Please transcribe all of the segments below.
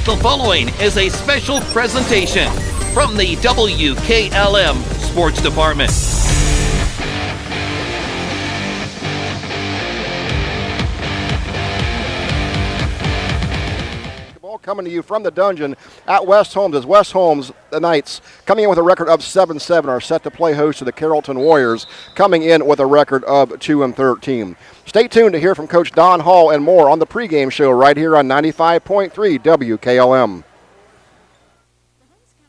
The following is a special presentation from the WKLM Sports Department. Coming to you from the dungeon at West Holmes as West Holmes, the Knights, coming in with a record of 7-7, are set to play host to the Carrollton Warriors, coming in with a record of 2-13. Stay tuned to hear from Coach Don Hall and more on the pregame show right here on 95.3 WKLM.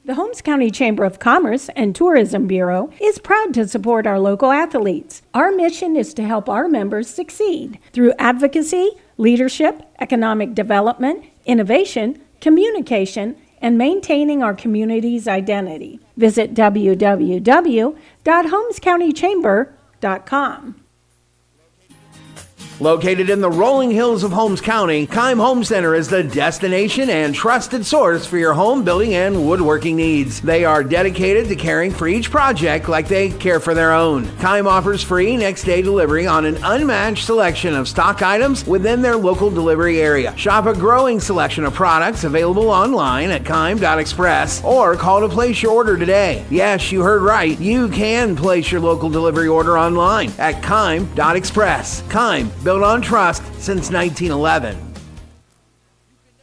The Holmes County Chamber of Commerce and Tourism Bureau is proud to support our local athletes. Our mission is to help our members succeed through advocacy, leadership, economic development, innovation, communication, and maintaining our community's identity. Visit www.holmescountychamber.com. Located in the rolling hills of Holmes County, Keim Home Center is the destination and trusted source for your home building and woodworking needs. They are dedicated to caring for each project like they care for their own. Keim offers free next-day delivery on an unmatched selection of stock items within their local delivery area. Shop a growing selection of products available online at keim.express or call to place your order today. Yes, you heard right. You can place your local delivery order online at keim.express. Keim, built on trust since 1911.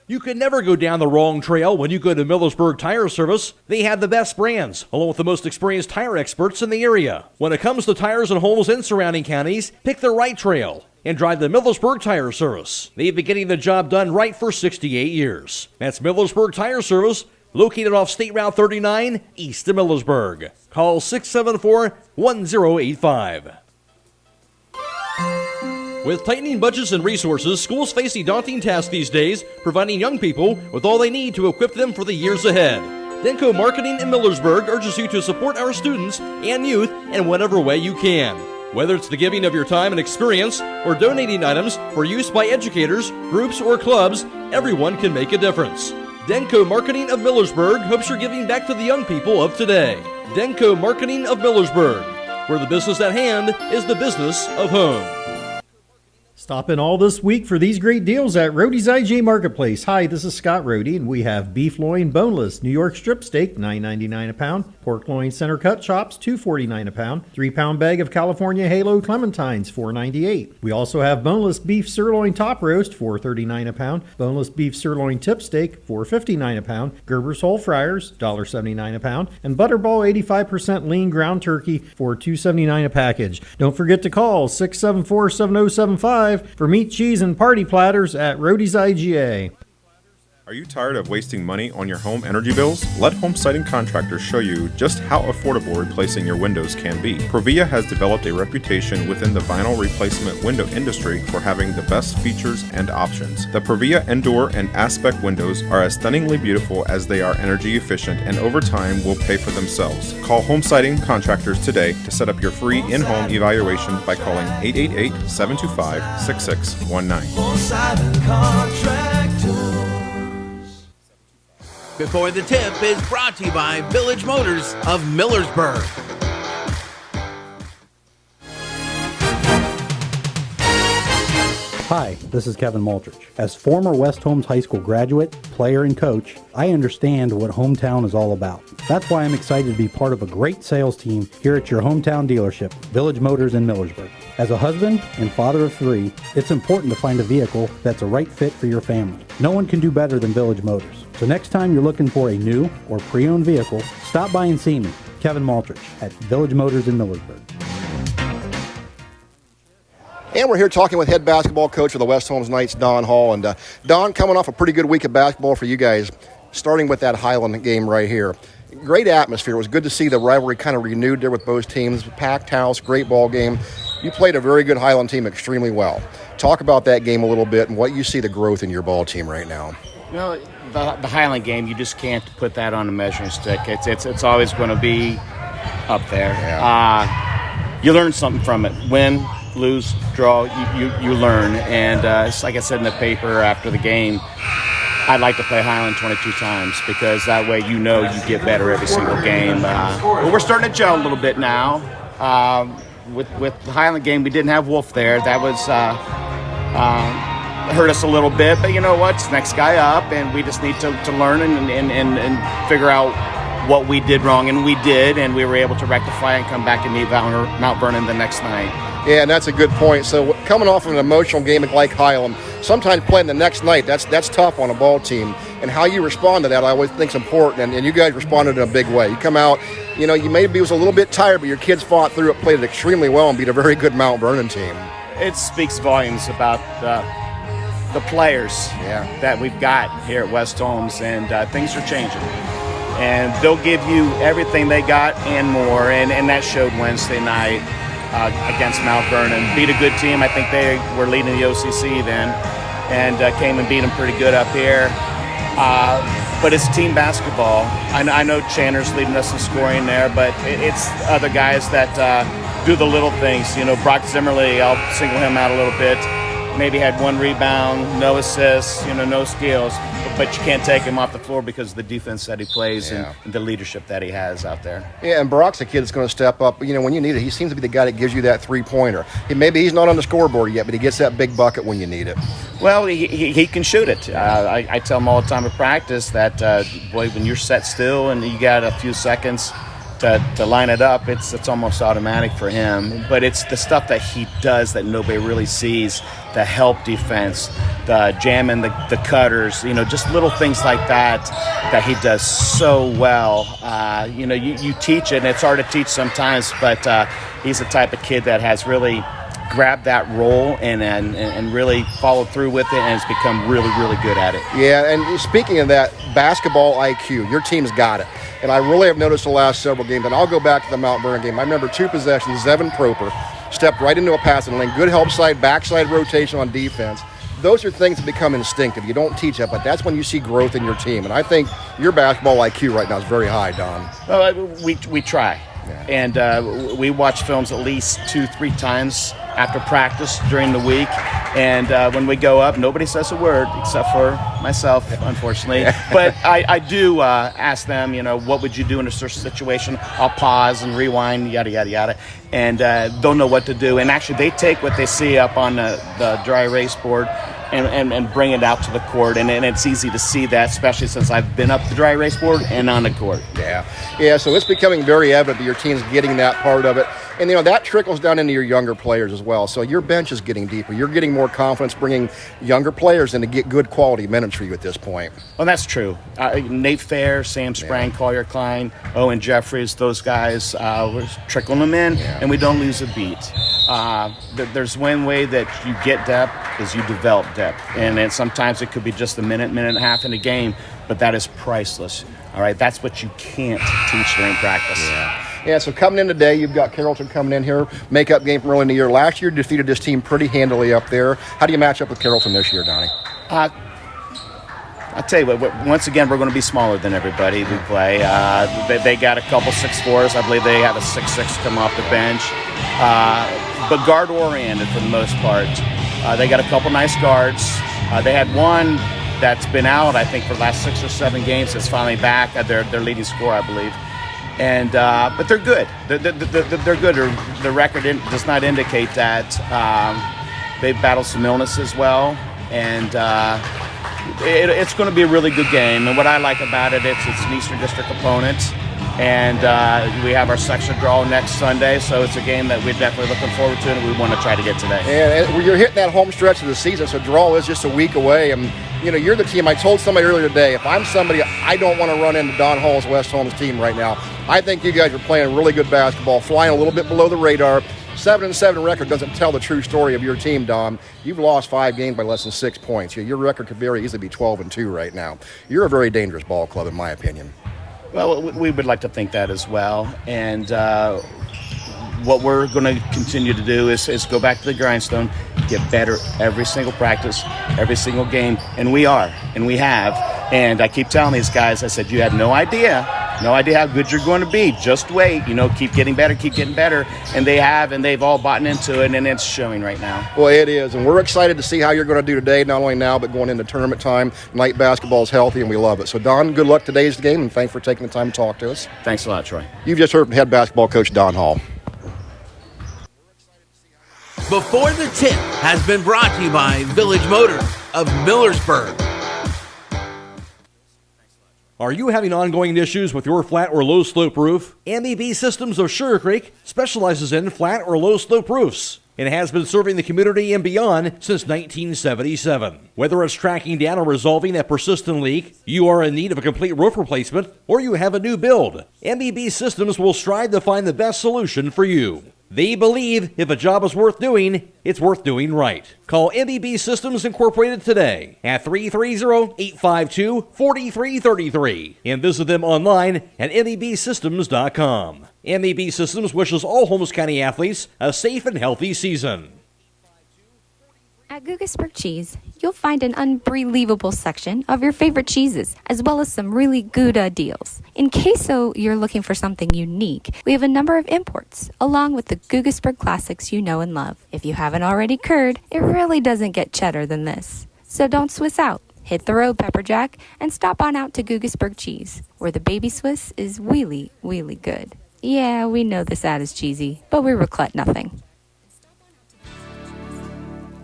You can never go down the wrong trail when you go to Millersburg Tire Service. They have the best brands, along with the most experienced tire experts in the area. When it comes to tires in Holmes and surrounding counties, pick the right trail and drive the Millersburg Tire Service. They've been getting the job done right for 68 years. That's Millersburg Tire Service, located off State Route 39, east of Millersburg. Call 674-1085. With tightening budgets and resources, schools face a daunting task these days, providing young people with all they need to equip them for the years ahead. Denko Marketing in Millersburg urges you to support our students and youth in whatever way you can. Whether it's the giving of your time and experience or donating items for use by educators, groups, or clubs, everyone can make a difference. Denko Marketing of Millersburg hopes you're giving back to the young people of today. Denko Marketing of Millersburg, where the business at hand is the business of home. Stop in all this week for these great deals at Roadie's IGA Marketplace. Hi, this is Scott Roadie, and we have beef loin boneless, New York strip steak, $9.99 a pound, pork loin center cut chops, $2.49 a pound, 3-pound bag of California Halo clementines, $4.98. We also have boneless beef sirloin top roast, $4.39 a pound, boneless beef sirloin tip steak, $4.59 a pound, Gerber's whole fryers, $1.79 a pound, and Butterball 85% lean ground turkey for $2.79 a package. Don't forget to call 674-7075 for meat, cheese, and party platters at Roadie's IGA. Are you tired of wasting money on your home energy bills? Let Home Siding Contractors show you just how affordable replacing your windows can be. Provia has developed a reputation within the vinyl replacement window industry for having the best features and options. The Provia Endure and Aspect windows are as stunningly beautiful as they are energy efficient, and over time will pay for themselves. Call Home Siding Contractors today to set up your free in-home evaluation by calling 888-725-6619. Home Siding Contractors. Before the Tip is brought to you by Village Motors of Millersburg. Hi, this is Kevin Multrich. As former West Holmes High School graduate, player, and coach, I understand what hometown is all about. That's why I'm excited to be part of a great sales team here at your hometown dealership, Village Motors in Millersburg. As a husband and father of 3, it's important to find a vehicle that's a right fit for your family. No one can do better than Village Motors. So next time you're looking for a new or pre-owned vehicle, stop by and see me, Kevin Multrich, at Village Motors in Millersburg. And we're here talking with head basketball coach of the West Holmes Knights, Don Hall. And Don, coming off a pretty good week of basketball for you guys, starting with that Highland game right here. Great atmosphere. It was good to see the rivalry kind of renewed there with both teams. Packed house, great ball game. You played a very good Highland team extremely well. Talk about that game a little bit and what you see the growth in your ball team right now. You know, the Highland game, you just can't put that on a measuring stick. It's always going to be up there. Yeah. You learn something from it. Win, lose, draw, you learn. And it's like I said in the paper after the game, I'd like to play Highland 22 times because that way you know you get better every single game. But we're starting to gel a little bit now. With the Highland game, we didn't have Wolf there. That was hurt us a little bit, but you know what? It's the next guy up, and we just need to learn and figure out what we did wrong, and we did, and we were able to rectify it and come back and meet Mount Vernon the next night. Yeah, and that's a good point. So coming off of an emotional game like Highland, sometimes playing the next night, that's tough on a ball team. And how you respond to that, I always think is important, and you guys responded in a big way. You come out, you maybe was a little bit tired, but your kids fought through it, played it extremely well, and beat a very good Mount Vernon team. It speaks volumes about the players that we've got here at West Holmes, and things are changing. And they'll give you everything they got and more, and that showed Wednesday night against Mount Vernon. Beat a good team. I think they were leading the OCC then, and came and beat them pretty good up here. But it's team basketball. I know Channer's leading us in scoring there, but it's other guys that do the little things. Brock Zimmerly, I'll single him out a little bit. Maybe had 1 rebound, no assists, no steals, but you can't take him off the floor because of the defense that he plays and the leadership that he has out there. Yeah, and Brock's a kid that's going to step up. When you need it, he seems to be the guy that gives you that three-pointer. Maybe he's not on the scoreboard yet, but he gets that big bucket when you need it. Well, he can shoot it. I tell him all the time at practice that, when you're set still and you got a few seconds to line it up, it's almost automatic for him. But it's the stuff that he does that nobody really sees, the help defense, the jamming, the cutters, just little things like that he does so well. You teach it, and it's hard to teach sometimes, but he's the type of kid that has really grabbed that role and really followed through with it, and has become really, really good at it. Yeah, and speaking of that, basketball IQ, your team's got it. And I really have noticed the last several games, and I'll go back to the Mount Vernon game. I remember 2 possessions, Zevin Proper stepped right into a passing lane, good help side, backside rotation on defense. Those are things that become instinctive. You don't teach that, but that's when you see growth in your team. And I think your basketball IQ right now is very high, Don. We try. Yeah. And we watch films at least 2-3 times after practice during the week. And when we go up, nobody says a word except for myself, unfortunately. But I do ask them, what would you do in a certain situation? I'll pause and rewind, yada, yada, yada. And they'll know what to do. And actually, they take what they see up on the dry erase board and bring it out to the court. And it's easy to see that, especially since I've been up the dry erase board and on the court. Yeah, so it's becoming very evident that your team's getting that part of it. And, that trickles down into your younger players as well. So your bench is getting deeper. You're getting more confidence bringing younger players in to get good quality minutes for you at this point. Well, that's true. Nate Fair, Sam Sprang, Collier Klein, Owen Jeffries, those guys, we're trickling them in, and we don't lose a beat. There's one way that you get depth is you develop depth. And then sometimes it could be just a minute and a half in a game, but that is priceless. All right, that's what you can't teach during practice. Yeah, so coming in today, you've got Carrollton coming in here, makeup game from early in the year. Last year, defeated this team pretty handily up there. How do you match up with Carrollton this year, Donnie? I'll tell you what, once again, we're going to be smaller than everybody we play. They got a couple 6'4"s. I believe they have a 6'6" come off the bench. But guard-oriented for the most part. They got a couple nice guards. They had one that's been out, I think, for the last 6 or 7 games that's finally back. Their leading scorer, I believe. And but they're good. They're good. The record does not indicate that. They've battled some illness as well, and it's going to be a really good game. And what I like about it, it's an Eastern District opponent, and we have our section draw next Sunday, so it's a game that we're definitely looking forward to, and we want to try to get today. And you're hitting that home stretch of the season, so draw is just a week away, and you're the team. I told somebody earlier today, if I'm somebody, I don't want to run into Don Hall's West Holmes team right now. I think you guys are playing really good basketball, flying a little bit below the radar. 7-7 record doesn't tell the true story of your team, Don. You've lost 5 games by less than 6 points. Your record could very easily be 12-2 right now. You're a very dangerous ball club, in my opinion. Well, we would like to think that as well. And what we're going to continue to do is go back to the grindstone, get better every single practice, every single game. And we are, and we have. And I keep telling these guys, I said, you have no idea how good you're going to be. Just wait, keep getting better. And they have, and they've all bought into it, and it's showing right now. Well, it is, and we're excited to see how you're going to do today, not only now, but going into tournament time. Night basketball is healthy, and we love it. So, Don, good luck today's game, and thanks for taking the time to talk to us. Thanks a lot, Troy. You've just heard from head basketball coach Don Hall. Before the Tip has been brought to you by Village Motors. of Millersburg. Are you having ongoing issues with your flat or low slope roof? MEB Systems of Sugar Creek specializes in flat or low slope roofs and has been serving the community and beyond since 1977. Whether it's tracking down or resolving a persistent leak, you are in need of a complete roof replacement, or you have a new build, MEB Systems will strive to find the best solution for you. They believe if a job is worth doing, it's worth doing right. Call MEB Systems Incorporated today at 330-852-4333 and visit them online at mebsystems.com. MEB Systems wishes all Holmes County athletes a safe and healthy season. At Guggisburg Cheese, you'll find an unbelievable section of your favorite cheeses, as well as some really good deals. In case you're looking for something unique, we have a number of imports, along with the Guggisburg classics you know and love. If you haven't already curd, it really doesn't get cheddar than this. So don't Swiss out. Hit the road, Pepperjack, and stop on out to Guggisburg Cheese, where the baby Swiss is really, really good. Yeah, we know this ad is cheesy, but we regret nothing.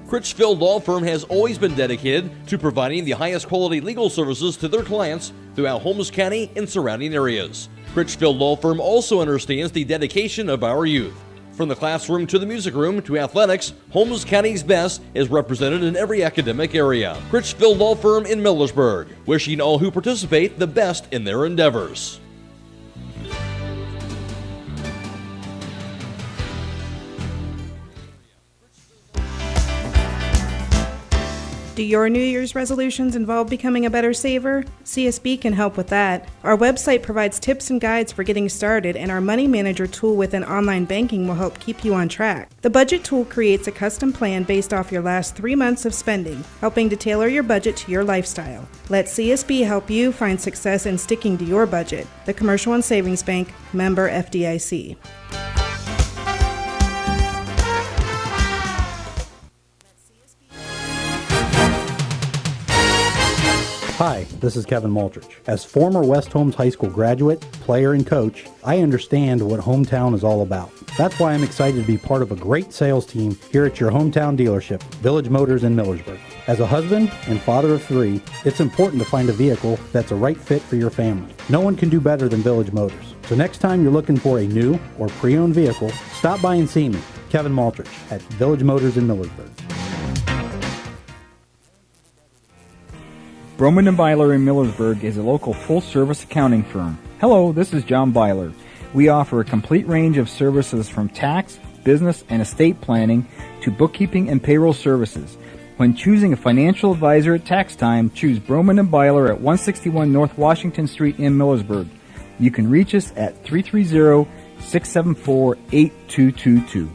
Critchfield Law Firm has always been dedicated to providing the highest quality legal services to their clients throughout Holmes County and surrounding areas. Critchfield Law Firm also understands the dedication of our youth. From the classroom to the music room to athletics, Holmes County's best is represented in every academic area. Critchfield Law Firm in Millersburg, wishing all who participate the best in their endeavors. Do your New Year's resolutions involve becoming a better saver? CSB can help with that. Our website provides tips and guides for getting started, and our Money Manager tool within online banking will help keep you on track. The budget tool creates a custom plan based off your last 3 months of spending, helping to tailor your budget to your lifestyle. Let CSB help you find success in sticking to your budget. The Commercial and Savings Bank, member FDIC. Hi, this is Kevin Multrich. As former West Holmes High School graduate, player, and coach, I understand what hometown is all about. That's why I'm excited to be part of a great sales team here at your hometown dealership, Village Motors in Millersburg. As a husband and father of 3, it's important to find a vehicle that's a right fit for your family. No one can do better than Village Motors. So next time you're looking for a new or pre-owned vehicle, stop by and see me, Kevin Multrich, at Village Motors in Millersburg. Broman & Byler in Millersburg is a local full-service accounting firm. Hello, this is John Byler. We offer a complete range of services from tax, business, and estate planning to bookkeeping and payroll services. When choosing a financial advisor at tax time, choose Broman & Byler at 161 North Washington Street in Millersburg. You can reach us at 330-674-8222.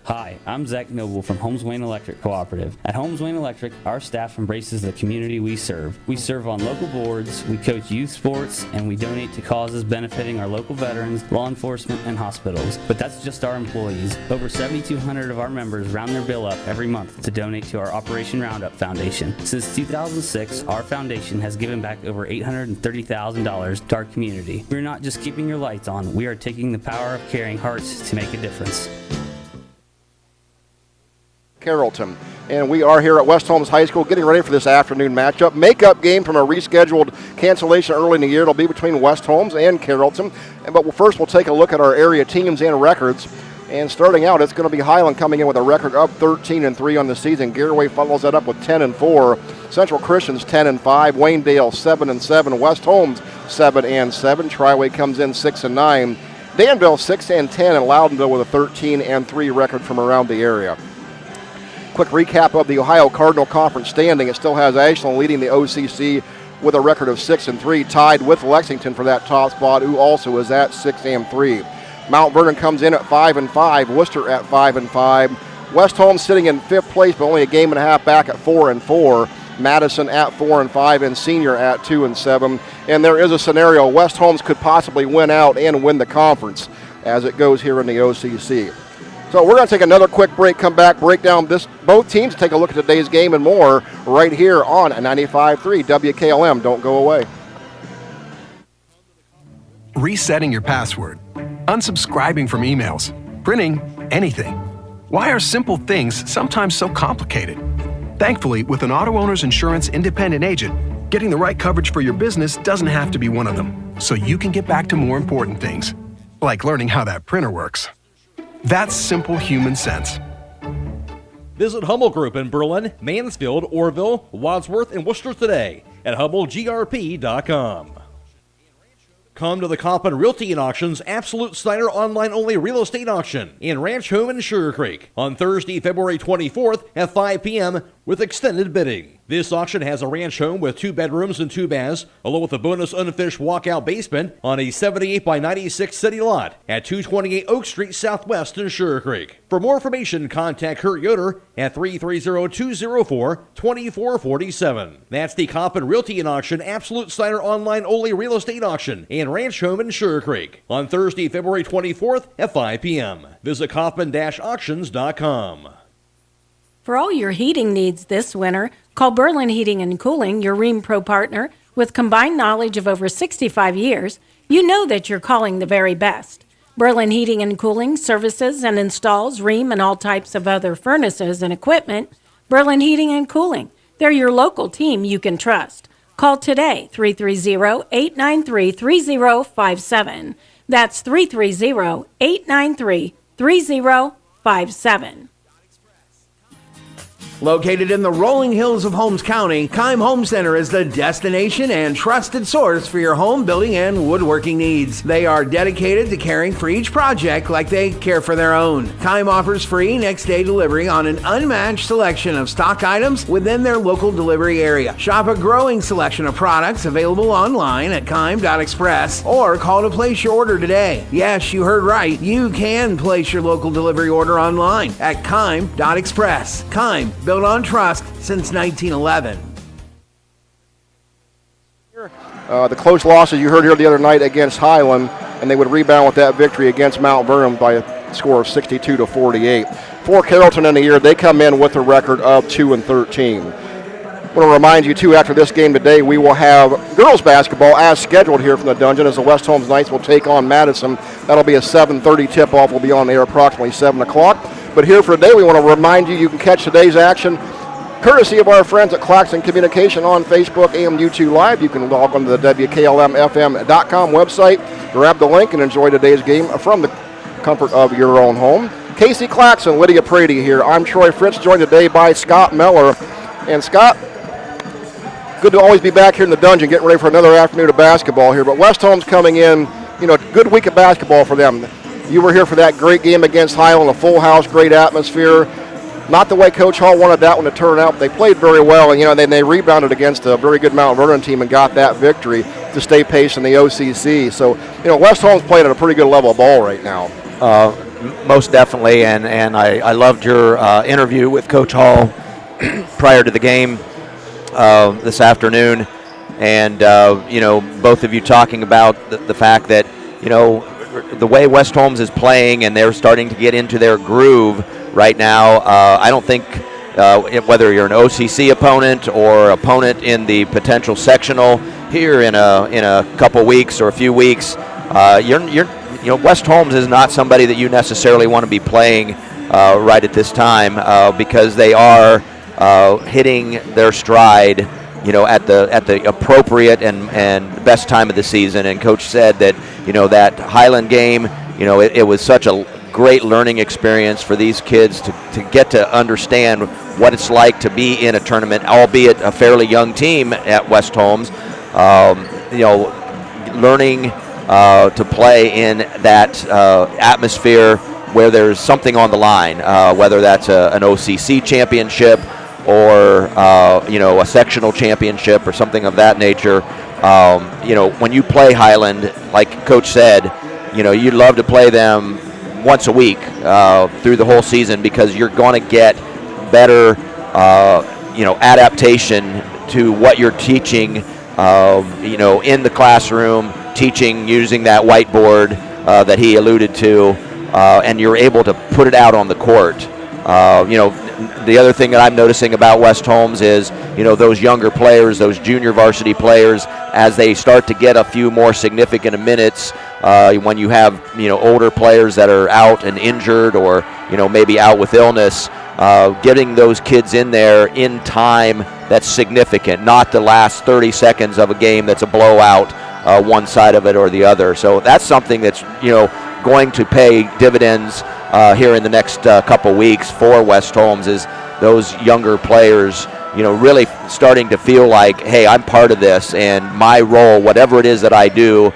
Hi, I'm Zach Noble from Holmes Wayne Electric Cooperative. At Holmes Wayne Electric, our staff embraces the community we serve. We serve on local boards, we coach youth sports, and we donate to causes benefiting our local veterans, law enforcement, and hospitals. But that's just our employees. Over 7,200 of our members round their bill up every month to donate to our Operation Roundup Foundation. Since 2006, our foundation has given back over $830,000 to our community. We're not just keeping your lights on, we are taking the power of caring hearts to make a difference. Carrollton. And we are here at West Holmes High School getting ready for this afternoon matchup. Makeup game from a rescheduled cancellation early in the year. It'll be between West Holmes and Carrollton. But first we'll take a look at our area teams and records. And starting out, it's going to be Highland coming in with a record of 13-3 on the season. Gearway follows that up with 10-4. Central Christian's 10-5. Waynedale 7-7. West Holmes 7-7. Triway comes in 6-9. Danville 6-10, and Loudonville with a 13-3 record from around the area. Quick recap of the Ohio Cardinal Conference standing. It still has Ashland leading the OCC with a record of 6-3, tied with Lexington for that top spot, who also is at 6-3. Mount Vernon comes in at 5-5, Worcester at 5-5. West Holmes sitting in 5th place, but only a game and a half back at 4-4. Madison at 4-5, and Senior at 2-7. And there is a scenario West Holmes could possibly win out and win the conference as it goes here in the OCC. So we're going to take another quick break, come back, break down both teams, take a look at today's game and more right here on 95.3 WKLM. Don't go away. Resetting your password, unsubscribing from emails, printing anything. Why are simple things sometimes so complicated? Thankfully, with an auto owner's insurance independent agent, getting the right coverage for your business doesn't have to be one of them, so you can get back to more important things, like learning how that printer works. That's simple human sense. Visit Hummel Group in Berlin, Mansfield, Orville, Wadsworth, and Worcester today at HummelGRP.com. Come to the Coppin Realty and Auctions Absolute Snyder online-only real estate auction in Ranch Home in Sugar Creek on Thursday, February 24th at 5 p.m. with extended bidding. This auction has a ranch home with 2 bedrooms and 2 baths, along with a bonus unfinished walkout basement on a 78 by 96 city lot at 228 Oak Street Southwest in Sugar Creek. For more information, contact Kurt Yoder at 330-204-2447. That's the Coppin Realty and Auction Absolute Snyder online-only real estate auction in Ranch Home in Sugar Creek on Thursday, February 24th at 5 p.m. Visit Coppin-auctions.com. For all your heating needs this winter, call Berlin Heating and Cooling, your Rheem Pro partner. With combined knowledge of over 65 years, you know that you're calling the very best. Berlin Heating and Cooling services and installs Rheem and all types of other furnaces and equipment. Berlin Heating and Cooling, they're your local team you can trust. Call today, 330-893-3057. That's 330-893-3057. Located in the rolling hills of Holmes County, Keim Home Center is the destination and trusted source for your home building and woodworking needs. They are dedicated to caring for each project like they care for their own. Keim offers free next-day delivery on an unmatched selection of stock items within their local delivery area. Shop a growing selection of products available online at Keim.express or call to place your order today. Yes, you heard right. You can place your local delivery order online at Keim.express. Keim, built on trust since 1911. The close losses you heard here the other night against Highland, and they would rebound with that victory against Mount Vernon by a score of 62-48. For Carrollton in the year, they come in with a record of 2-13. I want to remind you, too, after this game today, we will have girls basketball as scheduled here from the Dungeon as the West Holmes Knights will take on Madison. That'll be a 7:30 tip-off. We'll be on the air approximately 7 o'clock. But here for today, we want to remind you can catch today's action courtesy of our friends at Claxon Communication on Facebook and YouTube Live. You can log on to the WKLM-FM.com website, grab the link, and enjoy today's game from the comfort of your own home. Casey Claxon, Lydia Brady here. I'm Troy Fritz, joined today by Scott Mellor. And Scott, good to always be back here in the Dungeon, getting ready for another afternoon of basketball here. But West Holmes coming in, good week of basketball for them. You were here for that great game against Highland, a full house, great atmosphere. Not the way Coach Hall wanted that one to turn out, but they played very well, and then they rebounded against a very good Mount Vernon team and got that victory to stay pace in the OCC. So, West Holmes playing at a pretty good level of ball right now. Most definitely, and I loved your interview with Coach Hall prior to the game this afternoon, and both of you talking about the fact that the way West Holmes is playing, and they're starting to get into their groove right now. I don't think whether you're an OCC opponent or opponent in the potential sectional here in a couple weeks or a few weeks, West Holmes is not somebody that you necessarily want to be playing right at this time because they are hitting their stride, at the appropriate and best time of the season. And Coach said that that Highland game, it was such a great learning experience for these kids to get to understand what it's like to be in a tournament, albeit a fairly young team at West Holmes. Learning to play in that atmosphere where there's something on the line, whether that's an OCC championship or a sectional championship or something of that nature. When you play Highland, like Coach said, you'd love to play them once a week through the whole season, because you're going to get better adaptation to what you're teaching in the classroom, teaching using that whiteboard that he alluded to, and you're able to put it out on the court. The other thing that I'm noticing about West Holmes is, those younger players, those junior varsity players, as they start to get a few more significant minutes, when you have, older players that are out and injured or, maybe out with illness, getting those kids in there in time that's significant, not the last 30 seconds of a game that's a blowout, one side of it or the other. So that's something that's, going to pay dividends here in the next couple weeks for West Holmes, is those younger players, really starting to feel like, hey, I'm part of this, and my role, whatever it is that I do,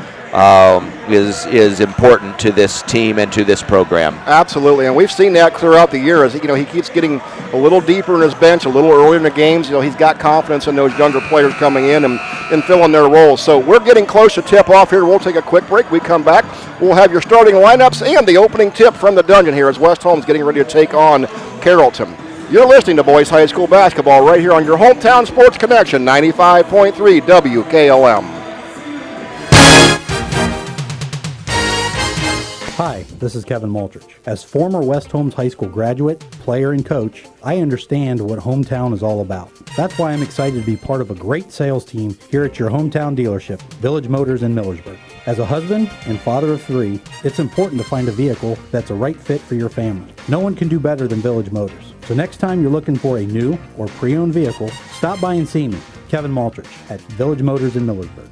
is important to this team and to this program. Absolutely, and we've seen that throughout the year as he keeps getting a little deeper in his bench, a little earlier in the games. He's got confidence in those younger players coming in and filling their roles. So we're getting close to tip-off here. We'll take a quick break. We come back, we'll have your starting lineups and the opening tip from the dungeon here as West Holmes getting ready to take on Carrollton. You're listening to Boys High School basketball right here on your hometown sports connection, 95.3 WKLM. Hi, this is Kevin Maltrich. As former West Holmes High School graduate, player, and coach, I understand what hometown is all about. That's why I'm excited to be part of a great sales team here at your hometown dealership, Village Motors in Millersburg. As a husband and father of 3, it's important to find a vehicle that's a right fit for your family. No one can do better than Village Motors. So next time you're looking for a new or pre-owned vehicle, stop by and see me, Kevin Maltrich, at Village Motors in Millersburg.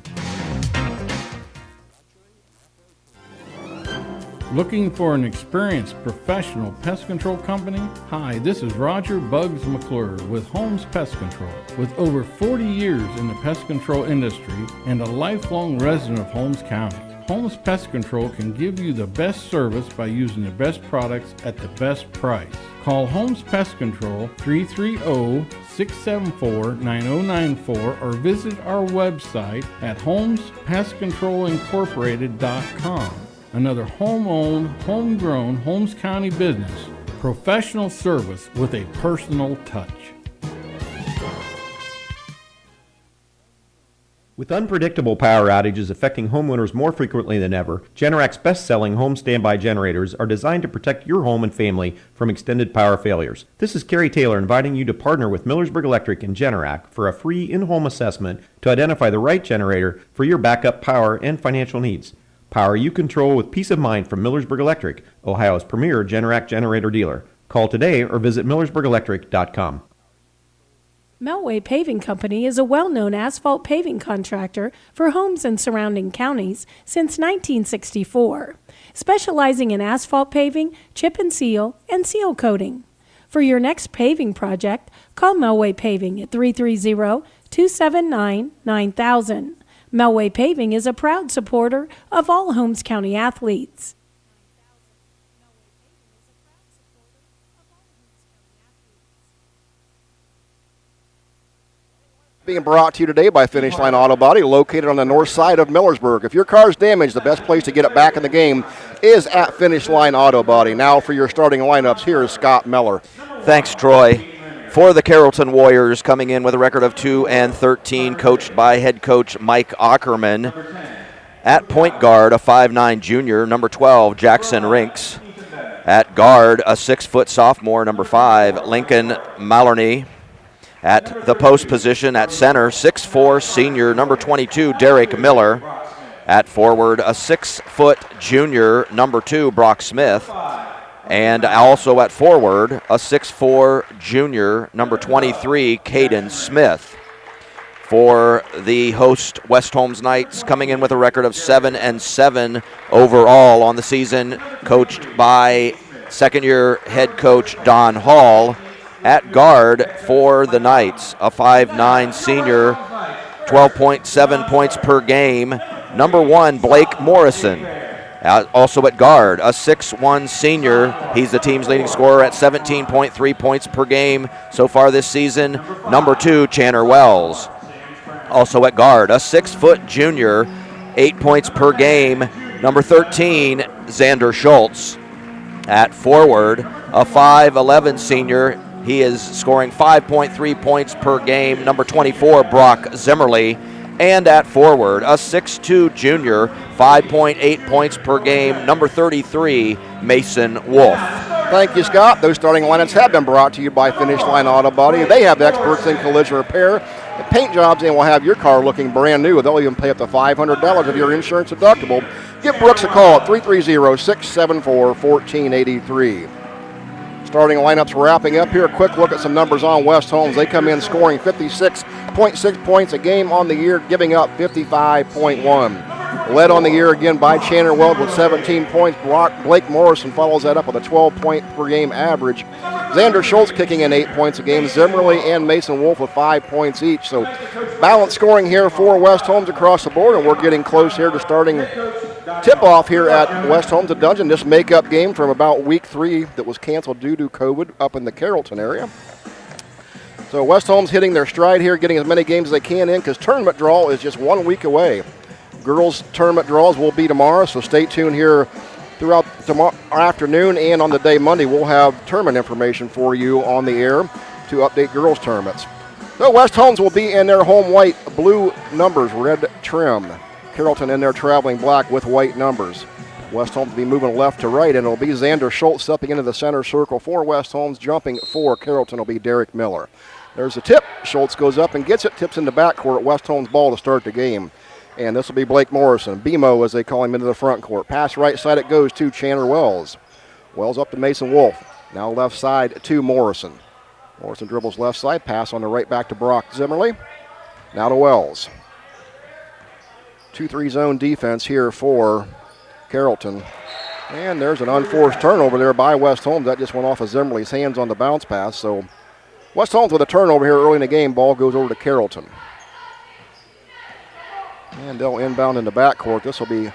Looking for an experienced professional pest control company? Hi, this is Roger Bugs McClure with Holmes Pest Control. With over 40 years in the pest control industry and a lifelong resident of Holmes County, Holmes Pest Control can give you the best service by using the best products at the best price. Call Holmes Pest Control 330-674-9094 or visit our website at holmespestcontrolincorporated.com. Another home-owned, homegrown Holmes County business. Professional service with a personal touch. With unpredictable power outages affecting homeowners more frequently than ever, Generac's best-selling home standby generators are designed to protect your home and family from extended power failures. This is Kerry Taylor inviting you to partner with Millersburg Electric and Generac for a free in-home assessment to identify the right generator for your backup power and financial needs. Power you control with peace of mind from Millersburg Electric, Ohio's premier Generac generator dealer. Call today or visit millersburgelectric.com. Melway Paving Company is a well-known asphalt paving contractor for homes in surrounding counties since 1964, specializing in asphalt paving, chip and seal coating. For your next paving project, call Melway Paving at 330-279-9000. Melway Paving is a proud supporter of all Holmes County athletes. Being brought to you today by Finish Line Auto Body, located on the north side of Millersburg. If your car's damaged, the best place to get it back in the game is at Finish Line Auto Body. Now for your starting lineups, here is Scott Mellor. Thanks, Troy. For the Carrollton Warriors, coming in with a record of 2-13, coached by head coach Mike Ackerman. At point guard, a 5'9 junior, number 12, Jackson Rinks. At guard, a 6-foot sophomore, number 5, Lincoln Maloney. At the post position at center, 6'4 senior, number 22, Derek Miller. At forward, a 6-foot junior, number 2, Brock Smith. And also at forward, a 6'4 junior, number 23, Caden Smith. For the host West Holmes Knights, coming in with a record of 7-7 overall on the season, coached by second-year head coach Don Hall. At guard for the Knights, a 5'9 senior, 12.7 points per game. Number 1, Blake Morrison. Also at guard, a 6'1 senior. He's the team's leading scorer at 17.3 points per game so far this season. Number 2, Chandler Wells. Also at guard, a 6-foot junior, 8 points per game. Number 13, Xander Schultz. At forward, a 5'11 senior. He is scoring 5.3 points per game. Number 24, Brock Zimmerly. And at forward, a 6'2 junior, 5.8 points per game. Number 33, Mason Wolf. Thank you, Scott. Those starting lineups have been brought to you by Finish Line Auto Body. They have the experts in collision repair and paint jobs, and will have your car looking brand new. They'll even pay up to $500 of your insurance deductible. Give Brooks a call at 330-674-1483. Starting lineups wrapping up here. A quick look at some numbers on West Holmes. They come in scoring 56.6 points a game on the year, giving up 55.1. Led on the year again by Chandler Wells with 17 points. Blake Morrison follows that up with a 12-point per game average. Xander Schultz kicking in 8 points a game. Zimmerly and Mason Wolf with 5 points each. So balanced scoring here for West Holmes across the board, and we're getting close here to starting tip-off here at West Holmes at Dungeon. This makeup game from about week 3 that was canceled due to COVID up in the Carrollton area. So West Holmes hitting their stride here, getting as many games as they can in, because tournament draw is just 1 week away. Girls tournament draws will be tomorrow, so stay tuned here throughout tomorrow afternoon, and on the day Monday we'll have tournament information for you on the air to update girls tournaments. So West Holmes will be in their home white, blue numbers, red trim. Carrollton in their traveling black with white numbers. West Holmes will be moving left to right, and it'll be Xander Schultz stepping into the center circle for West Holmes. Jumping for Carrollton will be Derek Miller. There's a tip. Schultz goes up and gets it, tips in the backcourt. West Holmes ball to start the game. And this will be Blake Morrison, BMO as they call him, into the front court. Pass right side it goes to Chandler Wells. Wells up to Mason Wolf. Now left side to Morrison. Morrison dribbles left side, pass on the right back to Brock Zimmerly. Now to Wells. 2-3 zone defense here for Carrollton. And there's an unforced turnover there by West Holmes. That just went off of Zimmerly's hands on the bounce pass. So West Holmes with a turnover here early in the game. Ball goes over to Carrollton. And they'll inbound in the backcourt. This will be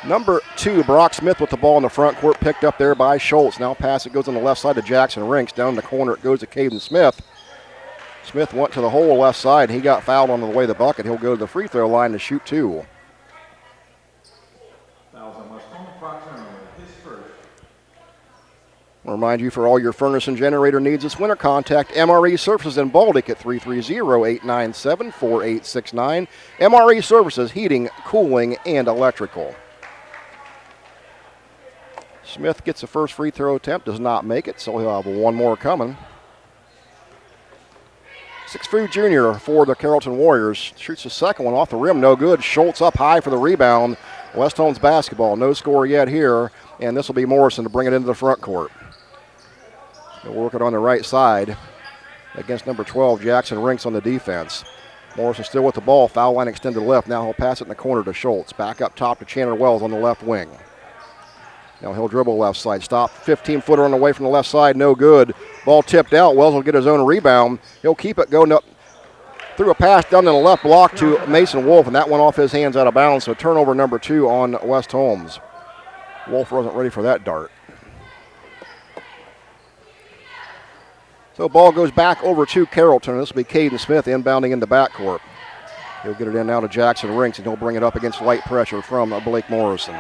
number 2, Brock Smith, with the ball in the front court, picked up there by Schultz. Now pass it goes on the left side to Jackson Rinks. Down the corner it goes to Caden Smith. Smith went to the hole left side. He got fouled on the way to the bucket. He'll go to the free throw line to shoot 2. I'll remind you, for all your furnace and generator needs this winter, contact MRE Services in Baltic at 330-897-4869. MRE Services, heating, cooling, and electrical. Smith gets the first free throw attempt, does not make it, so he'll have one more coming. 6'4" junior for the Carrollton Warriors. Shoots the second one off the rim, no good. Schultz up high for the rebound. West Holmes basketball, no score yet here, and this will be Morrison to bring it into the front court. They'll work it on the right side against number 12, Jackson Rinks, on the defense. Morrison still with the ball, foul line extended left. Now he'll pass it in the corner to Schultz. Back up top to Chandler Wells on the left wing. Now he'll dribble left side. Stop, 15-footer on the way from the left side, no good. Ball tipped out. Wells will get his own rebound. He'll keep it going up. Threw a pass down in the left block to Mason Wolf, and that went off his hands out of bounds. So turnover number 2 on West Holmes. Wolf wasn't ready for that dart. So ball goes back over to Carrollton. This will be Caden Smith inbounding in the backcourt. He'll get it in now to Jackson Rinks, and he'll bring it up against light pressure from Blake Morrison.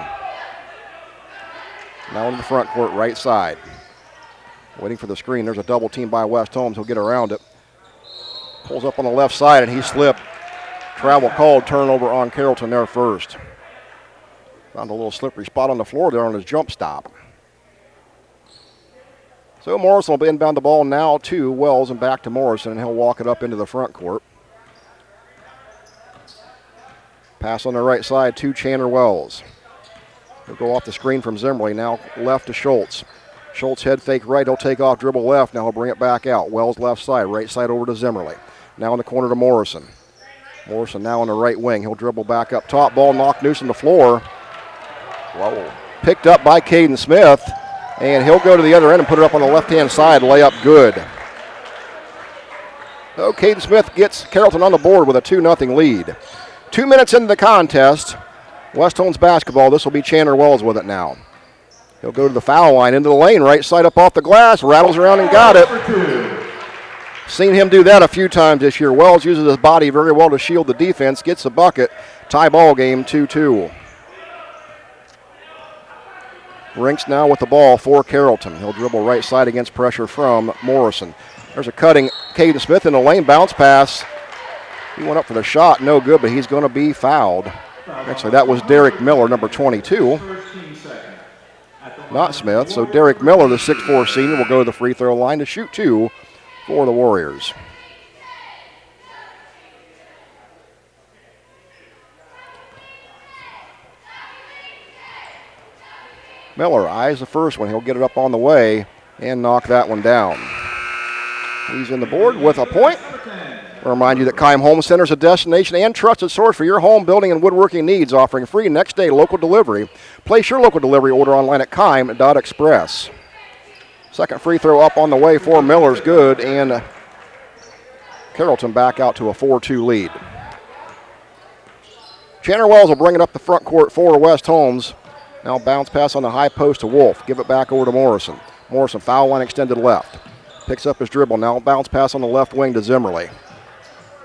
Now in the front court, right side. Waiting for the screen. There's a double team by West Holmes. He'll get around it. Pulls up on the left side, and he slipped. Travel called, turnover on Carrollton there first. Found a little slippery spot on the floor there on his jump stop. So Morrison will inbound the ball now to Wells and back to Morrison, and he'll walk it up into the front court. Pass on the right side to Chandler Wells. He'll go off the screen from Zimmerly, now left to Schultz. Schultz head fake right, he'll take off, dribble left, now he'll bring it back out. Wells left side, right side over to Zimmerly. Now in the corner to Morrison. Morrison now on the right wing, he'll dribble back up top, ball knocked loose on the floor. Whoa. Picked up by Caden Smith. And he'll go to the other end and put it up on the left-hand side, layup good. So Caden Smith gets Carrollton on the board with a 2-0 lead. 2 minutes into the contest, West Holmes basketball. This will be Chandler Wells with it now. He'll go to the foul line, into the lane, right side up off the glass, rattles around and got it. Seen him do that a few times this year. Wells uses his body very well to shield the defense, gets the bucket. Tie ball game, 2-2. Rinks now with the ball for Carrollton. He'll dribble right side against pressure from Morrison. There's a cutting Caden Smith in the lane, bounce pass. He went up for the shot, no good, but he's going to be fouled. Actually, that was Derek Miller, number 22. Not Smith, so Derek Miller, the 6'4 senior, will go to the free throw line to shoot 2 for the Warriors. Mellor eyes the first one. He'll get it up on the way and knock that one down. He's in the board with a point. I'll remind you that Keim Home Center is a destination and trusted source for your home building and woodworking needs, offering free next-day local delivery. Place your local delivery order online at keim.express. Second free throw up on the way for Miller's good, and Carrollton back out to a 4-2 lead. Chandler Wells will bring it up the front court for West Holmes. Now bounce pass on the high post to Wolf. Give it back over to Morrison. Morrison foul line extended left. Picks up his dribble. Now bounce pass on the left wing to Zimmerly.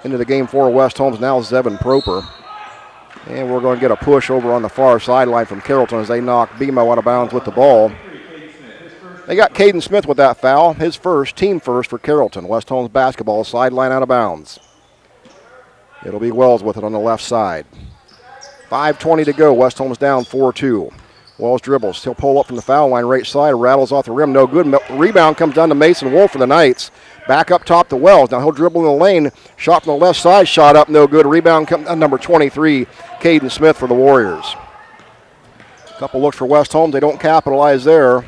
Into the game for West Holmes now Zevin Proper. And we're going to get a push over on the far sideline from Carrollton as they knock Bemo out of bounds with the ball. They got Caden Smith with that foul. His first, team first for Carrollton. West Holmes basketball sideline out of bounds. It'll be Wells with it on the left side. 5:20 to go. West Holmes down 4-2. Wells dribbles. He'll pull up from the foul line right side. Rattles off the rim. No good. Rebound comes down to Mason Wolf for the Knights. Back up top to Wells. Now he'll dribble in the lane. Shot from the left side. Shot up. No good. Rebound comes down number 23, Caden Smith for the Warriors. Couple looks for West Holmes. They don't capitalize there.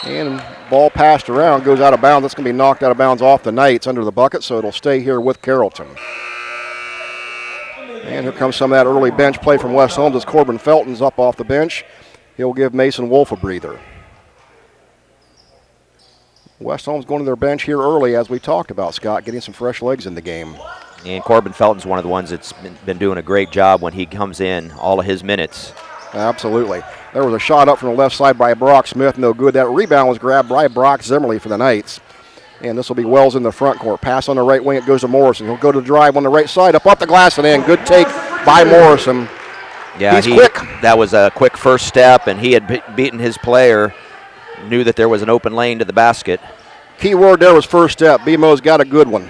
And ball passed around. Goes out of bounds. That's going to be knocked out of bounds off the Knights under the bucket, so it'll stay here with Carrollton. And here comes some of that early bench play from West Holmes as Corbin Felton's up off the bench. He'll give Mason Wolf a breather. West Holmes going to their bench here early, as we talked about, Scott, getting some fresh legs in the game. And Corbin Felton's one of the ones that's been doing a great job when he comes in, all of his minutes. Absolutely. There was a shot up from the left side by Brock Smith, no good. That rebound was grabbed by Brock Zimmerly for the Knights. And this will be Wells in the front court. Pass on the right wing, it goes to Morrison. He'll go to the drive on the right side, up off the glass and in. Good take by Morrison. Yeah, he's quick. That was a quick first step, and he had beaten his player, knew that there was an open lane to the basket. Key word there was first step. BMO's got a good one.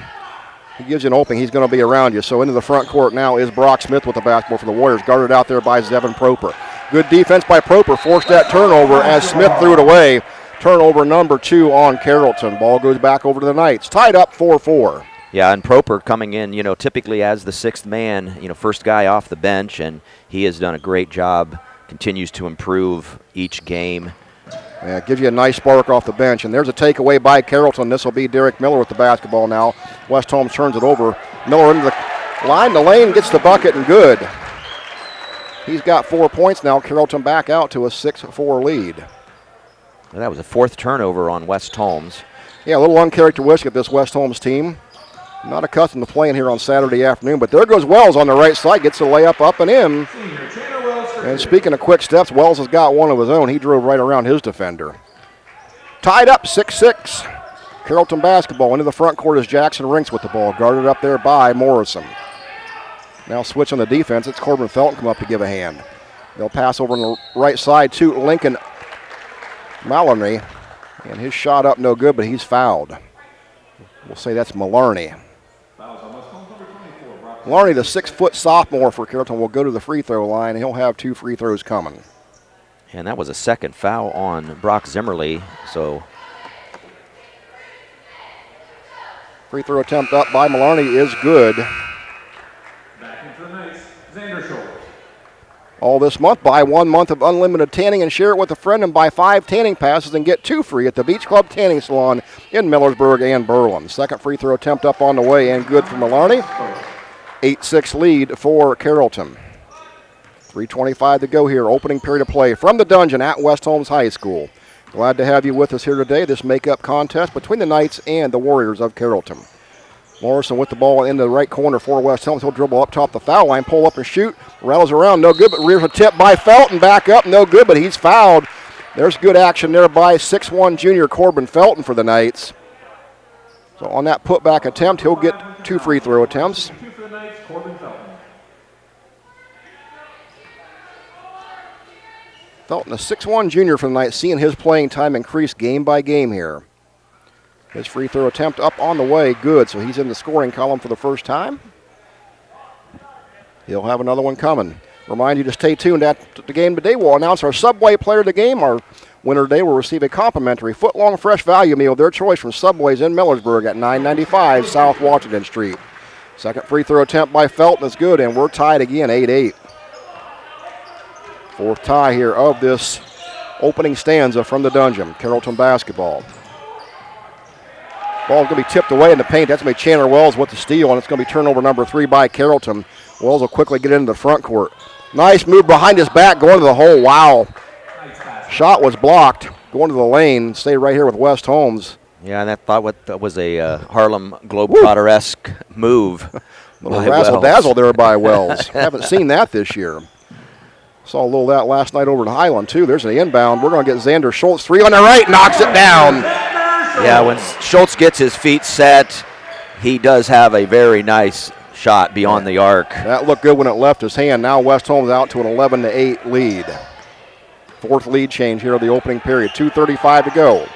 He gives you an opening, he's going to be around you. So into the front court now is Brock Smith with the basketball for the Warriors, guarded out there by Zevin Proper. Good defense by Proper, forced that turnover as Smith threw it away. Turnover number 2 on Carrollton. Ball goes back over to the Knights. Tied up 4-4. Yeah, and Proper coming in, typically as the sixth man, first guy off the bench, and he has done a great job, continues to improve each game. Yeah, gives you a nice spark off the bench. And there's a takeaway by Carrollton. This will be Derek Miller with the basketball now. West Holmes turns it over. Miller into the line, the lane, gets the bucket, and good. He's got 4 points now. Carrollton back out to a 6-4 lead. That was a fourth turnover on West Holmes. Yeah, a little uncharacteristic of this West Holmes team. Not accustomed to playing here on Saturday afternoon, but there goes Wells on the right side, gets the layup up and in. And speaking of quick steps, Wells has got one of his own. He drove right around his defender. Tied up 6-6. Carrollton basketball. Into the front court is Jackson Rinks with the ball, guarded up there by Morrison. Now switch on the defense. It's Corbin Felton come up to give a hand. They'll pass over on the right side to Lincoln Maloney, and his shot up no good, but he's fouled. We'll say that's Maloney. Maloney, the 6-foot sophomore for Carrollton, will go to the free throw line. He'll have 2 free throws coming. And that was a second foul on Brock Zimmerly. So free throw attempt up by Maloney is good. All this month, buy 1 month of unlimited tanning and share it with a friend, and buy 5 tanning passes and get 2 free at the Beach Club Tanning Salon in Millersburg and Berlin. Second free throw attempt up on the way and good for Maloney. 8-6 lead for Carrollton. 3:25 to go here. Opening period of play from the dungeon at West Holmes High School. Glad to have you with us here today. This makeup contest between the Knights and the Warriors of Carrollton. Morrison with the ball in the right corner for West Holmes. He'll dribble up top the foul line, pull up and shoot. Rattles around, no good, but rears a tip by Felton. Back up, no good, but he's fouled. There's good action there by 6'1" junior Corbin Felton for the Knights. So on that putback attempt, he'll get 2 free throw attempts. Felton, a 6'1" junior for the Knights, seeing his playing time increase game by game here. His free throw attempt up on the way, good. So he's in the scoring column for the first time. He'll have another one coming. Remind you to stay tuned at the game today. We'll announce our Subway player of the game. Our winner today will receive a complimentary foot-long fresh value meal of their choice from Subway's in Millersburg at 995 South Washington Street. Second free throw attempt by Felton is good, and we're tied again, 8-8. Fourth tie here of this opening stanza from the dungeon. Carrollton basketball. Ball's going to be tipped away in the paint. That's going to be Chandler Wells with the steal, and it's going to be turnover number 3 by Carrollton. Wells will quickly get into the front court. Nice move behind his back, going to the hole. Wow. Shot was blocked, going to the lane. Stayed right here with West Holmes. Yeah, and that was a Harlem Globetrotter-esque move. Little razzle-dazzle there by Wells. Haven't seen that this year. Saw a little of that last night over in Highland, too. There's an inbound. We're going to get Xander Schultz. 3 on the right, knocks it down. Yeah, when Schultz gets his feet set, he does have a very nice shot beyond the arc. That looked good when it left his hand. Now West Holmes out to an 11-8 lead. Fourth lead change here of the opening period. 2:35 to go.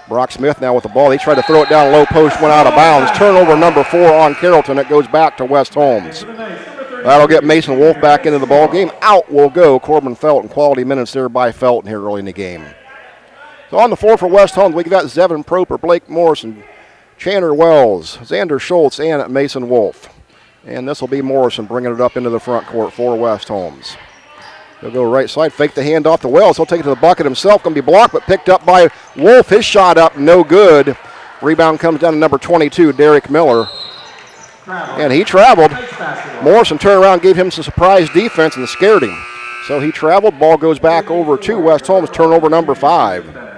Brock Smith now with the ball. He tried to throw it down low post, went out of bounds. Turnover number 4 on Carrollton. It goes back to West Holmes. That'll get Mason Wolf back into the ball game. Out will go Corbin Felton. Quality minutes there by Felton here early in the game. So on the floor for West Holmes, we've got Zevin Proper, Blake Morrison, Chandler Wells, Xander Schultz, and Mason Wolf. And this will be Morrison bringing it up into the front court for West Holmes. He'll go right side, fake the handoff to Wells. He'll take it to the bucket himself. Going to be blocked, but picked up by Wolf. His shot up, no good. Rebound comes down to number 22, Derek Miller. And he traveled. Morrison turned around, gave him some surprise defense, and scared him. So he traveled. Ball goes back over to West Holmes, turnover number 5.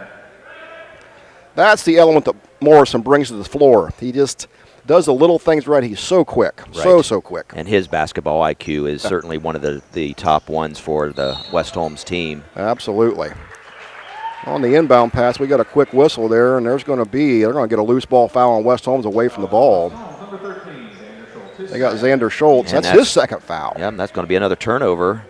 That's the element that Morrison brings to the floor. He just does the little things right. He's so quick, right. so quick. And his basketball IQ is certainly one of the top ones for the West Holmes team. Absolutely. On the inbound pass, we got a quick whistle there, and they're going to get a loose ball foul on West Holmes away from the ball. They got Xander Schultz. That's his second foul. Yeah, that's going to be another turnover.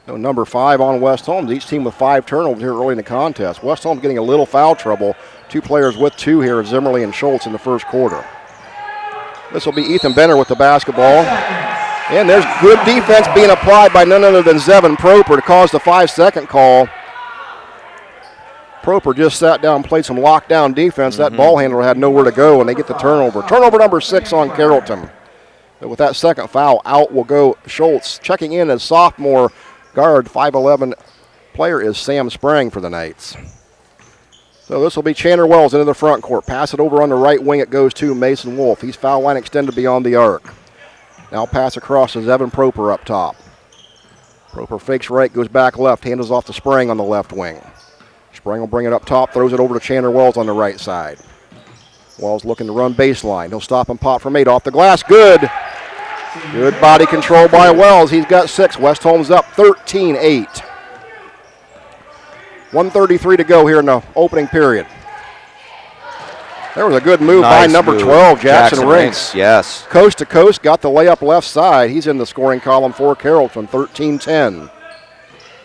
So number 5 on West Holmes. Each team with 5 turnovers here early in the contest. West Holmes getting a little foul trouble. 2 players with 2 here, Zimmerly and Schultz in the first quarter. This will be Ethan Benner with the basketball. And there's good defense being applied by none other than Zevin Proper to cause the 5-second call. Proper just sat down and played some lockdown defense. That ball handler had nowhere to go, and they get the turnover. Turnover number 6 on Carrollton. But with that second foul, out will go Schultz. Checking in as sophomore guard, 5'11" player is Sam Sprang for the Knights. So this will be Chandler Wells into the front court. Pass it over on the right wing. It goes to Mason Wolf. He's foul line extended beyond the arc. Now pass across to Zevin Proper up top. Proper fakes right, goes back left, handles off to Sprang on the left wing. Sprang will bring it up top, throws it over to Chandler Wells on the right side. Wells looking to run baseline. He'll stop and pop from 8 off the glass. Good. Good body control by Wells. He's got 6. West Holmes up 13-8. 1:33 to go here in the opening period. There was a good move by number 12, Jackson Rinks. Yes. Coast to coast, got the layup left side. He's in the scoring column for Carrollton, 13-10.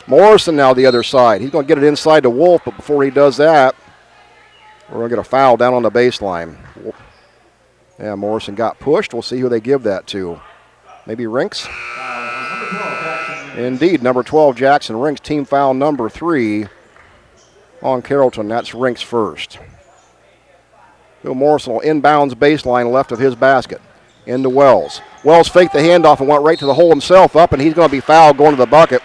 Morrison now the other side. He's going to get it inside to Wolf, but before he does that, we're going to get a foul down on the baseline. Yeah, Morrison got pushed. We'll see who they give that to. Maybe Rinks? Indeed, number 12, Jackson Rinks. Team foul number 3 on Carrollton. That's Rinks first. Bill Morrison will inbounds baseline left of his basket. Into Wells. Wells faked the handoff and went right to the hole himself up, and he's going to be fouled going to the bucket.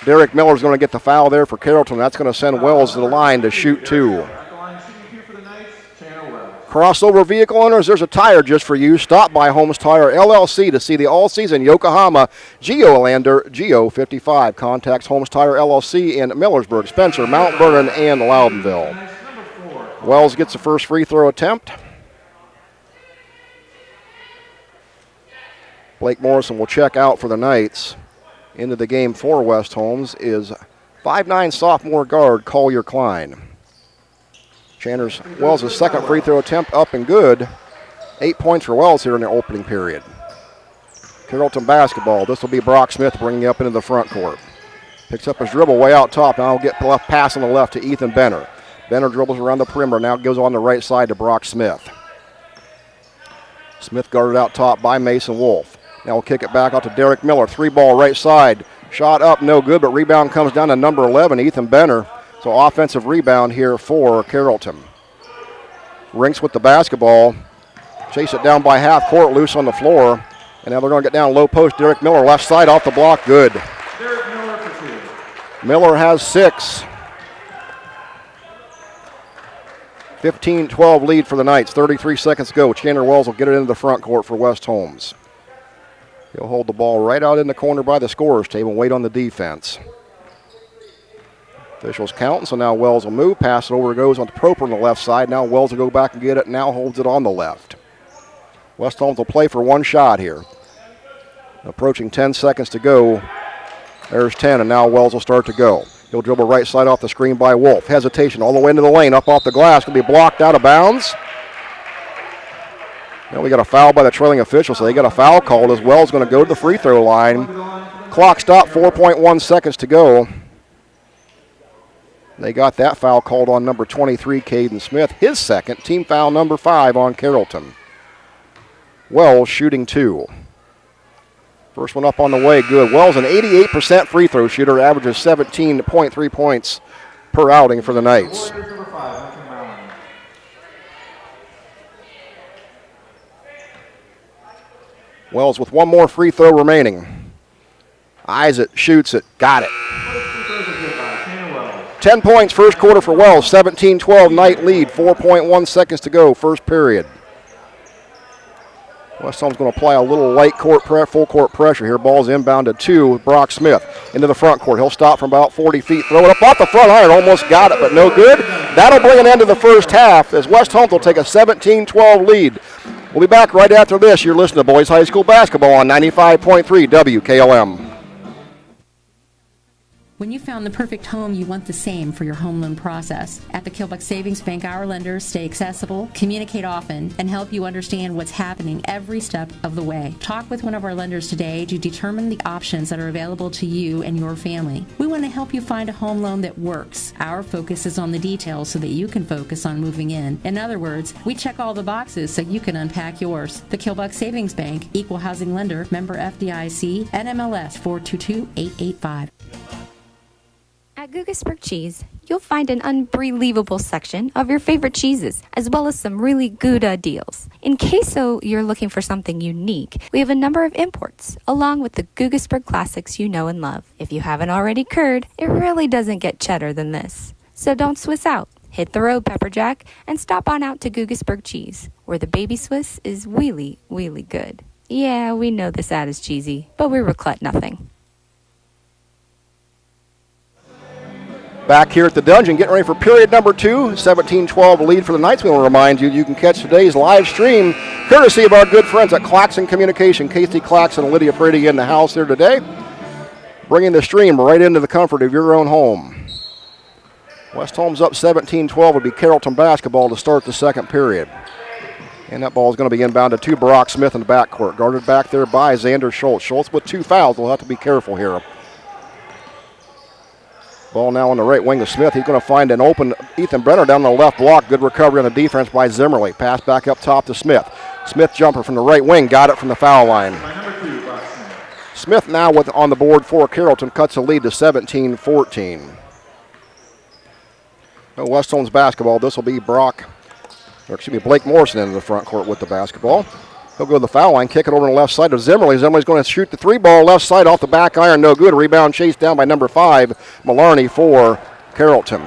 Derek Miller's going to get the foul there for Carrollton. That's going to send Wells to the line to shoot 2. Crossover vehicle owners, there's a tire just for you. Stop by Holmes Tire LLC to see the all-season Yokohama Geolander Geo 55. Contacts Holmes Tire LLC in Millersburg, Spencer, Mount Vernon, and Loudonville. Wells gets the first free throw attempt. Blake Morrison will check out for the Knights. Into the game for West Holmes is 5'9" sophomore guard Collier Klein. Chandler's Wells' second free throw attempt up and good. 8 points for Wells here in the opening period. Carrollton basketball. This will be Brock Smith bringing up into the front court. Picks up his dribble way out top. Now he'll get left pass on the left to Ethan Benner. Benner dribbles around the perimeter. Now goes on the right side to Brock Smith. Smith guarded out top by Mason Wolf. Now we'll kick it back out to Derek Miller. 3-ball right side. Shot up, no good, but rebound comes down to number 11, Ethan Benner. So offensive rebound here for Carrollton. Rinks with the basketball. Chase it down by half court, loose on the floor. And now they're going to get down low post. Derek Miller, left side off the block, good. Derek Miller for 2. Miller has 6. 15-12 lead for the Knights. 33 seconds to go. Chandler Wells will get it into the front court for West Holmes. He'll hold the ball right out in the corner by the scorer's table and wait on the defense. Officials counting, so now Wells will move. Pass it over, goes on to Proper on the left side. Now Wells will go back and get it, now holds it on the left. West Holmes will play for one shot here. Approaching 10 seconds to go. There's 10, and now Wells will start to go. He'll dribble right side off the screen by Wolf. Hesitation all the way into the lane, up off the glass. Going to be blocked out of bounds. Now we got a foul by the trailing official, so they got a foul called as Wells going to go to the free throw line. Clock stopped, 4.1 seconds to go. They got that foul called on number 23, Caden Smith. His second, team foul number 5 on Carrollton. Wells shooting 2. First one up on the way, good. Wells an 88% free throw shooter, averages 17.3 points per outing for the Knights. Wells with one more free throw remaining. Eyes it, shoots it, got it. 10 points first quarter for Wells, 17-12 Knight lead, 4.1 seconds to go, first period. West Holmes going to apply a little light court, full court pressure here. Ball's inbounded to Brock Smith into the front court. He'll stop from about 40 feet, throw it up off the front iron, almost got it, but no good. That'll bring an end to the first half as West Holmes will take a 17-12 lead. We'll be back right after this. You're listening to Boys High School Basketball on 95.3 WKLM. When you found the perfect home, you want the same for your home loan process. At the Kilbuck Savings Bank, our lenders stay accessible, communicate often, and help you understand what's happening every step of the way. Talk with one of our lenders today to determine the options that are available to you and your family. We want to help you find a home loan that works. Our focus is on the details so that you can focus on moving in. In other words, we check all the boxes so you can unpack yours. The Kilbuck Savings Bank, Equal Housing Lender, member FDIC, NMLS 422885. At Gugasburg Cheese, you'll find an unbelievable section of your favorite cheeses, as well as some really good deals. In case you're looking for something unique, we have a number of imports, along with the Gugasburg classics you know and love. If you haven't already curd, it really doesn't get cheddar than this. So don't Swiss out. Hit the road, Pepperjack, and stop on out to Gugasburg Cheese, where the baby Swiss is really, really good. Yeah, we know this ad is cheesy, but we reclut nothing. Back here at the Dungeon, getting ready for period number 2, 17-12 lead for the Knights. We want to remind you, you can catch today's live stream courtesy of our good friends at Claxon Communication. Casey Claxon and Lydia Brady in the house here today, bringing the stream right into the comfort of your own home. West Holmes up 17-12 would be Carrollton basketball to start the second period. And that ball is going to be inbounded to Brock Smith in the backcourt, guarded back there by Xander Schultz. Schultz with 2 fouls. They'll have to be careful here. Ball now on the right wing of Smith. He's going to find an open Ethan Brenner down the left block. Good recovery on the defense by Zimmerly. Pass back up top to Smith. Smith jumper from the right wing. Got it from the foul line. Smith now on the board for Carrollton. Cuts the lead to 17-14. West Holmes basketball. This will be Blake Morrison into the front court with the basketball. He'll go to the foul line, kick it over to the left side of Zimmerly. Zimmerly's going to shoot the 3-ball left side off the back iron. No good. Rebound chased down by number 5, Maloney for Carrollton.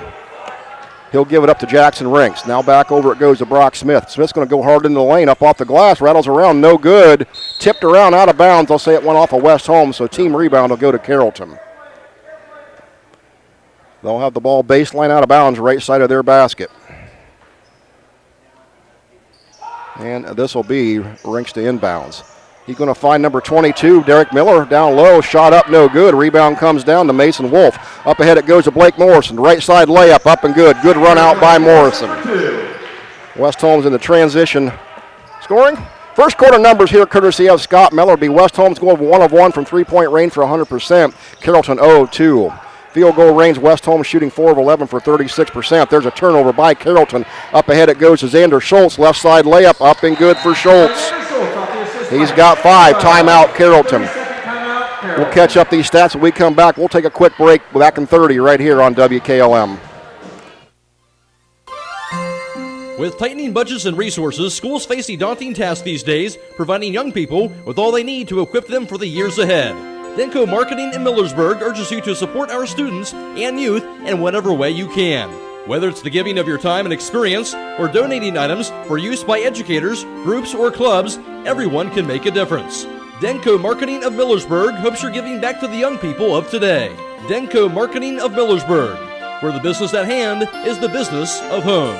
He'll give it up to Jackson Rinks. Now back over it goes to Brock Smith. Smith's going to go hard into the lane, up off the glass, rattles around, no good. Tipped around out of bounds. They'll say it went off of West Holmes, so team rebound will go to Carrollton. They'll have the ball baseline out of bounds, right side of their basket. And this will be Rinks to inbounds. He's going to find number 22, Derek Miller, down low. Shot up, no good. Rebound comes down to Mason Wolf. Up ahead it goes to Blake Morrison. Right side layup, up and good. Good run out by Morrison. West Holmes in the transition scoring. First quarter numbers here courtesy of Scott Mellor. Be West Holmes going 1 of 1 from three-point range for 100%. Carrollton 0 of 2. Field goal range, West Holmes shooting 4 of 11 for 36%. There's a turnover by Carrollton. Up ahead it goes to Xander Schultz. Left side layup, up and good for Schultz. He's got 5. Timeout, Carrollton. We'll catch up these stats when we come back. We'll take a quick break. Back in 30 right here on WKLM. With tightening budgets and resources, schools face a daunting task these days, providing young people with all they need to equip them for the years ahead. Denko Marketing in Millersburg urges you to support our students and youth in whatever way you can. Whether it's the giving of your time and experience or donating items for use by educators, groups, or clubs, everyone can make a difference. Denko Marketing of Millersburg hopes you're giving back to the young people of today. Denko Marketing of Millersburg, where the business at hand is the business of home.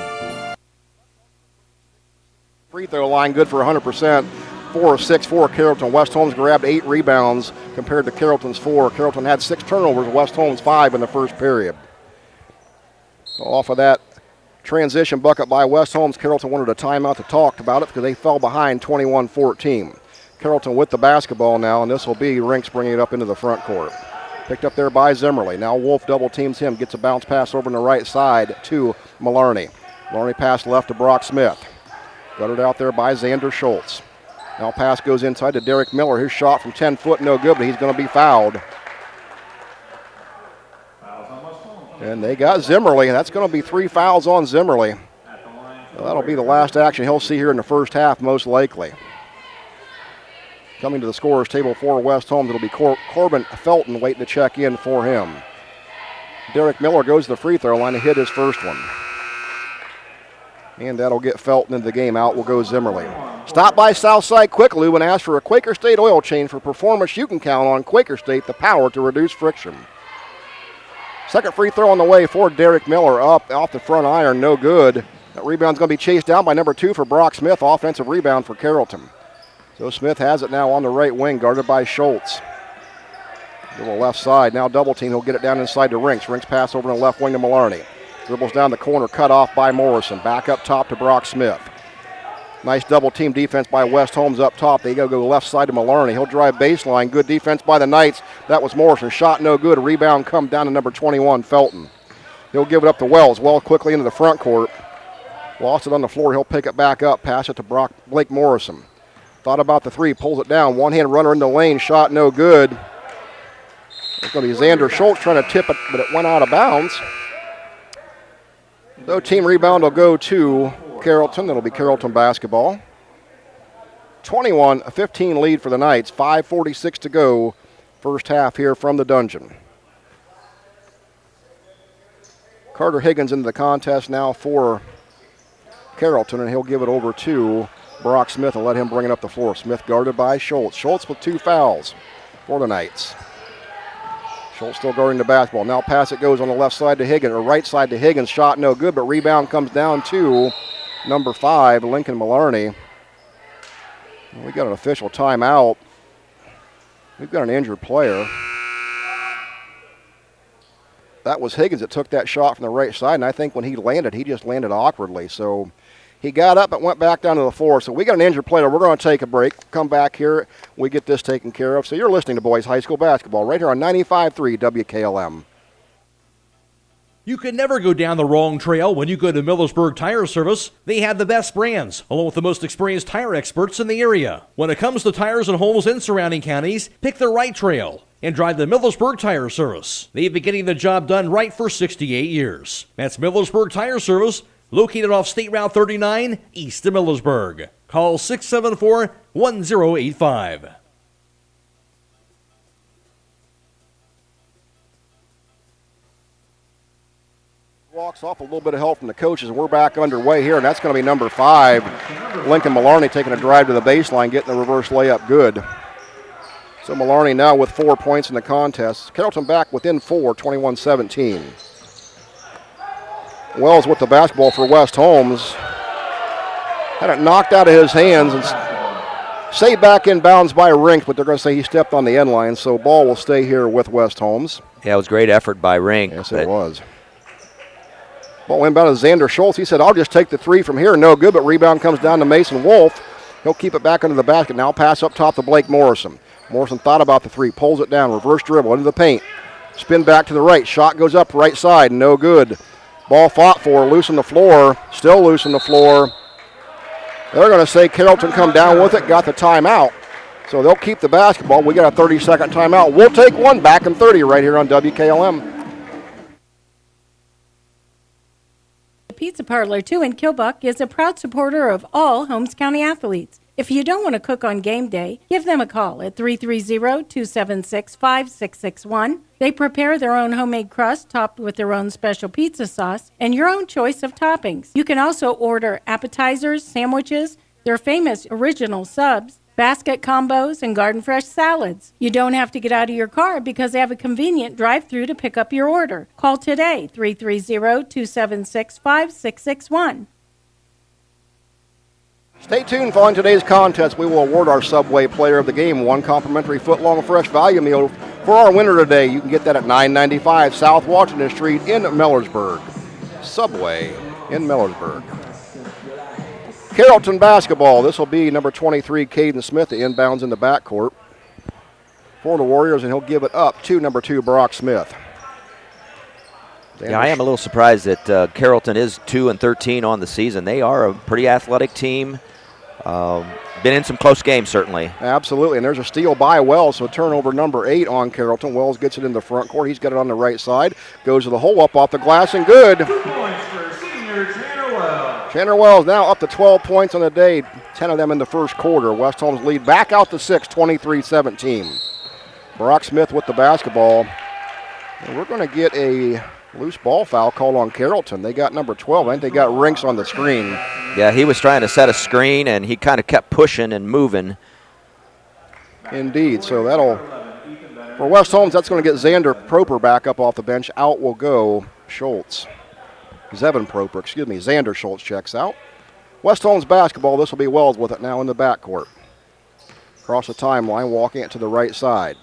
Free throw line good for 100%. 4 of 6 for Carrollton. West Holmes grabbed 8 rebounds compared to Carrollton's 4. Carrollton had 6 turnovers, West Holmes 5 in the first period. So off of that transition bucket by West Holmes, Carrollton wanted a timeout to talk about it because they fell behind 21-14. Carrollton with the basketball now, and this will be Rinks bringing it up into the front court. Picked up there by Zimmerly. Now Wolf double teams him, gets a bounce pass over on the right side to Maloney. Maloney pass left to Brock Smith. Got it out there by Xander Schultz. Now pass goes inside to Derek Miller. His shot from 10 foot, no good, but he's going to be fouled. And they got Zimmerly. That's going to be 3 fouls on Zimmerly. So that'll be the last action he'll see here in the first half, most likely. Coming to the scorer's table for West Holmes, it'll be Corbin Felton waiting to check in for him. Derek Miller goes to the free throw line to hit his first one. And that'll get Felton into the game. Out will go Zimmerly. Stop by Southside Quick Lube and ask for a Quaker State oil change for performance you can count on. Quaker State, the power to reduce friction. Second free throw on the way for Derek Miller. Up off the front iron, no good. That rebound's going to be chased down by number 2 for Brock Smith. Offensive rebound for Carrollton. So Smith has it now on the right wing, guarded by Schultz. To the left side, now double team. He'll get it down inside to Rinks. Rinks pass over to the left wing to Maloney. Dribbles down the corner, cut off by Morrison. Back up top to Brock Smith. Nice double team defense by West Holmes up top. They go left side to Maloney. He'll drive baseline. Good defense by the Knights. That was Morrison. Shot no good. A rebound come down to number 21, Felton. He'll give it up to Wells. Wells quickly into the front court. Lost it on the floor. He'll pick it back up. Pass it to Blake Morrison. Thought about the 3. Pulls it down. One-hand runner in the lane. Shot no good. It's going to be Xander Schultz trying to tip it, but it went out of bounds. So team rebound will go to Carrollton. That'll be Carrollton basketball. 21-15 lead for the Knights. 5:46 to go. First half here from the dungeon. Carter Higgins into the contest now for Carrollton, and he'll give it over to Brock Smith and let him bring it up the floor. Smith guarded by Schultz. Schultz with 2 fouls for the Knights. Schultz still guarding the basketball. Now pass it goes on the left side to Higgins, or right side to Higgins. Shot no good, but rebound comes down to number 5, Lincoln Maloney. We got an official timeout. We've got an injured player. That was Higgins that took that shot from the right side, and I think when he just landed awkwardly. So he got up and went back down to the floor. So we got an injured player. We're going to take a break. Come back here. We get this taken care of. So you're listening to Boys High School Basketball right here on 95.3 WKLM. You can never go down the wrong trail when you go to Millersburg Tire Service. They have the best brands, along with the most experienced tire experts in the area. When it comes to tires in Holmes and surrounding counties, pick the right trail and drive the Millersburg Tire Service. They've been getting the job done right for 68 years. That's Millersburg Tire Service, located off State Route 39, east of Millersburg. Call 674-1085. Walks off, a little bit of help from the coaches. We're back underway here, and that's going to be number 5, Lincoln Maloney, taking a drive to the baseline, getting the reverse layup good. So Maloney now with 4 points in the contest. Carrollton back within 4, 21-17. Wells with the basketball for West Holmes. Had it knocked out of his hands, and Saved back in bounds by Rink, but they're going to say he stepped on the end line, so ball will stay here with West Holmes. Yeah, it was great effort by Rink. Yes, it was. Ball inbound to Xander Schultz. He said, I'll just take the three from here. No good, but rebound comes down to Mason Wolf. He'll keep it back under the basket. Now pass up top to Blake Morrison. Morrison thought about the three, pulls it down, reverse dribble into the paint. Spin back to the right. Shot goes up right side. No good. Ball fought for, loose on the floor. Still loose on the floor. They're going to say Carrollton come down with it, got the timeout. So they'll keep the basketball. We got a 30-second timeout. We'll take one back in 30 right here on WKLM. The Pizza Parlor 2 in Kilbuck is a proud supporter of all Holmes County athletes. If you don't want to cook on game day, give them a call at 330-276-5661. They prepare their own homemade crust topped with their own special pizza sauce and your own choice of toppings. You can also order appetizers, sandwiches, their famous original subs, basket combos, and garden fresh salads. You don't have to get out of your car because they have a convenient drive-thru to pick up your order. Call today, 330-276-5661. Stay tuned following today's contest. We will award our Subway Player of the Game one complimentary foot-long fresh value meal for our winner today. You can get that at 995 South Washington Street in Millersburg. Subway in Millersburg. Carrollton basketball. This will be number 23, Caden Smith, the inbounds in the backcourt for the Warriors, and he'll give it up to number 2, Brock Smith. Yeah, I am a little surprised that Carrollton is 2-13 on the season. They are a pretty athletic team. Been in some close games, certainly. Absolutely, and there's a steal by Wells, so turnover number 8 on Carrollton. Wells gets it in the front court. He's got it on the right side. Goes to the hole, up off the glass, and good. 2 points for senior Tanner Wells. Tanner Wells now up to 12 points on the day, 10 of them in the first quarter. West Holmes lead back out to 6, 23-17. Brock Smith with the basketball. And we're going to get a loose ball foul called on Carrollton. They got number 12. I think they got Rinks on the screen. Yeah, he was trying to set a screen, and he kind of kept pushing and moving. Indeed. So that'll, for West Holmes, that's going to get Xander Proper back up off the bench. Out will go Schultz. Xander Schultz checks out. West Holmes basketball. This will be Wells with it now in the backcourt. Across the timeline, walking it to the right side.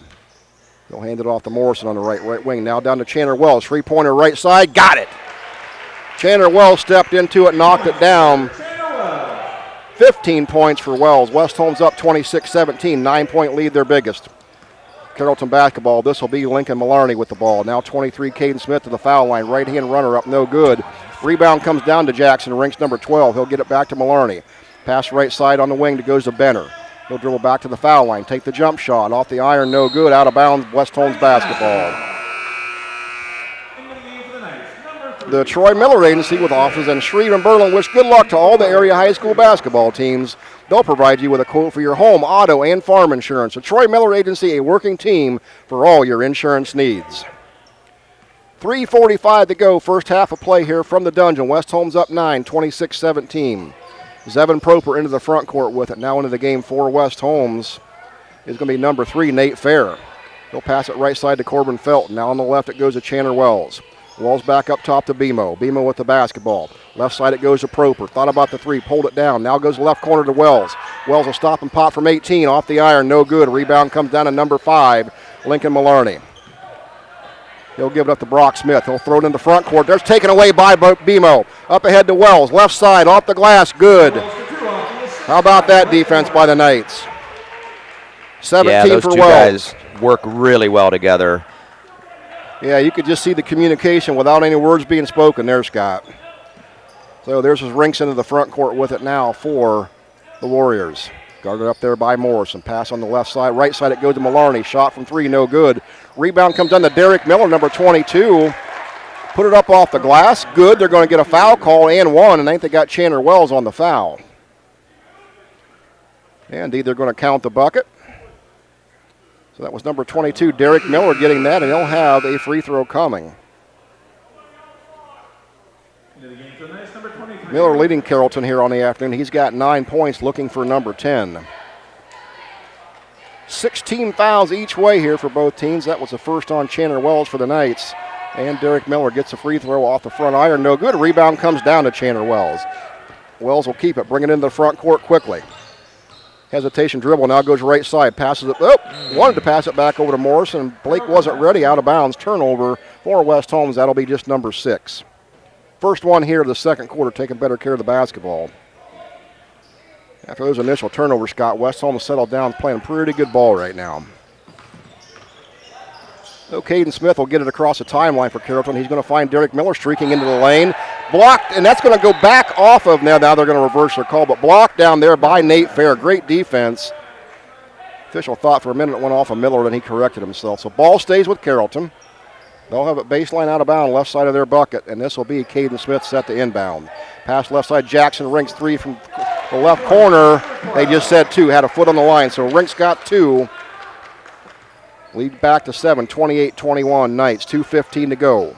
They'll hand it off to Morrison on the right wing. Now down to Chandler Wells. Three-pointer right side. Got it. Chandler Wells stepped into it, knocked it down. 15 points for Wells. West Holmes up 26-17. 9-point lead, their biggest. Carrollton basketball. This will be Lincoln Mallarney with the ball. Now 23, Caden Smith to the foul line. Right-hand runner up, no good. Rebound comes down to Jackson, Rinks number 12. He'll get it back to Mallarney. Pass right side on the wing that goes to Benner. He'll dribble back to the foul line, take the jump shot. Off the iron, no good. Out of bounds, West Holmes basketball. The Troy Miller Agency with offices in Shreve and Berlin wish good luck to all the area high school basketball teams. They'll provide you with a quote for your home, auto, and farm insurance. The Troy Miller Agency, a working team for all your insurance needs. 3:45 to go, first half of play here from the Dungeon. West Holmes up 9, 26-17. Zevin Proper into the front court with it. Now into the game for West Holmes is going to be number 3, Nate Fair. He'll pass it right side to Corbin Felton. Now on the left it goes to Chandler Wells. Wells back up top to Bemo. Bemo with the basketball. Left side it goes to Proper. Thought about the three, pulled it down. Now goes left corner to Wells. Wells will stop and pop from 18. Off the iron, no good. Rebound comes down to number 5, Lincoln Mallarney. He'll give it up to Brock Smith. He'll throw it in the front court. There's taken away by Bemo. Up ahead to Wells. Left side, off the glass, good. How about that defense by the Knights? 17 those for two Wells. Guys work really well together. Yeah, you could just see the communication without any words being spoken there, Scott. So there's his Rinks into the front court with it now for the Warriors. Guarded up there by Morrison. Pass on the left side. Right side it goes to Mallarney. Shot from 3, no good. Rebound comes down to Derek Miller, number 22. Put it up off the glass. Good. They're going to get a foul call and one, and I think they got Chandler Wells on the foul. And indeed, they're going to count the bucket. So that was number 22, Derek Miller, getting that, and he'll have a free throw coming. Miller leading Carrollton here on the afternoon. He's got 9 points, looking for number 10. 16 fouls each way here for both teams. That was the first on Chandler Wells for the Knights. And Derek Miller gets a free throw off the front iron. No good. Rebound comes down to Chandler Wells. Wells will keep it, bring it into the front court quickly. Hesitation dribble, now goes right side, passes it, wanted to pass it back over to Morrison. Blake wasn't ready, out of bounds, turnover for West Holmes. That'll be just number 6. First one here of the second quarter, taking better care of the basketball. After those initial turnovers, Scott, West Holmes settled down, playing pretty good ball right now. So Caden Smith will get it across the timeline for Carrollton. He's going to find Derek Miller streaking into the lane. Blocked, and that's going to go back off of, now they're going to reverse their call, but blocked down there by Nate Fair. Great defense. Official thought for a minute it went off of Miller, then he corrected himself. So ball stays with Carrollton. They'll have it baseline out of bounds, left side of their bucket, and this will be Caden Smith set to inbound. Pass left side, Jackson Rinks 3 from the left corner. They just said 2, had a foot on the line, so Rinks got 2. Lead back to 7, 28-21 Knights, 2:15 to go.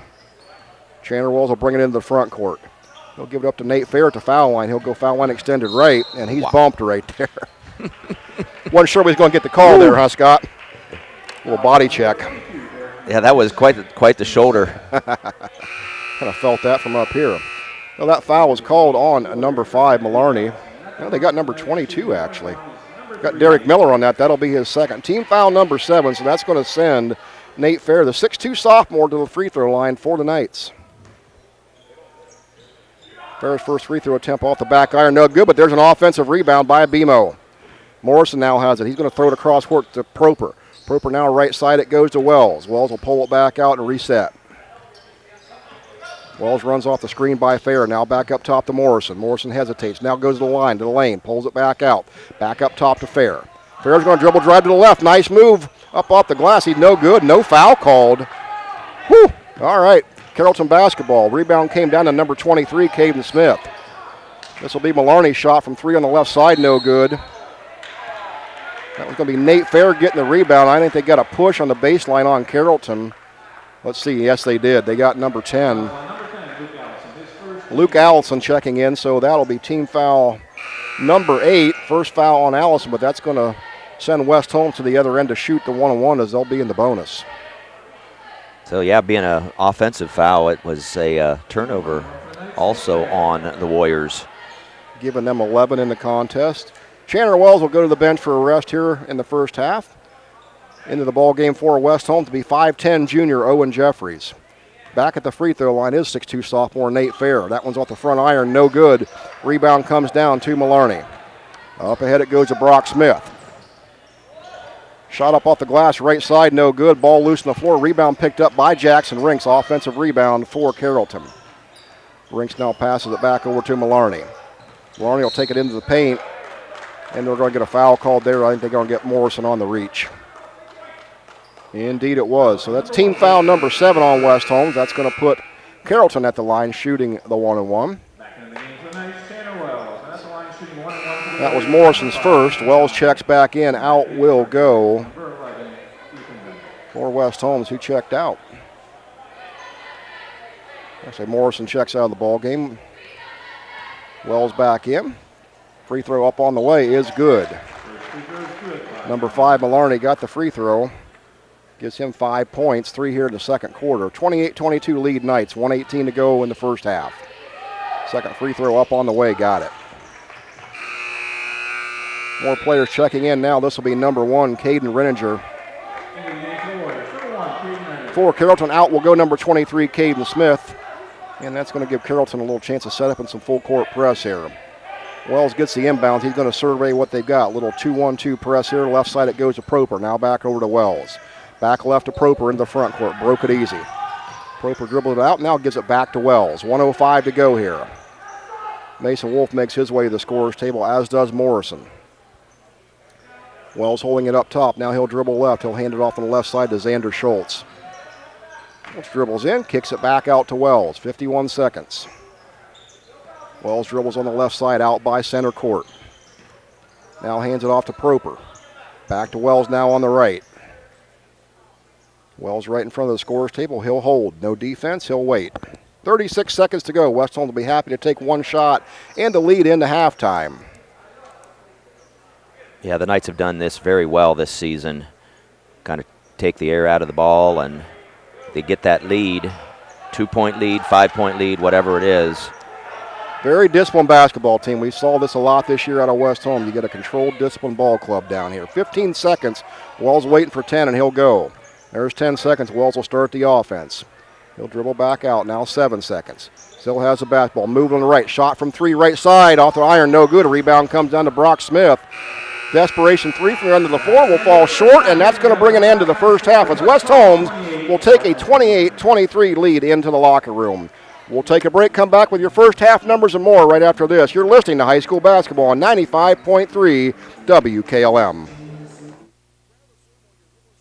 Chandler Wells will bring it into the front court. He'll give it up to Nate Fair at the foul line. He'll go foul line extended right, and he's bumped right there. Wasn't sure he was going to get the call there, huh, Scott? A little body check. Yeah, that was quite the shoulder. Kind of felt that from up here. Well, that foul was called on number 5, Maloney. Well, they got number 22, actually. Got Derek Miller on that. That'll be his second. Team foul number 7, so that's going to send Nate Fair, the 6'2 sophomore, to the free throw line for the Knights. Fair's first free throw attempt off the back iron, no good, but there's an offensive rebound by BMO. Morrison now has it. He's going to throw it across court to Proper. Proper now right side, it goes to Wells. Wells will pull it back out and reset. Wells runs off the screen by Fair. Now back up top to Morrison. Morrison hesitates. Now goes to the line, to the lane. Pulls it back out. Back up top to Fair. Fair's going to dribble drive to the left. Nice move up off the glass. He's no good. No foul called. Whew. All right. Carrollton basketball. Rebound came down to number 23, Caden Smith. This will be Maloney's shot from 3 on the left side. No good. That was going to be Nate Fair getting the rebound. I think they got a push on the baseline on Carrollton. Let's see. Yes, they did. They got number 10. Luke Allison checking in, so that'll be team foul number 8. First foul on Allison, but that's going to send West Holmes to the other end to shoot the one-on-one as they'll be in the bonus. So, yeah, being an offensive foul, it was a turnover also on the Warriors. Giving them 11 in the contest. Chandler Wells will go to the bench for a rest here in the first half. Into the ball game for West Holmes to be 5'10 junior Owen Jeffries. Back at the free throw line is 6'2 sophomore Nate Fair. That one's off the front iron, no good. Rebound comes down to Maloney. Up ahead it goes to Brock Smith. Shot up off the glass, right side, no good. Ball loose on the floor. Rebound picked up by Jackson Rinks. Offensive rebound for Carrollton. Rinks now passes it back over to Maloney. Maloney will take it into the paint, and they're going to get a foul called there. I think they're going to get Morrison on the reach. Indeed it was. So that's team foul number 7 on West Holmes. That's going to put Carrollton at the line shooting the one-on-one. That was Morrison's first. Wells checks back in. Out will go for West Holmes, who checked out. Actually, Morrison checks out of the ball game. Wells back in. Free throw up on the way is good. Number 5, Maloney, got the free throw. Gives him 5 points, 3 here in the second quarter. 28-22 lead Knights, 1:18 to go in the first half. Second free throw up on the way, got it. More players checking in now. This will be number 1, Caden Renninger. For Carrollton, out will go number 23, Caden Smith. And that's going to give Carrollton a little chance to set up in some full court press here. Wells gets the inbounds. He's going to survey what they've got. Little 2-1-2 press here. Left side it goes to Proper. Now back over to Wells. Back left to Proper in the front court. Broke it easy. Proper dribbled it out. Now gives it back to Wells. 1:05 to go here. Mason Wolf makes his way to the scorer's table, as does Morrison. Wells holding it up top. Now he'll dribble left. He'll hand it off on the left side to Xander Schultz. Schultz dribbles in, kicks it back out to Wells. 51 seconds. Wells dribbles on the left side out by center court. Now hands it off to Proper. Back to Wells now on the right. Wells right in front of the scorer's table. He'll hold. No defense. He'll wait. 36 seconds to go. West Holmes will be happy to take one shot and the lead into halftime. Yeah, the Knights have done this very well this season. Kind of take the air out of the ball, and they get that lead, 2-point lead, 5-point lead, whatever it is. Very disciplined basketball team. We saw this a lot this year out of West Holmes. You get a controlled, disciplined ball club down here. 15 seconds. Wells waiting for 10, and he'll go. There's 10 seconds. Wells will start the offense. He'll dribble back out. Now 7 seconds. Still has the basketball. Moving on the right. Shot from 3 right side. Off the iron. No good. A rebound comes down to Brock Smith. Desperation 3 from the end of the floor will fall short, and that's going to bring an end to the first half as West Holmes will take a 28-23 lead into the locker room. We'll take a break, come back with your first half numbers and more right after this. You're listening to High School Basketball on 95.3 WKLM.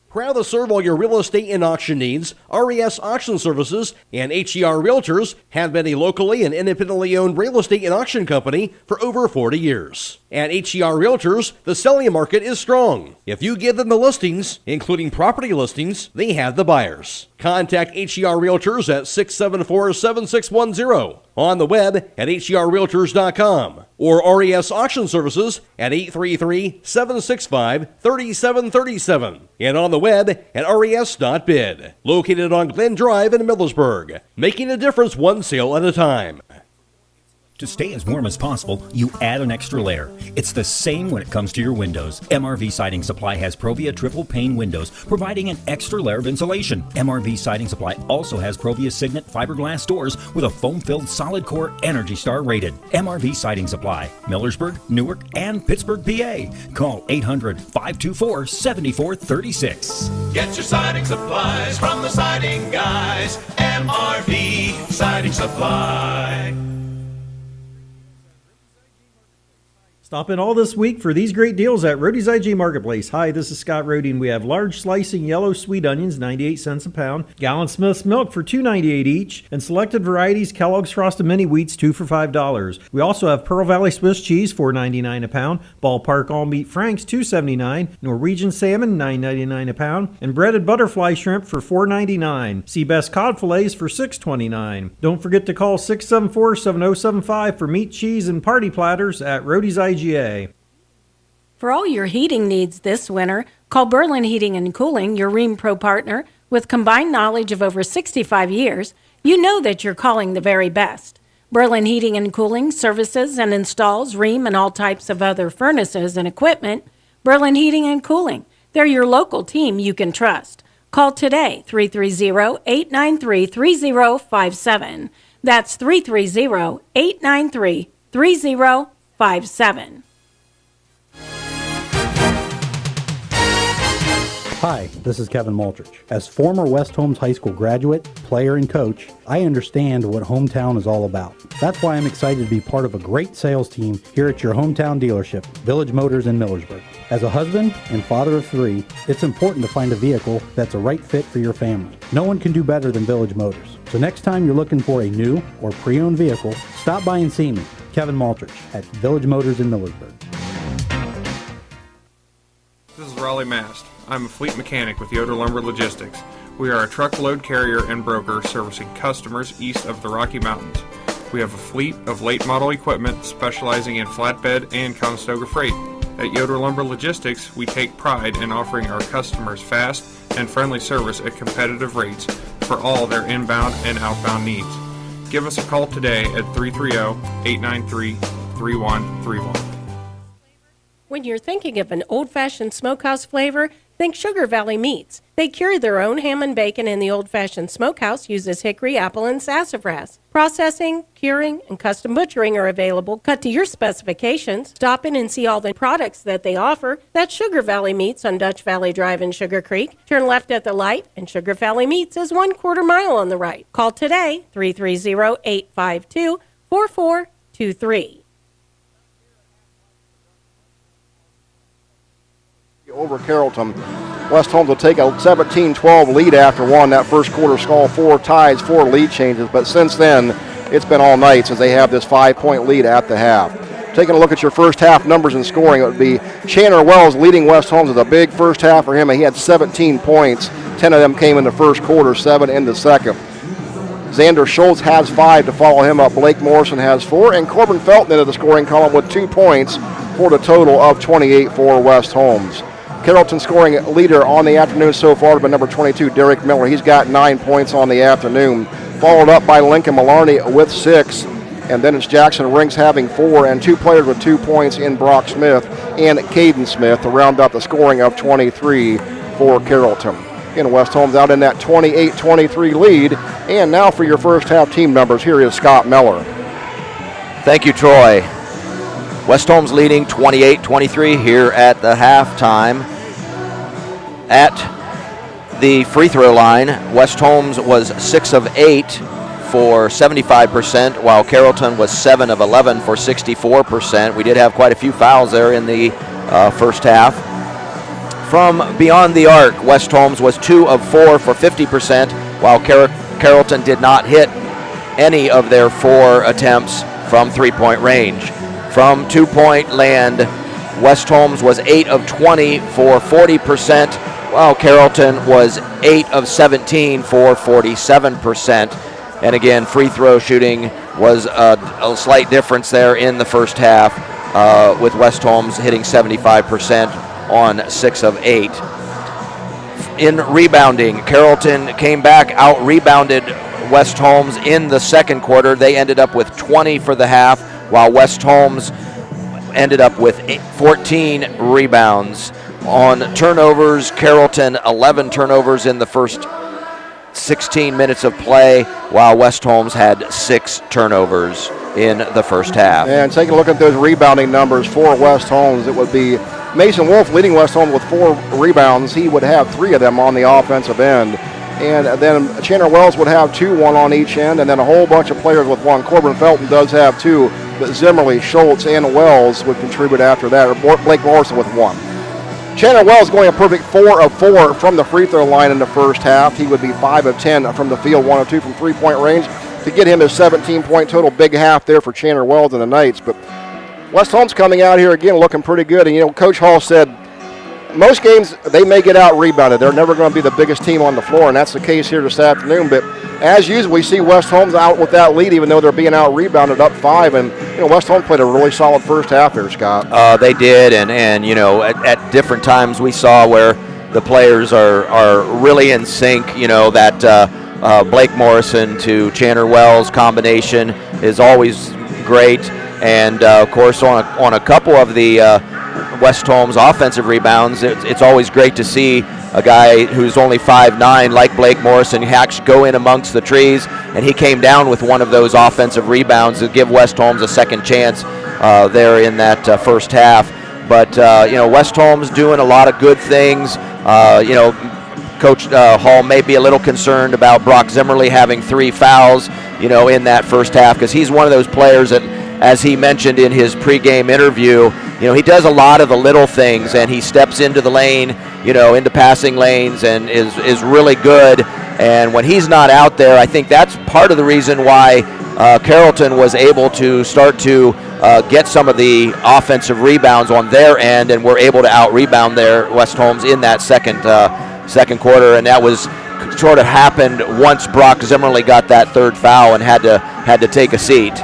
Proud to serve all your real estate and auction needs, RES Auction Services and HER Realtors have been a locally and independently owned real estate and auction company for over 40 years. At HER Realtors, the selling market is strong. If you give them the listings, including property listings, they have the buyers. Contact HER Realtors at 674-7610, on the web at herrealtors.com, or RES Auction Services at 833-765-3737, and on the web at res.bid. Located on Glen Drive in Millersburg, making a difference one sale at a time. To stay as warm as possible, you add an extra layer. It's the same when it comes to your windows. MRV Siding Supply has Provia triple pane windows, providing an extra layer of insulation. MRV Siding Supply also has Provia Signet fiberglass doors with a foam-filled solid core Energy Star rated. MRV Siding Supply, Millersburg, Newark, and Pittsburgh, PA. Call 800-524-7436. Get your siding supplies from the siding guys. MRV Siding Supply. Stop in all this week for these great deals at Rody's IJ Marketplace. Hi, this is Scott Rody, and we have large slicing yellow sweet onions, 98 cents a pound, gallon Smith's milk for $2.98 each, and selected varieties Kellogg's Frosted Mini Wheats 2 for $5. We also have Pearl Valley Swiss cheese, $4.99 a pound, Ballpark All Meat Franks, $2.79, Norwegian salmon, $9.99 a pound, and breaded butterfly shrimp for $4.99. Seabass cod fillets for $6.29. Don't forget to call 674-7075 for meat, cheese, and party platters at Rody's IGA. For all your heating needs this winter, call Berlin Heating and Cooling, your Rheem Pro partner. With combined knowledge of over 65 years, you know that you're calling the very best. Berlin Heating and Cooling services and installs Rheem and all types of other furnaces and equipment. Berlin Heating and Cooling, they're your local team you can trust. Call today, 330-893-3057. That's 330-893-3057. Hi, this is Kevin Maltrich. As former West Holmes High School graduate, player, and coach, I understand what hometown is all about. That's why I'm excited to be part of a great sales team here at your hometown dealership, Village Motors in Millersburg. As a husband and father of 3, it's important to find a vehicle that's a right fit for your family. No one can do better than Village Motors. So next time you're looking for a new or pre-owned vehicle, stop by and see me, Kevin Maltrich, at Village Motors in Millersburg. This is Raleigh Mast. I'm a fleet mechanic with Yoder Lumber Logistics. We are a truckload carrier and broker servicing customers east of the Rocky Mountains. We have a fleet of late model equipment specializing in flatbed and Conestoga freight. At Yoder Lumber Logistics, we take pride in offering our customers fast and friendly service at competitive rates for all their inbound and outbound needs. Give us a call today at 330-893-3131. When you're thinking of an old-fashioned smokehouse flavor, think Sugar Valley Meats. They cure their own ham and bacon, and the old-fashioned smokehouse uses hickory, apple, and sassafras. Processing, curing, and custom butchering are available, cut to your specifications. Stop in and see all the products that they offer. That's Sugar Valley Meats on Dutch Valley Drive in Sugar Creek. Turn left at the light, and Sugar Valley Meats is 1/4 mile on the right. Call today, 330-852-4423. Over Carrollton. West Holmes will take a 17-12 lead after one. That first quarter saw 4 ties, 4 lead changes, but since then it's been all night since they have this 5-point lead at the half. Taking a look at your first half numbers and scoring, it would be Chandler Wells leading West Holmes. With a big first half for him. He had 17 points. 10 of them came in the first quarter, 7 in the second. Xander Schultz has 5 to follow him up. Blake Morrison has 4, and Corbin Felton into the scoring column with 2 points for the total of 28 for West Holmes. Carrollton scoring leader on the afternoon so far has been number 22, Derek Mellor. He's got 9 points on the afternoon. Followed up by Lincoln Mallarney with 6. And then it's Jackson Rinks having 4, and 2 players with 2 points in Brock Smith and Caden Smith to round out the scoring of 23 for Carrollton. Again, West Holmes out in that 28-23 lead. And now for your first half team numbers, here is Scott Mellor. Thank you, Troy. West Holmes leading 28-23 here at the halftime. At the free throw line, West Holmes was 6 of 8 for 75%, while Carrollton was 7 of 11 for 64%. We did have quite a few fouls there in the first half. From beyond the arc, West Holmes was 2 of 4 for 50%, while Carrollton did not hit any of their 4 attempts from three-point range. From two-point land, West Holmes was 8 of 20 for 40%, while Carrollton was 8 of 17 for 47%. And again, free throw shooting was a slight difference there in the first half, with West Holmes hitting 75% on 6 of 8. In rebounding, Carrollton came back, out-rebounded West Holmes in the second quarter. They ended up with 20 for the half, while West Holmes ended up with 14 rebounds. On turnovers, Carrollton 11 turnovers in the first 16 minutes of play, while West Holmes had 6 turnovers in the first half. And taking a look at those rebounding numbers for West Holmes, it would be Mason Wolf leading West Holmes with 4 rebounds. He would have 3 of them on the offensive end. And then Chandler Wells would have 2, 1 on each end, and then a whole bunch of players with 1. Corbin Felton does have 2, but Zimmerly, Schultz, and Wells would contribute after that, or Blake Morrison with 1. Chandler Wells going a perfect 4 of 4 from the free throw line in the first half. He would be 5 of 10 from the field, 1 of 2 from three-point range to get him his 17-point total. Big half there for Chandler Wells and the Knights. But West Holmes coming out here again looking pretty good. And, Coach Hall said most games they may get out-rebounded. They're never going to be the biggest team on the floor, and that's the case here this afternoon. But as usual, we see West Holmes out with that lead, even though they're being out-rebounded up 5. And, West Holmes played a really solid first half there, Scott. They did, and at different times we saw where the players are really in sync. That Blake Morrison to Chandler Wells combination is always great. And, of course, on a couple of the West Holmes offensive rebounds, it's always great to see a guy who's only 5'9", like Blake Morrison, actually go in amongst the trees, and he came down with one of those offensive rebounds to give West Holmes a second chance there in that first half. But, West Holmes doing a lot of good things. Coach Hall may be a little concerned about Brock Zimmerly having 3 fouls, in that first half, because he's one of those players that, as he mentioned in his pregame interview, he does a lot of the little things, and he steps into the lane, into passing lanes, and is really good. And when he's not out there, I think that's part of the reason why Carrollton was able to start to get some of the offensive rebounds on their end, and were able to out-rebound their West Holmes in that second quarter. And that was sort of happened once Brock Zimmerly got that 3rd foul and had to take a seat.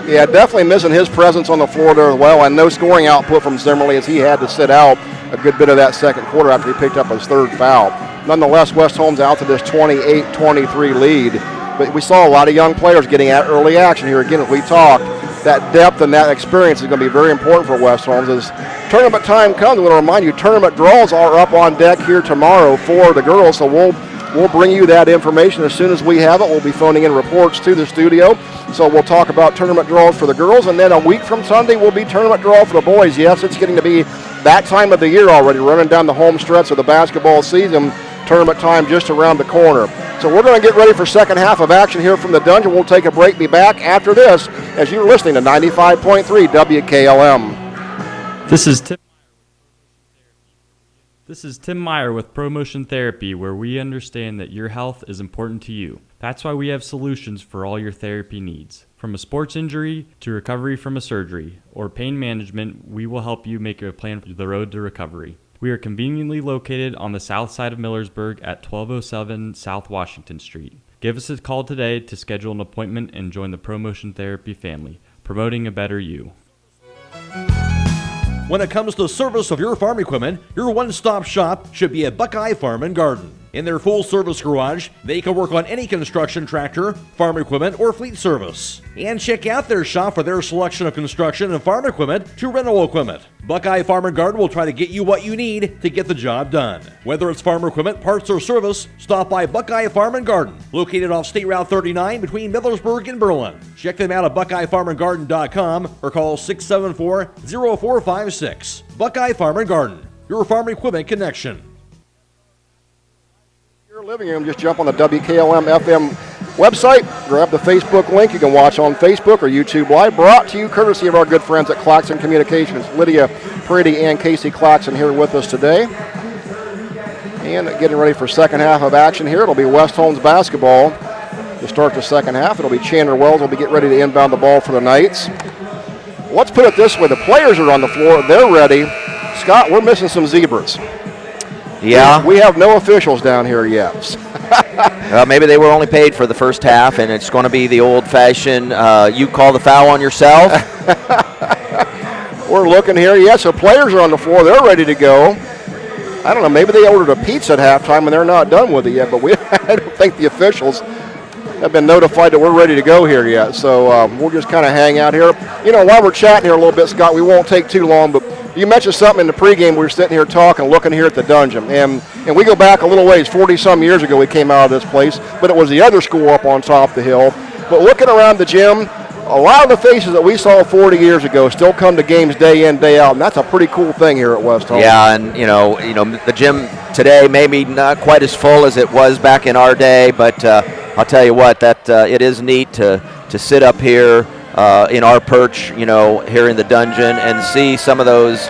Yeah, definitely missing his presence on the floor there as well, and no scoring output from Zimmerly as he had to sit out a good bit of that second quarter after he picked up his 3rd foul. Nonetheless, West Holmes out to this 28-23 lead, but we saw a lot of young players getting at early action here. Again, as we talked, that depth and that experience is going to be very important for West Holmes. As tournament time comes, I want to remind you, tournament draws are up on deck here tomorrow for the girls, so we'll bring you that information as soon as we have it. We'll be phoning in reports to the studio. So we'll talk about tournament draws for the girls, and then a week from Sunday will be tournament draw for the boys. Yes, it's getting to be that time of the year already, running down the home stretch of the basketball season. Tournament time just around the corner. So we're going to get ready for second half of action here from the dungeon. We'll take a break, be back after this as you're listening to 95.3 WKLM. This is Tim Meyer with ProMotion Therapy, where we understand that your health is important to you. That's why we have solutions for all your therapy needs. From a sports injury to recovery from a surgery or pain management, we will help you make a plan for the road to recovery. We are conveniently located on the south side of Millersburg at 1207 South Washington Street. Give us a call today to schedule an appointment and join the ProMotion Therapy family, promoting a better you. When it comes to service of your farm equipment, your one-stop shop should be at Buckeye Farm and Garden. In their full-service garage, they can work on any construction tractor, farm equipment, or fleet service. And check out their shop for their selection of construction and farm equipment to rental equipment. Buckeye Farm and Garden will try to get you what you need to get the job done. Whether it's farm equipment, parts, or service, stop by Buckeye Farm and Garden, located off State Route 39 between Millersburg and Berlin. Check them out at BuckeyeFarmandGarden.com or call 674-0456. Buckeye Farm and Garden, your farm equipment connection. Your living room, just jump on the WKLM-FM website, grab the Facebook link. You can watch on Facebook or YouTube Live. Brought to you courtesy of our good friends at Claxon Communications. Lydia, Brady, and Casey Claxon here with us today. And getting ready for second half of action here. It'll be West Holmes basketball to start the second half. It'll be Chandler Wells will be getting ready to inbound the ball for the Knights. Let's put it this way. The players are on the floor. They're ready. Scott, we're missing some zebras. Yeah. We have no officials down here yet. Maybe they were only paid for the first half, and it's going to be the old-fashioned, you call the foul on yourself. We're looking here. Yes, the players are on the floor. They're ready to go. I don't know. Maybe they ordered a pizza at halftime, and they're not done with it yet. But I don't think the officials have been notified that we're ready to go here yet. So we'll just kind of hang out here. You know, while we're chatting here a little bit, Scott, we won't take too long, but you mentioned something in the pregame. We were sitting here talking, looking here at the dungeon. And we go back a little ways, 40-some years ago we came out of this place, but it was the other school up on top of the hill. But looking around the gym, a lot of the faces that we saw 40 years ago still come to games day in, day out, and that's a pretty cool thing here at West Holmes. Yeah, and you know, the gym today maybe not quite as full as it was back in our day, but I'll tell you what, that it is neat to sit up here in our perch, here in the dungeon and see some of those,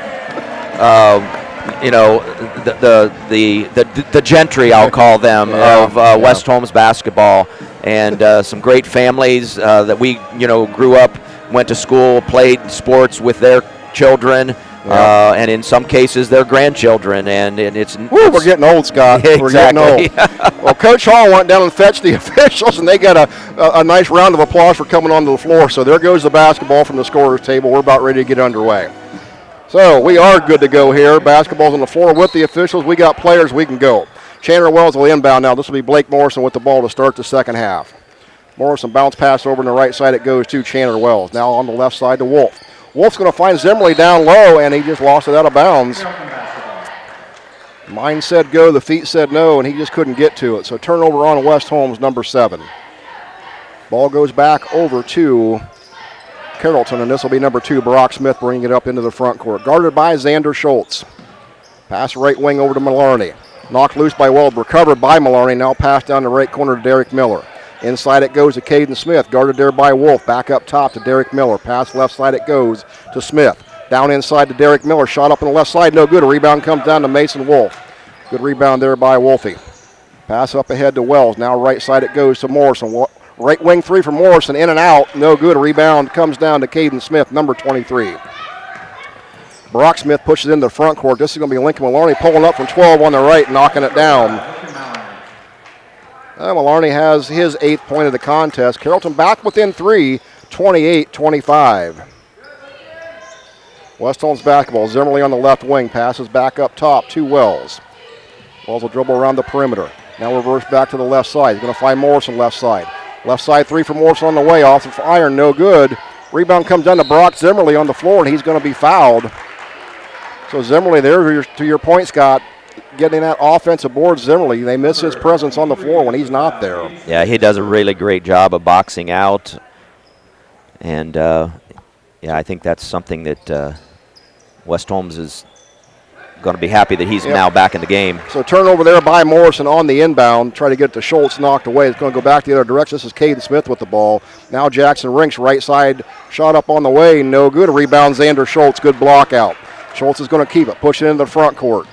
the gentry, I'll call them, of West Holmes basketball. And some great families that we, grew up, went to school, played sports with their children, and in some cases their grandchildren. And we're getting old, Scott. Exactly. We're getting old. Well, Coach Hall went down and fetched the officials, and they got a nice round of applause for coming onto the floor. So there goes the basketball from the scorer's table. We're about ready to get underway. So we are good to go here. Basketball's on the floor with the officials. We got players. We can go. Chandler Wells will inbound now. This will be Blake Morrison with the ball to start the second half. Morrison bounce pass over on the right side. It goes to Chandler Wells. Now on the left side to Wolf. Wolf's going to find Zimmerly down low, and he just lost it out of bounds. Mind said go, the feet said no, and he just couldn't get to it. So turnover on West Holmes, number 7. Ball goes back over to Carrollton, and this will be number 2, Brock Smith, bringing it up into the front court. Guarded by Xander Schultz. Pass right wing over to Maloney. Knocked loose by Weld, recovered by Maloney, now passed down the right corner to Derek Miller. Inside it goes to Caden Smith, guarded there by Wolf. Back up top to Derek Miller. Pass left side it goes to Smith. Down inside to Derek Miller, shot up on the left side, no good. A rebound comes down to Mason Wolf. Good rebound there by Wolfie. Pass up ahead to Wells, now right side it goes to Morrison. Right wing three from Morrison, in and out, no good. A rebound comes down to Caden Smith, number 23. Brock Smith pushes into the front court. This is going to be Lincoln Maloney pulling up from 12 on the right, knocking it down. Maloney has his 8th point of the contest. Carrollton back within 3, 28-25. West Holmes basketball. Zimmerly on the left wing. Passes back up top to Wells. Wells will dribble around the perimeter. Now reverse back to the left side. He's going to find Morrison left side. Left side 3 for Morrison on the way. Off the iron, no good. Rebound comes down to Brock Zimmerly on the floor, and he's going to be fouled. So Zimmerly there, to your point, Scott, getting that offensive board. Zimmerly, they miss his presence on the floor when he's not there. Yeah, he does a really great job of boxing out. And, I think that's something that West Holmes is going to be happy that he's now back in the game. So turnover there by Morrison on the inbound. Try to get it to Schultz, knocked away. It's going to go back the other direction. This is Caden Smith with the ball. Now Jackson Rinks, right side, shot up on the way, no good. Rebound Xander Schultz, good block out. Schultz is going to keep it, push it into the front court.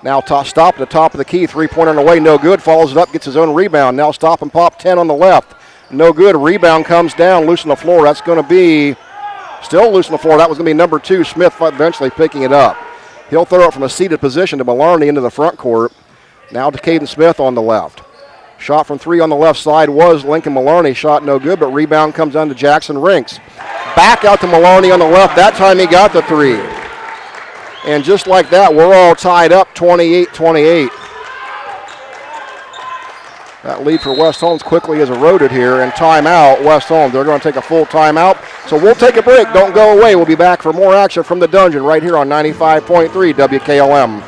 Now stop at the top of the key, 3-pointer on the way, no good. Follows it up, gets his own rebound. Now stop and pop, 10 on the left. No good. Rebound comes down, loose on the floor. That's going to be still loose on the floor. That was going to be number 2, Smith, eventually picking it up. He'll throw it from a seated position to Maloney into the front court. Now to Caden Smith on the left. Shot from 3 on the left side was Lincoln Maloney. Shot no good, but rebound comes down to Jackson Rinks. Back out to Maloney on the left. That time he got the 3. And just like that, we're all tied up 28-28. That lead for West Holmes quickly is eroded here, and timeout, West Holmes. They're going to take a full timeout. So we'll take a break. Don't go away. We'll be back for more action from the dungeon right here on 95.3 WKLM.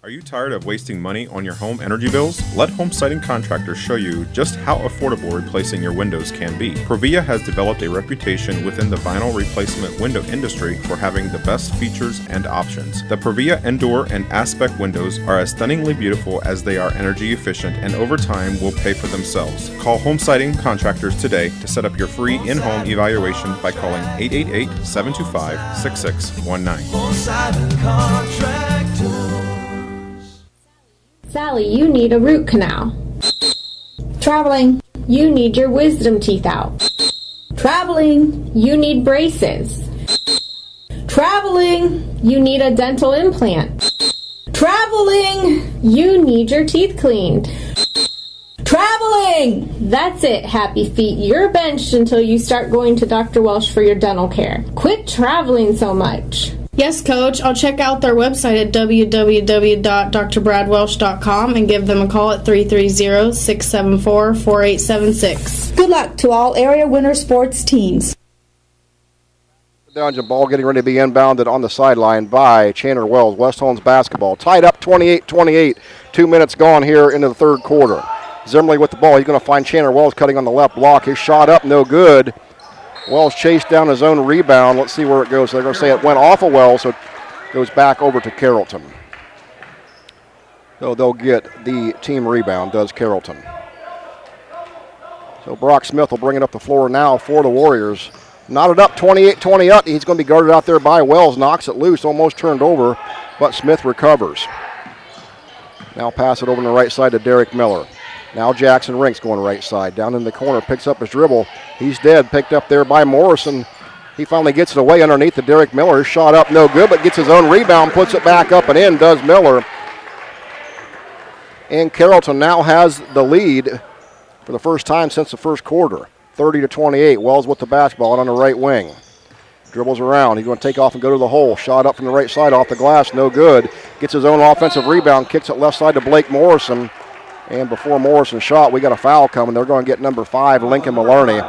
Are you tired of wasting money on your home energy bills? Let Home Siding Contractors show you just how affordable replacing your windows can be. Provia has developed a reputation within the vinyl replacement window industry for having the best features and options. The Provia Endure and Aspect windows are as stunningly beautiful as they are energy efficient, and over time will pay for themselves. Call Home Siding Contractors today to set up your free in-home evaluation by calling 888-725-6619. Home Siding Contractors. Sally, you need a root canal. Traveling, you need your wisdom teeth out. Traveling, you need braces. Traveling, you need a dental implant. Traveling, you need your teeth cleaned. Traveling! That's it, happy feet. You're benched until you start going to Dr. Welsh for your dental care. Quit traveling so much. Yes, Coach. I'll check out their website at www.drbradwelsh.com and give them a call at 330-674-4876. Good luck to all area winter sports teams. Dungeon ball getting ready to be inbounded on the sideline by Chandler Wells. West Holmes basketball tied up 28-28. 2 minutes gone here into the third quarter. Zimmerly with the ball. He's going to find Chandler Wells cutting on the left block. His shot up, no good. Wells chased down his own rebound. Let's see where it goes. So they're going to say it went off of Wells, so it goes back over to Carrollton. So they'll get the team rebound, does Carrollton. So Brock Smith will bring it up the floor now for the Warriors. Knotted up, 28-20 up. He's going to be guarded out there by Wells. Knocks it loose, almost turned over, but Smith recovers. Now pass it over on the right side to Derek Miller. Now Jackson Rinks going right side. Down in the corner, picks up his dribble. He's dead, picked up there by Morrison. He finally gets it away underneath the Derek Miller. His shot up, no good, but gets his own rebound, puts it back up and in, does Miller. And Carrollton now has the lead for the first time since the first quarter, 30-28. Wells with the basketball on the right wing. Dribbles around. He's going to take off and go to the hole. Shot up from the right side off the glass, no good. Gets his own offensive rebound, kicks it left side to Blake Morrison. And before Morrison shot, we got a foul coming. They're going to get number 5, Lincoln Maloney.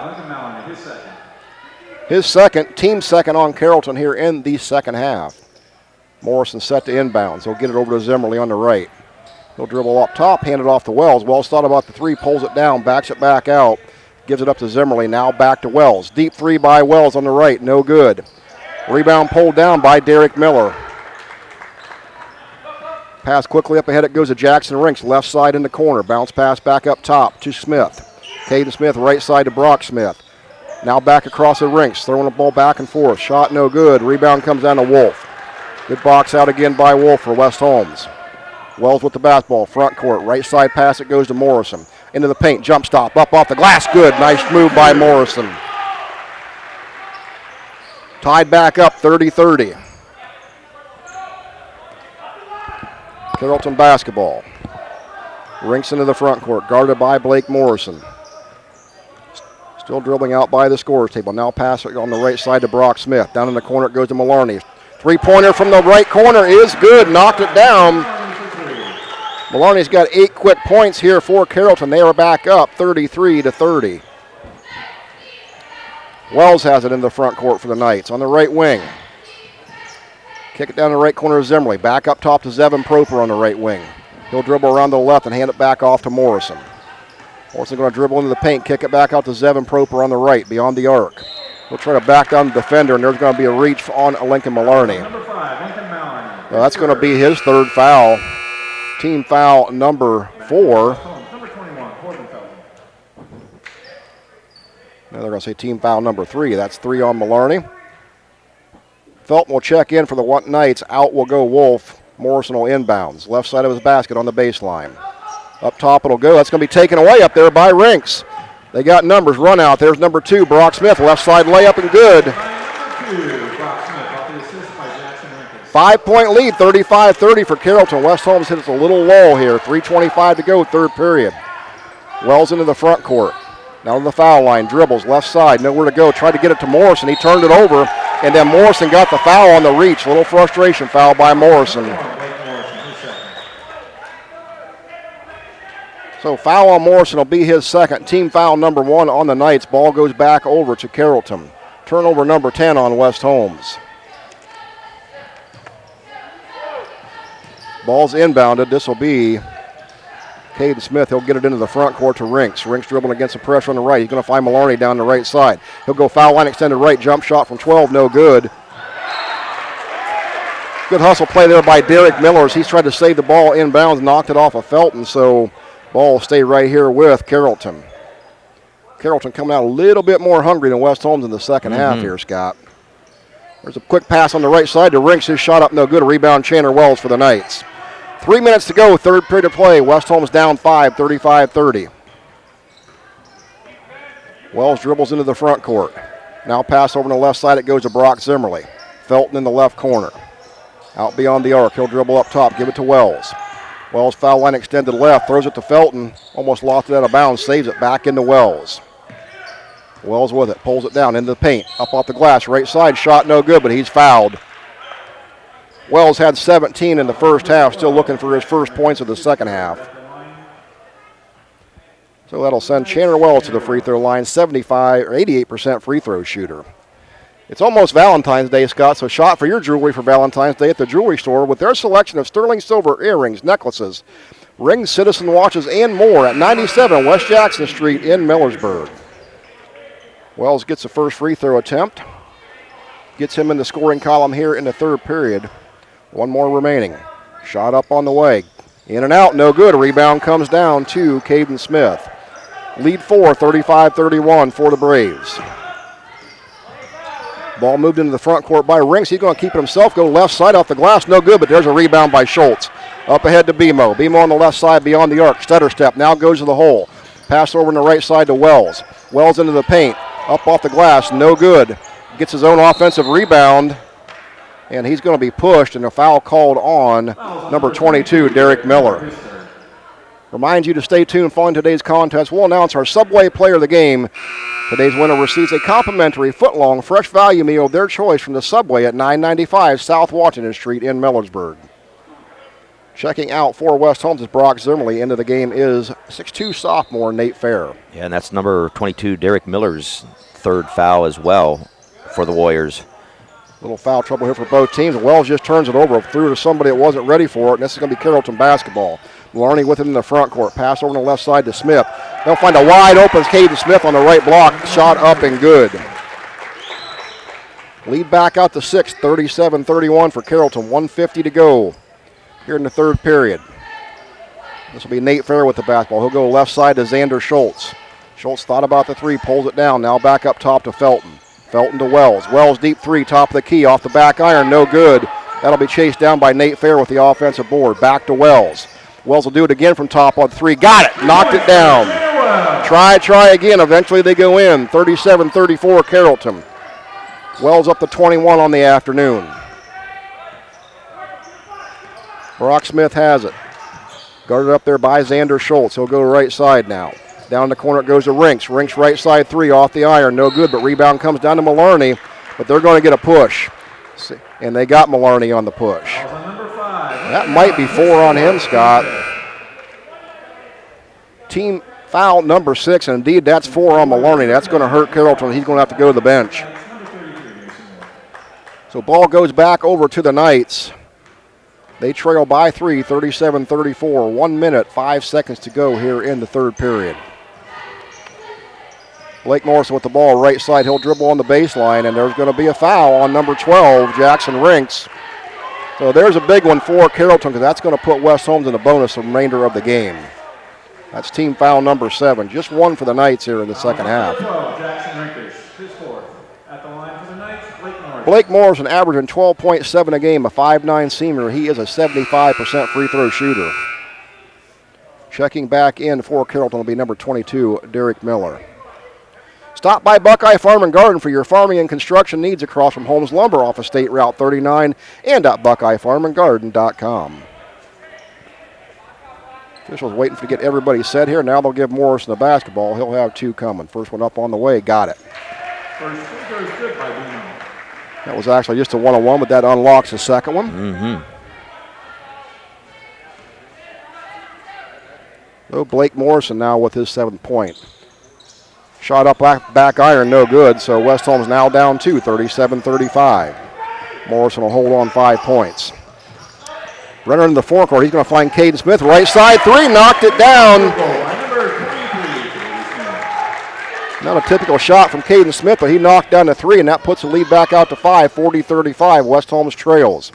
His second, team second on Carrollton here in the second half. Morrison set to inbounds. He'll get it over to Zimmerly on the right. He'll dribble up top, hand it off to Wells. Wells thought about the three, pulls it down, backs it back out, gives it up to Zimmerly. Now back to Wells. Deep three by Wells on the right, no good. Rebound pulled down by Derek Miller. Pass quickly up ahead, it goes to Jackson Rinks, left side in the corner. Bounce pass back up top to Smith. Caden Smith, right side to Brock Smith. Now back across the Rinks, throwing the ball back and forth. Shot no good, rebound comes down to Wolf. Good box out again by Wolf for West Holmes. Wells with the basketball, front court, right side pass, it goes to Morrison. Into the paint, jump stop, up off the glass, good. Nice move by Morrison. Tied back up, 30-30. Carrollton basketball. Rinks into the front court, guarded by Blake Morrison. Still dribbling out by the scorer's table. Now pass it on the right side to Brock Smith. Down in the corner it goes to Maloney. Three-pointer from the right corner is good. Knocked it down. Maloney's got 8 quick points here for Carrollton. They are back up 33-30. Wells has it in the front court for the Knights on the right wing. Kick it down the right corner to Zimmerly. Back up top to Zevin Proper on the right wing. He'll dribble around to the left and hand it back off to Morrison. Morrison going to dribble into the paint, kick it back out to Zevin Proper on the right, beyond the arc. He'll try to back down the defender, and there's going to be a reach on Lincoln Maloney. Now that's going to be his third foul. Team foul number 4. Now they're going to say team foul number 3. That's 3 on Maloney. Felton will check in for the Knights. Out will go Wolf. Morrison will inbounds. Left side of his basket on the baseline. Up top it'll go. That's going to be taken away up there by Rinks. They got numbers. Run out. There's number 2, Brock Smith. Left side layup and good. 5-point lead, 35-30 for Carrollton. West Holmes hits a little lull here. 3:25 to go, third period. Wells into the front court. Now to the foul line. Dribbles left side. Nowhere to go. Tried to get it to Morrison. He turned it over. And then Morrison got the foul on the reach. A little frustration foul by Morrison. So foul on Morrison will be his second. Team foul number 1 on the Knights. Ball goes back over to Carrollton. Turnover number 10 on West Holmes. Ball's inbounded. This will be Caden Smith. He'll get it into the front court to Rinks. Rinks dribbling against the pressure on the right. He's going to find Maloney down the right side. He'll go foul line, extended right, jump shot from 12, no good. Good hustle play there by Derek Miller as he's tried to save the ball inbounds, knocked it off of Felton, so ball will stay right here with Carrollton. Carrollton coming out a little bit more hungry than West Holmes in the second half here, Scott. There's a quick pass on the right side to Rinks. His shot up, no good. A rebound, Chandler Wells for the Knights. 3 minutes to go, third period of play. West Holmes down 5, 35-30. Wells dribbles into the front court. Now pass over on the left side. It goes to Brock Zimmerly. Felton in the left corner. Out beyond the arc. He'll dribble up top. Give it to Wells. Wells foul line extended left. Throws it to Felton. Almost lost it out of bounds. Saves it back into Wells. Wells with it. Pulls it down into the paint. Up off the glass. Right side. Shot no good, but he's fouled. Wells had 17 in the first half. Still looking for his first points of the second half. So that'll send Chandler Wells to the free throw line. 88% free throw shooter. It's almost Valentine's Day, Scott, so shop for your jewelry for Valentine's Day at the jewelry store with their selection of sterling silver earrings, necklaces, rings, citizen watches, and more at 97 West Jackson Street in Millersburg. Wells gets the first free throw attempt. Gets him in the scoring column here in the third period. One more remaining. Shot up on the way. In and out, no good. A rebound comes down to Caden Smith. Lead 4, 35-31 for the Braves. Ball moved into the front court by Rinks. He's going to keep it himself. Go left side off the glass. No good, but there's a rebound by Schultz. Up ahead to Bemo. Bemo on the left side beyond the arc. Stutter step. Now goes to the hole. Pass over on the right side to Wells. Wells into the paint. Up off the glass. No good. Gets his own offensive rebound. And he's going to be pushed, and a foul called on number 22, Derek Miller. Remind you to stay tuned following today's contest. We'll announce our Subway Player of the Game. Today's winner receives a complimentary foot-long fresh value meal of their choice from the Subway at 995 South Washington Street in Millersburg. Checking out for West Holmes is Brock Zimmerly. Into the game is 6'2 sophomore Nate Fair. Yeah, and that's number 22, Derek Miller's third foul as well for the Warriors. Little foul trouble here for both teams. Wells just turns it over, threw to somebody that wasn't ready for it, and this is going to be Carrollton basketball. Maloney with it in the front court. Pass over on the left side to Smith. They'll find a wide open Caden Smith on the right block. Shot up and good. Lead back out to 6, 37-31 for Carrollton. 1:50 to go here in the third period. This will be Nate Fair with the basketball. He'll go left side to Xander Schultz. Schultz thought about the three, pulls it down. Now back up top to Felton. Felton to Wells. Wells deep three, top of the key, off the back iron, no good. That'll be chased down by Nate Fair with the offensive board. Back to Wells. Wells will do it again from top on three. Got it. Knocked it down. Try again. Eventually they go in. 37-34 Carrollton. Wells up to 21 on the afternoon. Brock Smith has it. Guarded up there by Xander Schultz. He'll go right side now. Down the corner it goes to Rinks. Rinks right side three off the iron. No good, but rebound comes down to Maloney. But they're going to get a push. And they got Maloney on the push. That might be 4 on him, Scott. Team foul number 6, and indeed that's 4 on Maloney. That's going to hurt Carrollton. He's going to have to go to the bench. So ball goes back over to the Knights. They trail by 3, 37-34. 1 minute, 5 seconds to go here in the third period. Blake Morrison with the ball right side. He'll dribble on the baseline, and there's going to be a foul on number 12, Jackson Rinks. So there's a big one for Carrollton because that's going to put West Holmes in the bonus the remainder of the game. That's team foul number 7. Just one for the Knights here in the second half. Blake Morrison averaging 12.7 a game, a 5'9 senior. He is a 75% free throw shooter. Checking back in for Carrollton will be number 22, Derek Miller. Stop by Buckeye Farm and Garden for your farming and construction needs across from Holmes Lumber off of State Route 39 and at BuckeyeFarmandGarden.com. Officials waiting to get everybody set here. Now they'll give Morrison the basketball. He'll have 2 coming. First one up on the way. Got it. That was actually just a one-on-one, but that unlocks the second one. So Blake Morrison now with his 7th point. Shot up back iron, no good. So West Holmes now down 2, 37-35. Morrison will hold on 5 points. Runner in the forecourt, he's going to find Caden Smith. Right side 3, knocked it down. Not a typical shot from Caden Smith, but he knocked down the 3, and that puts the lead back out to 5, 40-35. West Holmes trails.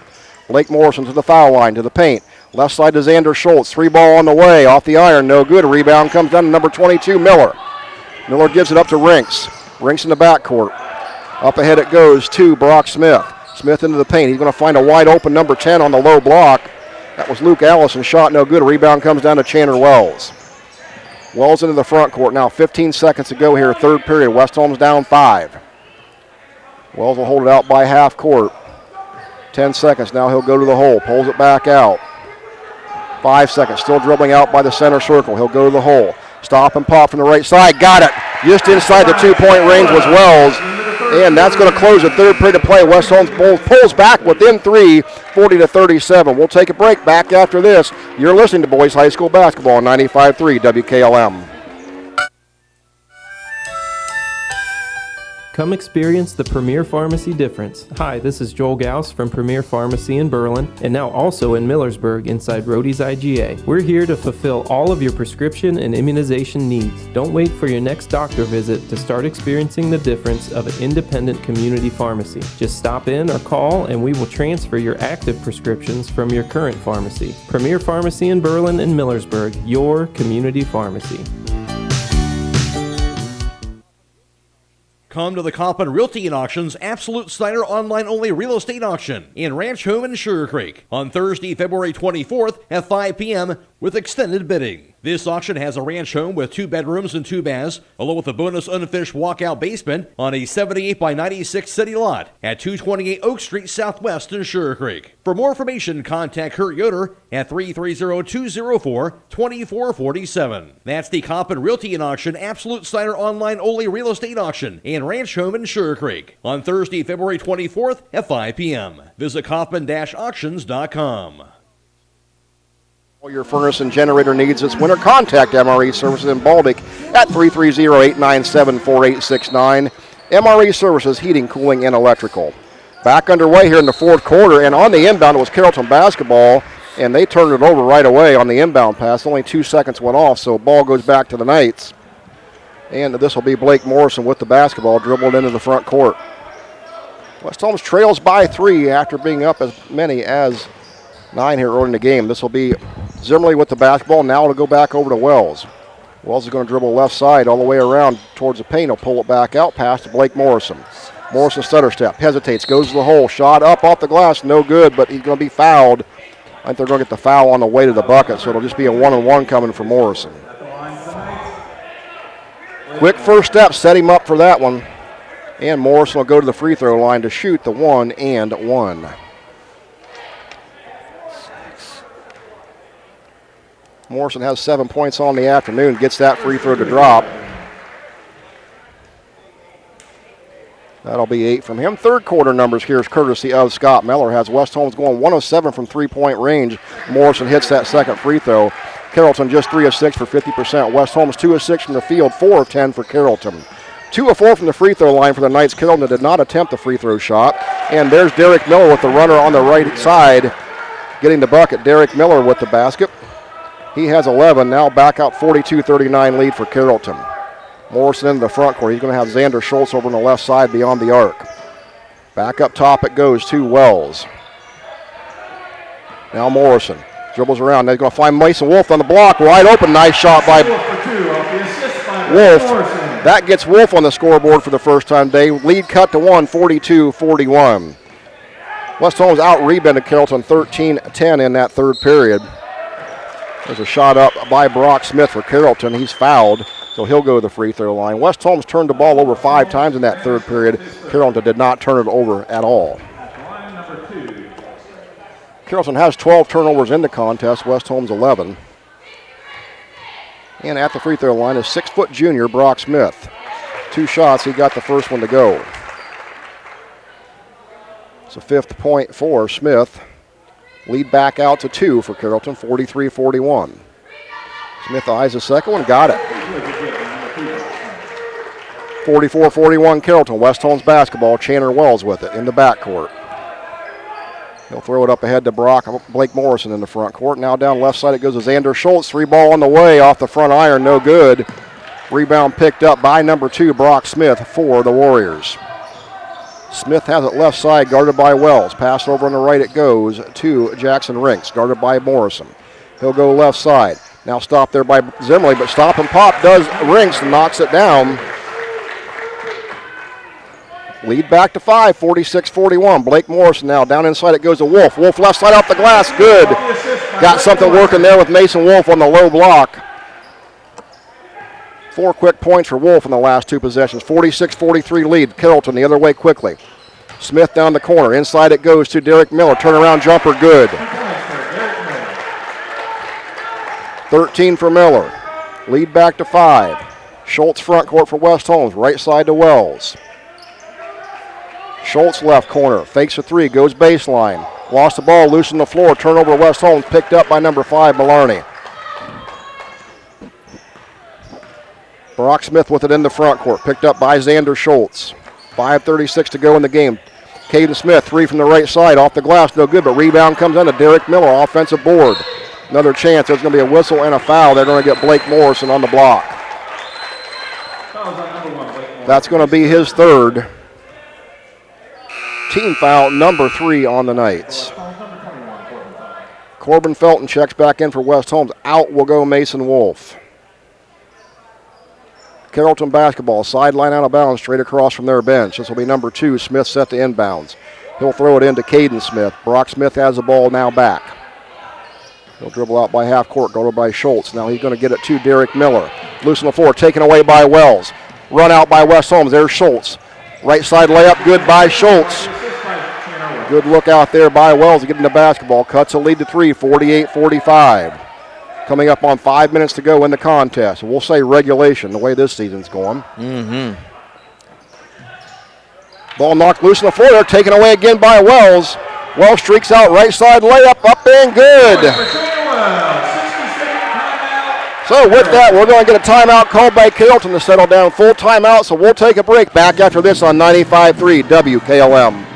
Blake Morrison to the foul line, to the paint. Left side to Xander Schultz. 3 ball on the way, off the iron, no good. A rebound comes down to number 22, Miller. Miller gives it up to Rinks. Rinks in the backcourt. Up ahead it goes to Brock Smith. Smith into the paint. He's going to find a wide open number 10 on the low block. That was Luke Allison. Shot no good. A rebound comes down to Chandler Wells. Wells into the front court. Now 15 seconds to go here, 3rd period. West Holmes down 5. Wells will hold it out by half court. 10 seconds. Now he'll go to the hole. Pulls it back out. 5 seconds. Still dribbling out by the center circle. He'll go to the hole. Stop and pop from the right side. Got it. Just inside the 2-point range was Wells. And that's going to close the 3rd period of play. West Holmes pulls back within 3, 40-37. We'll take a break. Back after this. You're listening to Boys High School Basketball on 95.3 WKLM. Come experience the Premier Pharmacy difference. Hi, this is Joel Gauss from Premier Pharmacy in Berlin and now also in Millersburg inside Rhodey's IGA. We're here to fulfill all of your prescription and immunization needs. Don't wait for your next doctor visit to start experiencing the difference of an independent community pharmacy. Just stop in or call and we will transfer your active prescriptions from your current pharmacy. Premier Pharmacy in Berlin and Millersburg, your community pharmacy. Come to the Coppin Realty and Auctions Absolute Snyder online-only real estate auction in Ranch Home in Sugar Creek on Thursday, February 24th at 5 p.m. with extended bidding. This auction has a ranch home with 2 bedrooms and 2 baths, along with a bonus unfinished walkout basement on a 78 by 96 city lot at 228 Oak Street Southwest in Sugar Creek. For more information, contact Kurt Yoder at 330-204-2447. That's the Coppin Realty and Auction Absolute Snyder online-only real estate auction in Ranch Home in Sugar Creek on Thursday, February 24th at 5 p.m. Visit Coppin-auctions.com. All your furnace and generator needs this winter, contact MRE Services in Baltic at 330-897-4869. MRE Services, heating, cooling, and electrical. Back underway here in the 4th quarter, and on the inbound it was Carrollton basketball, and they turned it over right away on the inbound pass. Only 2 seconds went off, so ball goes back to the Knights. And this will be Blake Morrison with the basketball, dribbled into the front court. West Holmes trails by 3 after being up as many as 9 here early in the game. This will be Zimmerly with the basketball. Now it'll go back over to Wells. Wells is going to dribble left side all the way around towards the paint. He'll pull it back out past to Blake Morrison. Morrison stutter step, hesitates, goes to the hole. Shot up off the glass, no good, but he's going to be fouled. I think they're going to get the foul on the way to the bucket, so it'll just be a 1-on-1 coming for Morrison. Quick first step, set him up for that one. And Morrison will go to the free throw line to shoot the 1-and-1. Morrison has 7 points on the afternoon, gets that free throw to drop. That'll be 8 from him. 3rd quarter numbers here is courtesy of Scott. Mellor has West Holmes going 107 from 3-point range. Morrison hits that second free throw. Carrollton just 3 of 6 for 50%. West Holmes 2 of 6 from the field, 4 of 10 for Carrollton. 2 of 4 from the free throw line for the Knights. Carrollton did not attempt the free throw shot. And there's Derek Miller with the runner on the right side getting the bucket. Derek Miller with the basket. He has 11, now back out 42-39 lead for Carrollton. Morrison into the front court. He's going to have Xander Schultz over on the left side beyond the arc. Back up top it goes to Wells. Now Morrison dribbles around. They're going to find Mason Wolf on the block. Wide open. Nice shot by Wolf. That gets Wolf on the scoreboard for the first time today. Lead cut to 1, 42-41. West Holmes out-rebounded Carrollton 13-10 in that 3rd period. There's a shot up by Brock Smith for Carrollton. He's fouled, so he'll go to the free throw line. West Holmes turned the ball over 5 times in that 3rd period. Carrollton did not turn it over at all. Carrollton has 12 turnovers in the contest. West Holmes 11. And at the free throw line is 6-foot junior Brock Smith. 2 shots, he got the first one to go. It's a 5th point for Smith. Lead back out to 2 for Carrollton, 43-41. Smith eyes the second one, got it. 44-41 Carrollton. West Holmes basketball. Chandler Wells with it in the backcourt. He'll throw it up ahead to Blake Morrison in the front court. Now down left side it goes to Xander Schultz. 3-ball on the way off the front iron, no good. Rebound picked up by number 2, Brock Smith, for the Warriors. Smith has it left side, guarded by Wells. Pass over on the right it goes to Jackson Rinks, guarded by Morrison. He'll go left side. Now stopped there by Zimmerly, but stop and pop does Rinks, knocks it down. Lead back to 5, 46-41. Blake Morrison now down inside it goes to Wolf. Wolf left side off the glass, good. Got something working there with Mason Wolf on the low block. 4 quick points for Wolf in the last 2 possessions. 46-43 lead. Carrollton the other way quickly. Smith down the corner. Inside it goes to Derek Miller. Turnaround jumper, good. 13 for Miller. Lead back to 5. Schultz front court for West Holmes. Right side to Wells. Schultz left corner. Fakes a 3. Goes baseline. Lost the ball. Loose on the floor. Turnover West Holmes. Picked up by number 5, Maloney. Brock Smith with it in the front court. Picked up by Xander Schultz. 5:36 to go in the game. Caden Smith, 3 from the right side. Off the glass, no good, but rebound comes in to Derek Miller. Offensive board. Another chance. There's going to be a whistle and a foul. They're going to get Blake Morrison on the block. That's going to be his 3rd. Team foul number 3 on the Knights. Corbin Felton checks back in for West Holmes. Out will go Mason Wolf. Carrollton basketball, sideline out of bounds, straight across from their bench. This will be number 2, Smith set to inbounds. He'll throw it into Caden Smith. Brock Smith has the ball now back. He'll dribble out by half court, guarded by Schultz. Now he's going to get it to Derek Miller. Loose on the floor, taken away by Wells. Run out by West Holmes. There's Schultz. Right side layup, good by Schultz. Good look out there by Wells to get into basketball. Cuts a lead to 3, 48-45. Coming up on 5 minutes to go in the contest. We'll say regulation, the way this season's going. Ball knocked loose on the floor. Taken away again by Wells. Wells streaks out right side layup, up and good. So with that, we're going to get a timeout called by Carrollton to settle down. Full timeout, so we'll take a break. Back after this on 95.3 WKLM.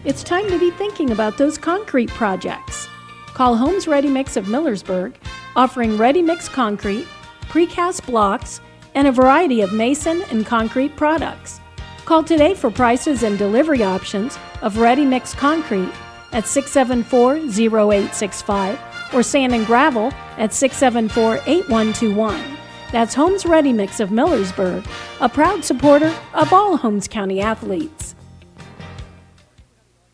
It's time to be thinking about those concrete projects. Call Holmes Ready Mix of Millersburg, offering ready mix concrete, precast blocks, and a variety of mason and concrete products. Call today for prices and delivery options of ready mix concrete at 674-0865 or sand and gravel at 674-8121. That's Holmes Ready Mix of Millersburg, a proud supporter of all Holmes County athletes.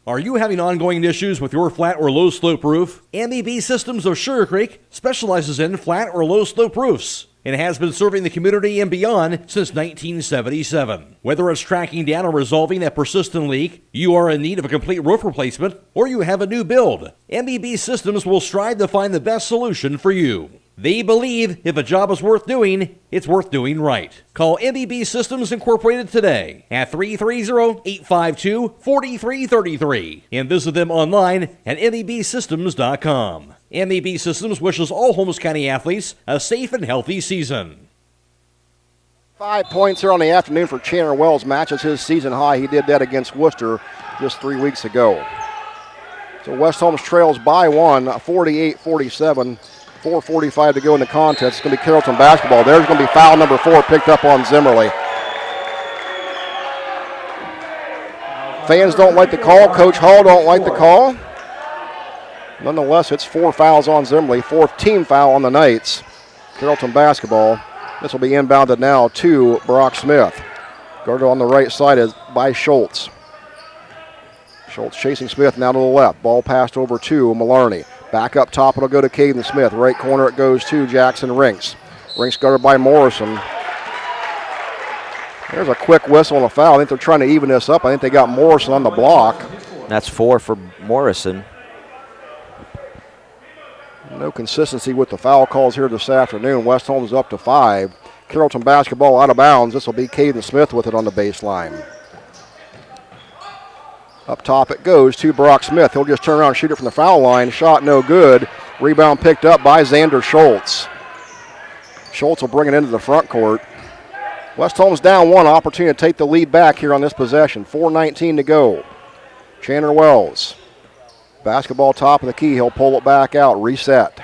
Are you having ongoing issues with your flat or low slope roof? MEB Systems of Sugar Creek specializes in flat or low slope roofs and has been serving the community and beyond since 1977. Whether it's tracking down or resolving a persistent leak, you are in need of a complete roof replacement, or you have a new build, MEB Systems will strive to find the best solution for you. They believe if a job is worth doing, it's worth doing right. Call MEB Systems Incorporated today at 330-852-4333 and visit them online at mebsystems.com. MEB Systems wishes all Holmes County athletes a safe and healthy season. 5 points here on the afternoon for Chandler Wells. Matches his season high. He did that against Worcester just 3 weeks ago. So West Holmes trails by 1, 48-47. 4:45 to go in the contest. It's going to be Carrollton basketball. There's going to be foul number 4 picked up on Zimmerly. Fans don't like the call. Coach Hall don't like the call. Nonetheless, it's 4 fouls on Zimmerly. 4th team foul on the Knights. Carrollton basketball. This will be inbounded now to Brock Smith. Guarded on the right side is by Schultz. Schultz chasing Smith now to the left. Ball passed over to Maloney. Back up top, it'll go to Caden Smith. Right corner, it goes to Jackson Rinks. Rinks guarded by Morrison. There's a quick whistle and a foul. I think they're trying to even this up. I think they got Morrison on the block. That's 4 for Morrison. No consistency with the foul calls here this afternoon. West Holmes up to 5. Carrollton basketball out of bounds. This will be Caden Smith with it on the baseline. Up top it goes to Brock Smith. He'll just turn around and shoot it from the foul line. Shot no good. Rebound picked up by Xander Schultz. Schultz will bring it into the front court. West Holmes down one, opportunity to take the lead back here on this possession. 4:19 to go. Chandler Wells. Basketball top of the key. He'll pull it back out. Reset.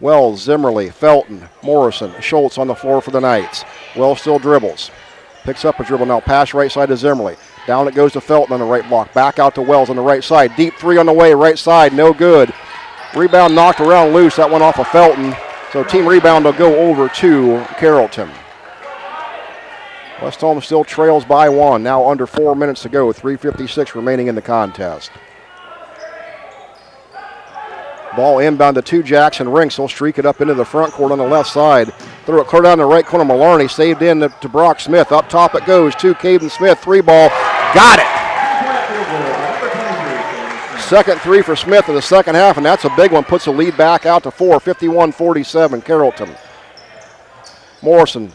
Wells, Zimmerly, Felton, Morrison, Schultz on the floor for the Knights. Wells still dribbles. Picks up a dribble now. Pass right side to Zimmerly. Down it goes to Felton on the right block. Back out to Wells on the right side. Deep three on the way. Right side. No good. Rebound knocked around loose. That went off of Felton. So team rebound will go over to Carrollton. West Holmes still trails by one. Now under 4 minutes to go. 3:56 remaining in the contest. Ball inbound to 2. Jackson Rinks. He'll streak it up into the front court on the left side. Throw it clear down the right corner. Maloney saved in to Brock Smith. Up top it goes to Caden Smith. 3 ball. Got it. Second three for Smith in the second half, and that's a big one. Puts the lead back out to 4. 51-47 Carrollton. Morrison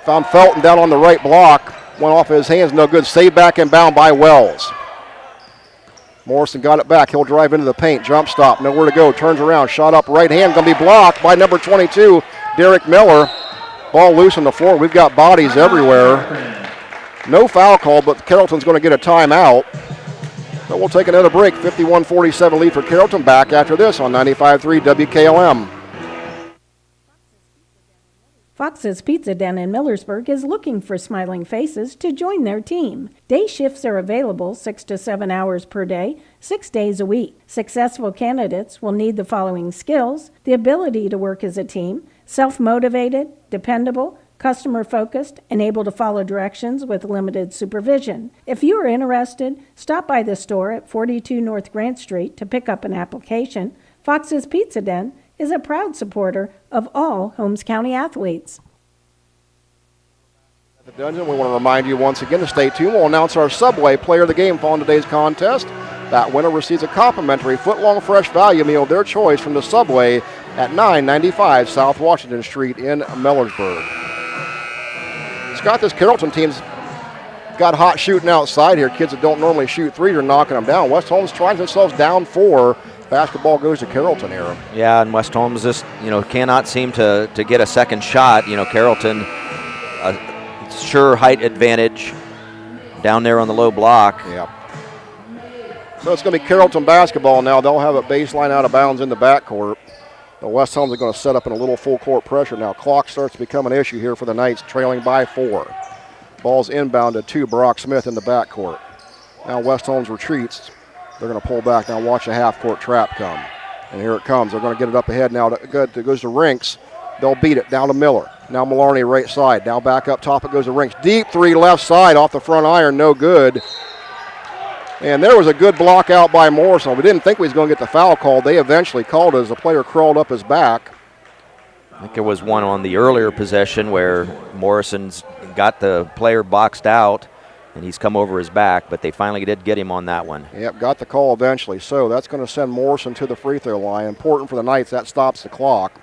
found Felton down on the right block. Went off his hands. No good. Saved back inbound by Wells. Morrison got it back. He'll drive into the paint. Jump stop. Nowhere to go. Turns around. Shot up right hand. Going to be blocked by number 22, Derek Mellor. Ball loose on the floor. We've got bodies everywhere. No foul call, but Carrollton's going to get a timeout. So we'll take another break. 51-47 lead for Carrollton. Back after this on 95.3 WKLM. Fox's Pizza Den in Millersburg is looking for smiling faces to join their team. Day shifts are available 6 to 7 hours per day, 6 days a week. Successful candidates will need the following skills: the ability to work as a team, self-motivated, dependable, customer-focused, and able to follow directions with limited supervision. If you are interested, stop by the store at 42 North Grant Street to pick up an application. Fox's Pizza Den is a proud supporter of all Holmes County athletes. At the Dungeon, we want to remind you once again to stay tuned. We'll announce our Subway Player of the Game following today's contest. That winner receives a complimentary foot-long fresh value meal of their choice from the Subway at 995 South Washington Street in Millersburg. Scott, this Carrollton team's got hot shooting outside here. Kids that don't normally shoot threes are knocking them down. West Holmes trying themselves down 4. Basketball goes to Carrollton here. Yeah, and West Holmes just, cannot seem to get a second shot. Carrollton, sure height advantage down there on the low block. Yeah. So it's going to be Carrollton basketball now. They'll have a baseline out of bounds in the backcourt. The West Holmes are going to set up in a little full court pressure now. Clock starts to become an issue here for the Knights, trailing by 4. Ball's inbounded to Brock Smith in the backcourt. Now West Holmes retreats. They're going to pull back now. Watch the half-court trap come. And here it comes. They're going to get it up ahead now. It goes to Rinks. They'll beat it down to Miller. Now Maloney right side. Now back up top. It goes to Rinks. Deep three left side off the front iron. No good. And there was a good block out by Morrison. We didn't think we was going to get the foul called. They eventually called it as the player crawled up his back. I think there was one on the earlier possession where Morrison's got the player boxed out, and he's come over his back, but they finally did get him on that one. Yep, got the call eventually. So that's going to send Morrison to the free throw line. Important for the Knights, that stops the clock.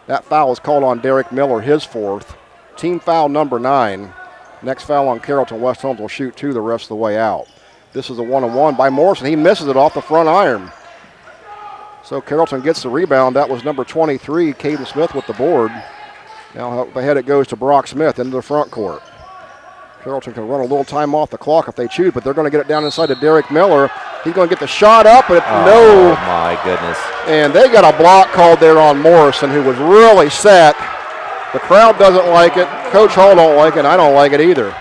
That foul is called on Derek Miller, his 4th. Team foul number 9. Next foul on Carrollton. West Holmes will shoot 2 the rest of the way out. This is a 1-on-1 by Morrison. He misses it off the front iron. So Carrollton gets the rebound. That was number 23, Caden Smith with the board. Now up ahead it goes to Brock Smith into the front court. Carrollton can run a little time off the clock if they choose, but they're going to get it down inside to Derek Miller. He's going to get the shot up, but no. Oh, my goodness. And they got a block called there on Morrison, who was really set. The crowd doesn't like it. Coach Hall don't like it. I don't like it either.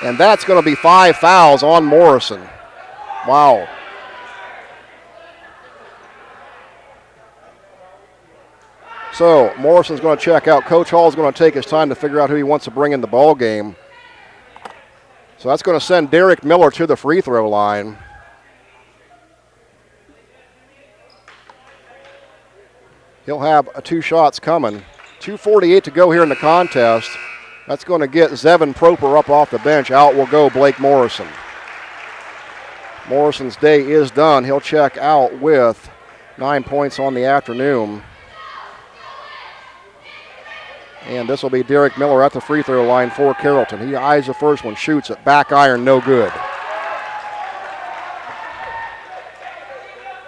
And that's going to be 5 fouls on Morrison. Wow. So Morrison's going to check out. Coach Hall's going to take his time to figure out who he wants to bring in the ball game. So that's going to send Derek Miller to the free throw line. He'll have 2 shots coming. 2:48 to go here in the contest. That's going to get Zevin Proper up off the bench. Out will go Blake Morrison. Morrison's day is done. He'll check out with 9 points on the afternoon. And this will be Derek Miller at the free throw line for Carrollton. He eyes the first one, shoots it. Back iron, no good.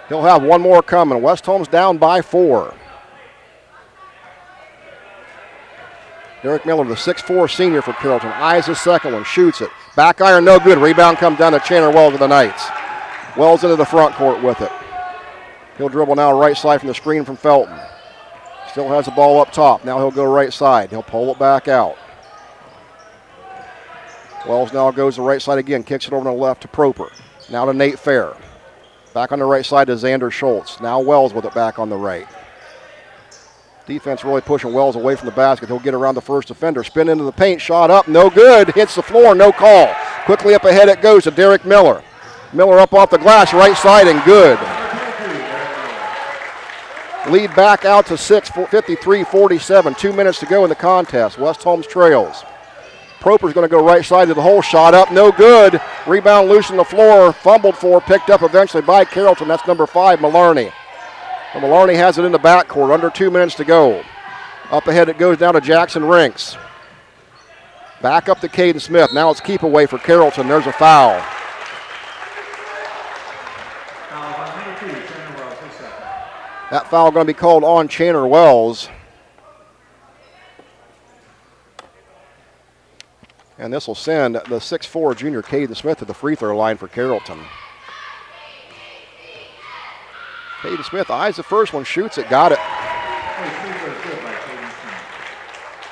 He'll have one more coming. West Holmes down by 4. Derek Mellor, the 6'4 senior for Carrollton, eyes the second one, shoots it. Back iron, no good. Rebound comes down to Chandler Wells of the Knights. Wells into the front court with it. He'll dribble now right side from the screen from Felton. Still has the ball up top. Now he'll go right side. He'll pull it back out. Wells now goes to the right side again, kicks it over to the left to Proper. Now to Nate Fair. Back on the right side to Xander Schultz. Now Wells with it back on the right. Defense really pushing Wells away from the basket. He'll get around the first defender. Spin into the paint, shot up, no good. Hits the floor, no call. Quickly up ahead it goes to Derek Mellor. Mellor up off the glass, right side, and good. Lead back out to 6, 53-47. 2 minutes to go in the contest. West Holmes trails. Proper's going to go right side to the hole. Shot up, no good. Rebound loose on the floor. Fumbled for, picked up eventually by Carrollton. That's number 5, Maloney. And Maloney has it in the backcourt. Under 2 minutes to go. Up ahead it goes down to Jackson Rinks. Back up to Caden Smith. Now it's keep away for Carrollton. There's a foul. That foul going to be called on Chandler Wells. And this will send the 6'4 junior Caden Smith to the free throw line for Carrollton. Caden Smith eyes the first one, shoots it, got it.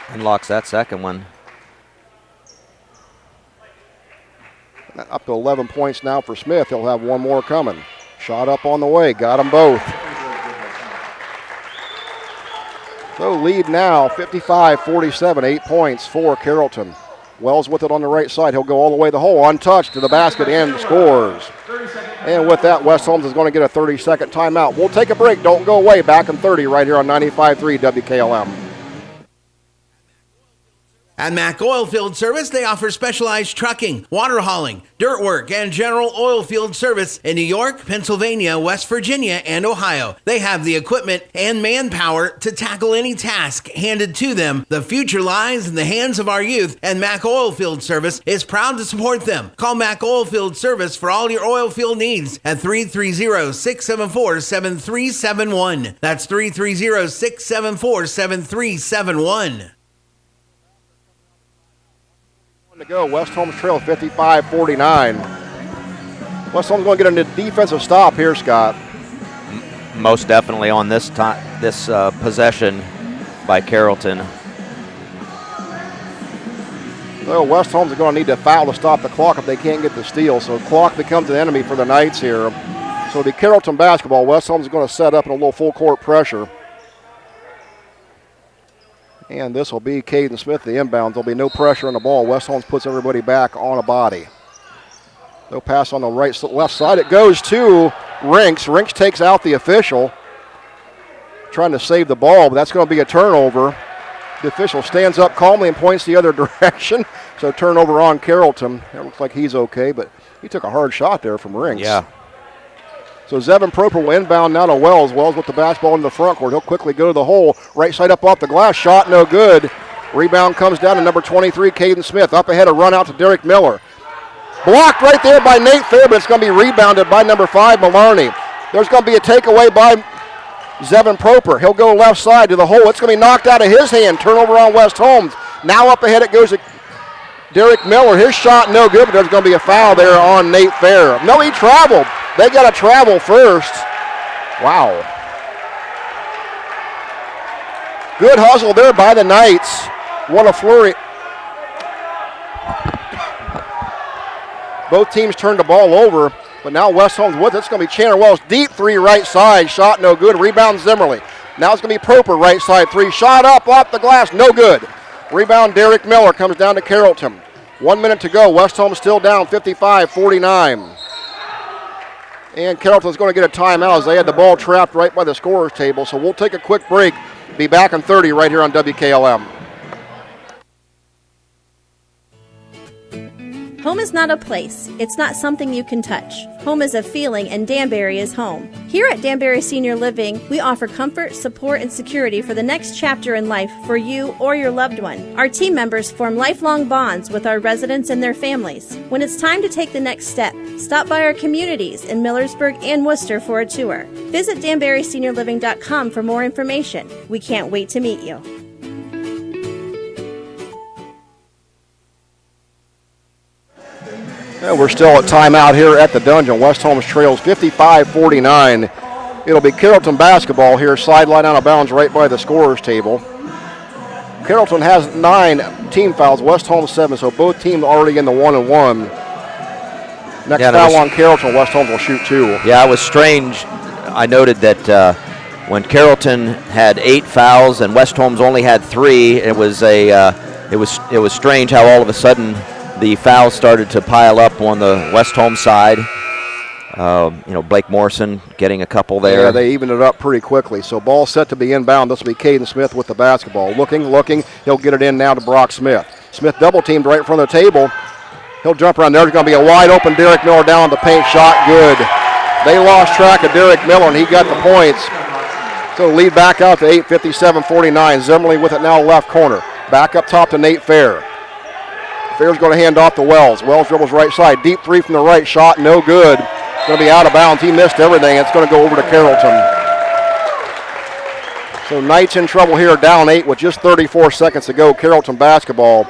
Unlocks that second one. Up to 11 points now for Smith. He'll have one more coming. Shot up on the way, got them both. So lead now, 55-47, 8 points for Carrollton. Wells with it on the right side. He'll go all the way to the hole, untouched to the basket and scores. And with that, West Holmes is going to get a 30-second timeout. We'll take a break. Don't go away. Back in 30 right here on 95.3 WKLM. At Mack Oilfield Service, they offer specialized trucking, water hauling, dirt work, and general oil field service in New York, Pennsylvania, West Virginia, and Ohio. They have the equipment and manpower to tackle any task handed to them. The future lies in the hands of our youth, and Mack Oilfield Service is proud to support them. Call Mack Oilfield Service for all your oil field needs at 330-674-7371. That's 330-674-7371. To go. West Holmes trail 55-49. West Holmes going to get a defensive stop here, Scott. Most definitely on this possession by Carrollton. Well, West Holmes are going to need to foul to stop the clock if they can't get the steal. So the clock becomes an enemy for the Knights here. So it'll be Carrollton basketball. West Holmes is going to set up in a little full court pressure. And this will be Caden Smith, the inbounds. There'll be no pressure on the ball. West Holmes puts everybody back on a body. They'll pass on the left side. It goes to Rinks. Rinks takes out the official, trying to save the ball, but that's going to be a turnover. The official stands up calmly and points the other direction. So turnover on Carrollton. It looks like he's okay, but he took a hard shot there from Rinks. Yeah. So Zevin Proper will inbound now to Wells. Wells with the basketball in the front court. He'll quickly go to the hole. Right side up off the glass. Shot no good. Rebound comes down to number 23, Caden Smith. Up ahead, a run out to Derek Mellor. Blocked right there by Nate Fair, but it's going to be rebounded by number 5, Maloney. There's going to be a takeaway by Zevin Proper. He'll go left side to the hole. It's going to be knocked out of his hand. Turnover on West Holmes. Now up ahead it goes to Derek Mellor. His shot no good, but there's going to be a foul there on Nate Fair. No, he traveled. They got to travel first. Wow. Good hustle there by the Knights. What a flurry. Both teams turned the ball over, but now West Holmes with it. It's going to be Chandler Wells. Deep three right side. Shot no good. Rebound Zimmerly. Now it's going to be Proper right side three. Shot up off the glass. No good. Rebound Derek Mellor comes down to Carrollton. 1 minute to go. West Holmes still down 55-49. And Carrollton's going to get a timeout as they had the ball trapped right by the scorer's table. So we'll take a quick break. Be back in 30 right here on WKLM. Home is not a place. It's not something you can touch. Home is a feeling, and Danbury is home. Here at Danbury Senior Living, we offer comfort, support, and security for the next chapter in life for you or your loved one. Our team members form lifelong bonds with our residents and their families. When it's time to take the next step, stop by our communities in Millersburg and Worcester for a tour. Visit DanburySeniorLiving.com for more information. We can't wait to meet you. We're still at timeout here at the Dungeon. West Holmes trails 55-49. It'll be Carrollton basketball here, sideline out of bounds right by the scorer's table. Carrollton has 9 team fouls, West Holmes 7, so both teams already in the 1-and-1. Next foul on Carrollton, West Holmes will shoot 2. Yeah, it was strange. I noted that when Carrollton had 8 fouls and West Holmes only had 3, it was strange how all of a sudden the fouls started to pile up on the West Holmes side. Blake Morrison getting a couple there. Yeah, they evened it up pretty quickly. So ball set to be inbound. This will be Caden Smith with the basketball. Looking. He'll get it in now to Brock Smith. Smith double teamed right in front of the table. He'll jump around. There's going to be a wide open Derek Miller down the paint shot. Good. They lost track of Derek Miller, and he got the points. So lead back out to 8, 57-49. Zimmerly with it now left corner. Back up top to Nate Fair. Fair's going to hand off to Wells. Wells dribbles right side. Deep 3 from the right. Shot no good. Going to be out of bounds. He missed everything. It's going to go over to Carrollton. So Knights in trouble here, down 8 with just 34 seconds to go. Carrollton basketball.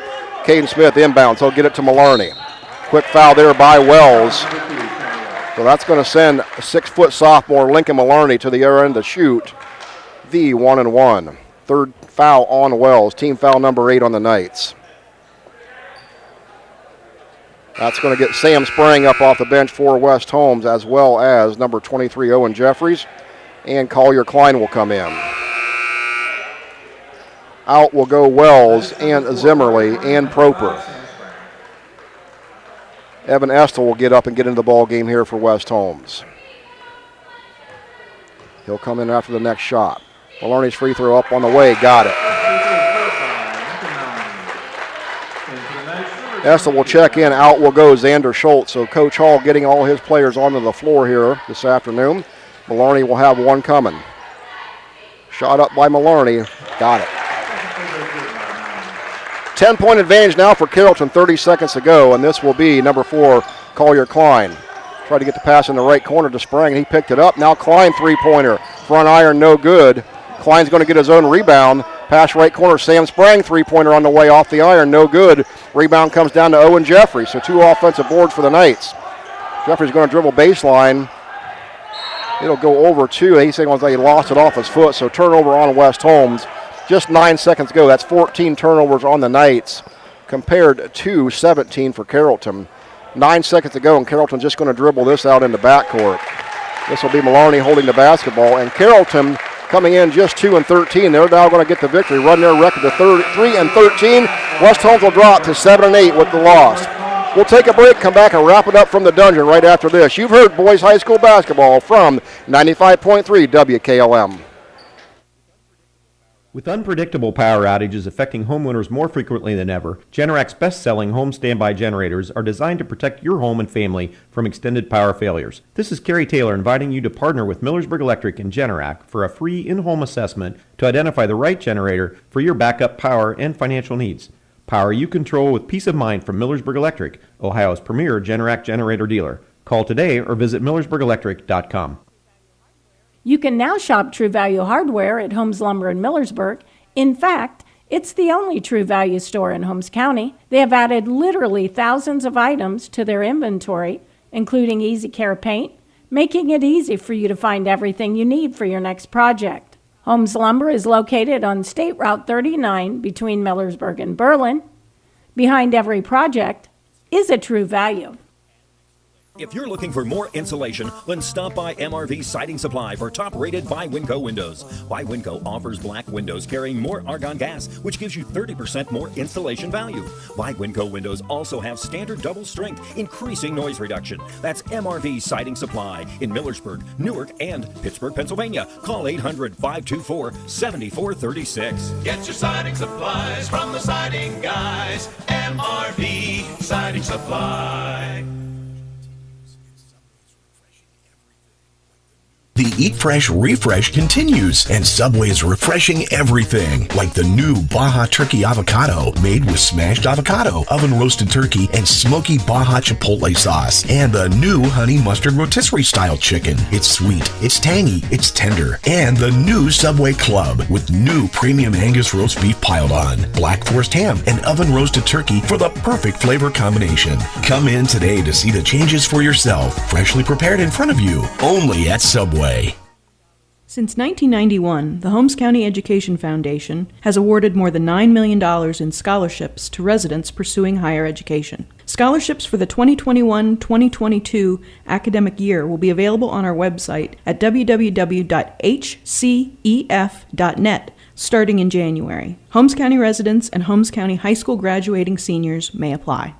Caden Smith inbounds. He'll get it to Maloney. Quick foul there by Wells. So that's going to send a 6-foot sophomore Lincoln Maloney to the other end to shoot the 1-and-1. Third foul on Wells. Team foul number 8 on the Knights. That's going to get Sam Sprang up off the bench for West Holmes, as well as number 23, Owen Jeffries. And Collier Klein will come in. Out will go Wells and Zimmerly and Proper. Evan Estel will get up and get into the ball game here for West Holmes. He'll come in after the next shot. Maloney's free throw up on the way. Got it. Estel will check in. Out will go Xander Schultz. So Coach Hall getting all his players onto the floor here this afternoon. Maloney will have one coming. Shot up by Maloney. Got it. 10-point advantage now for Carrollton, 30 seconds to go, and this will be number 4, Collier Klein. Tried to get the pass in the right corner to Sprang, and he picked it up. Now Klein three-pointer. Front iron, no good. Klein's going to get his own rebound. Pass right corner, Sam Sprang three-pointer on the way off the iron, no good. Rebound comes down to Owen Jeffries, so 2 offensive boards for the Knights. Jeffries going to dribble baseline. It'll go over 2. He said he lost it off his foot, so turnover on West Holmes. Just 9 seconds to go. That's 14 turnovers on the Knights compared to 17 for Carrollton. 9 seconds to go, and Carrollton's just going to dribble this out into backcourt. This will be Maloney holding the basketball, and Carrollton coming in just 2-13. They're now going to get the victory, run their record to 3-13. West Holmes will drop to 7-8 with the loss. We'll take a break, come back, and wrap it up from the Dungeon right after this. You've heard boys high school basketball from 95.3 WKLM. With unpredictable power outages affecting homeowners more frequently than ever, Generac's best-selling home standby generators are designed to protect your home and family from extended power failures. This is Kerry Taylor inviting you to partner with Millersburg Electric and Generac for a free in-home assessment to identify the right generator for your backup power and financial needs. Power you control with peace of mind from Millersburg Electric, Ohio's premier Generac generator dealer. Call today or visit millersburgelectric.com. You can now shop True Value Hardware at Holmes Lumber in Millersburg. In fact, it's the only True Value store in Holmes County. They have added literally thousands of items to their inventory, including Easy Care paint, making it easy for you to find everything you need for your next project. Holmes Lumber is located on State Route 39 between Millersburg and Berlin. Behind every project is a True Value. If you're looking for more insulation, then stop by MRV Siding Supply for top-rated by Winco windows. By Winco offers black windows carrying more argon gas, which gives you 30% more installation value. By Winco windows also have standard double strength, increasing noise reduction. That's MRV Siding Supply in Millersburg, Newark, and Pittsburgh, Pennsylvania. Call 800-524-7436. Get your siding supplies from the siding guys. MRV Siding Supply. The Eat Fresh Refresh continues, and Subway is refreshing everything, like the new Baja Turkey Avocado, made with smashed avocado, oven-roasted turkey, and smoky Baja Chipotle sauce, and the new Honey Mustard Rotisserie Style Chicken. It's sweet, it's tangy, it's tender, and the new Subway Club, with new premium Angus roast beef piled on, Black Forest ham, and oven-roasted turkey for the perfect flavor combination. Come in today to see the changes for yourself, freshly prepared in front of you, only at Subway. Since 1991, the Holmes County Education Foundation has awarded more than $9 million in scholarships to residents pursuing higher education. Scholarships for the 2021-2022 academic year will be available on our website at www.hcef.net starting in January. Holmes County residents and Holmes County high school graduating seniors may apply.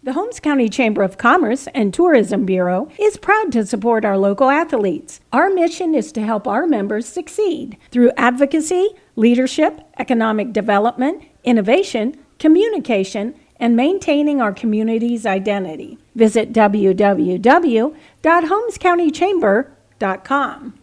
The Holmes County Chamber of Commerce and Tourism Bureau is proud to support our local athletes. Our mission is to help our members succeed through advocacy, leadership, economic development, innovation, communication, and maintaining our community's identity. Visit www.holmescountychamber.com.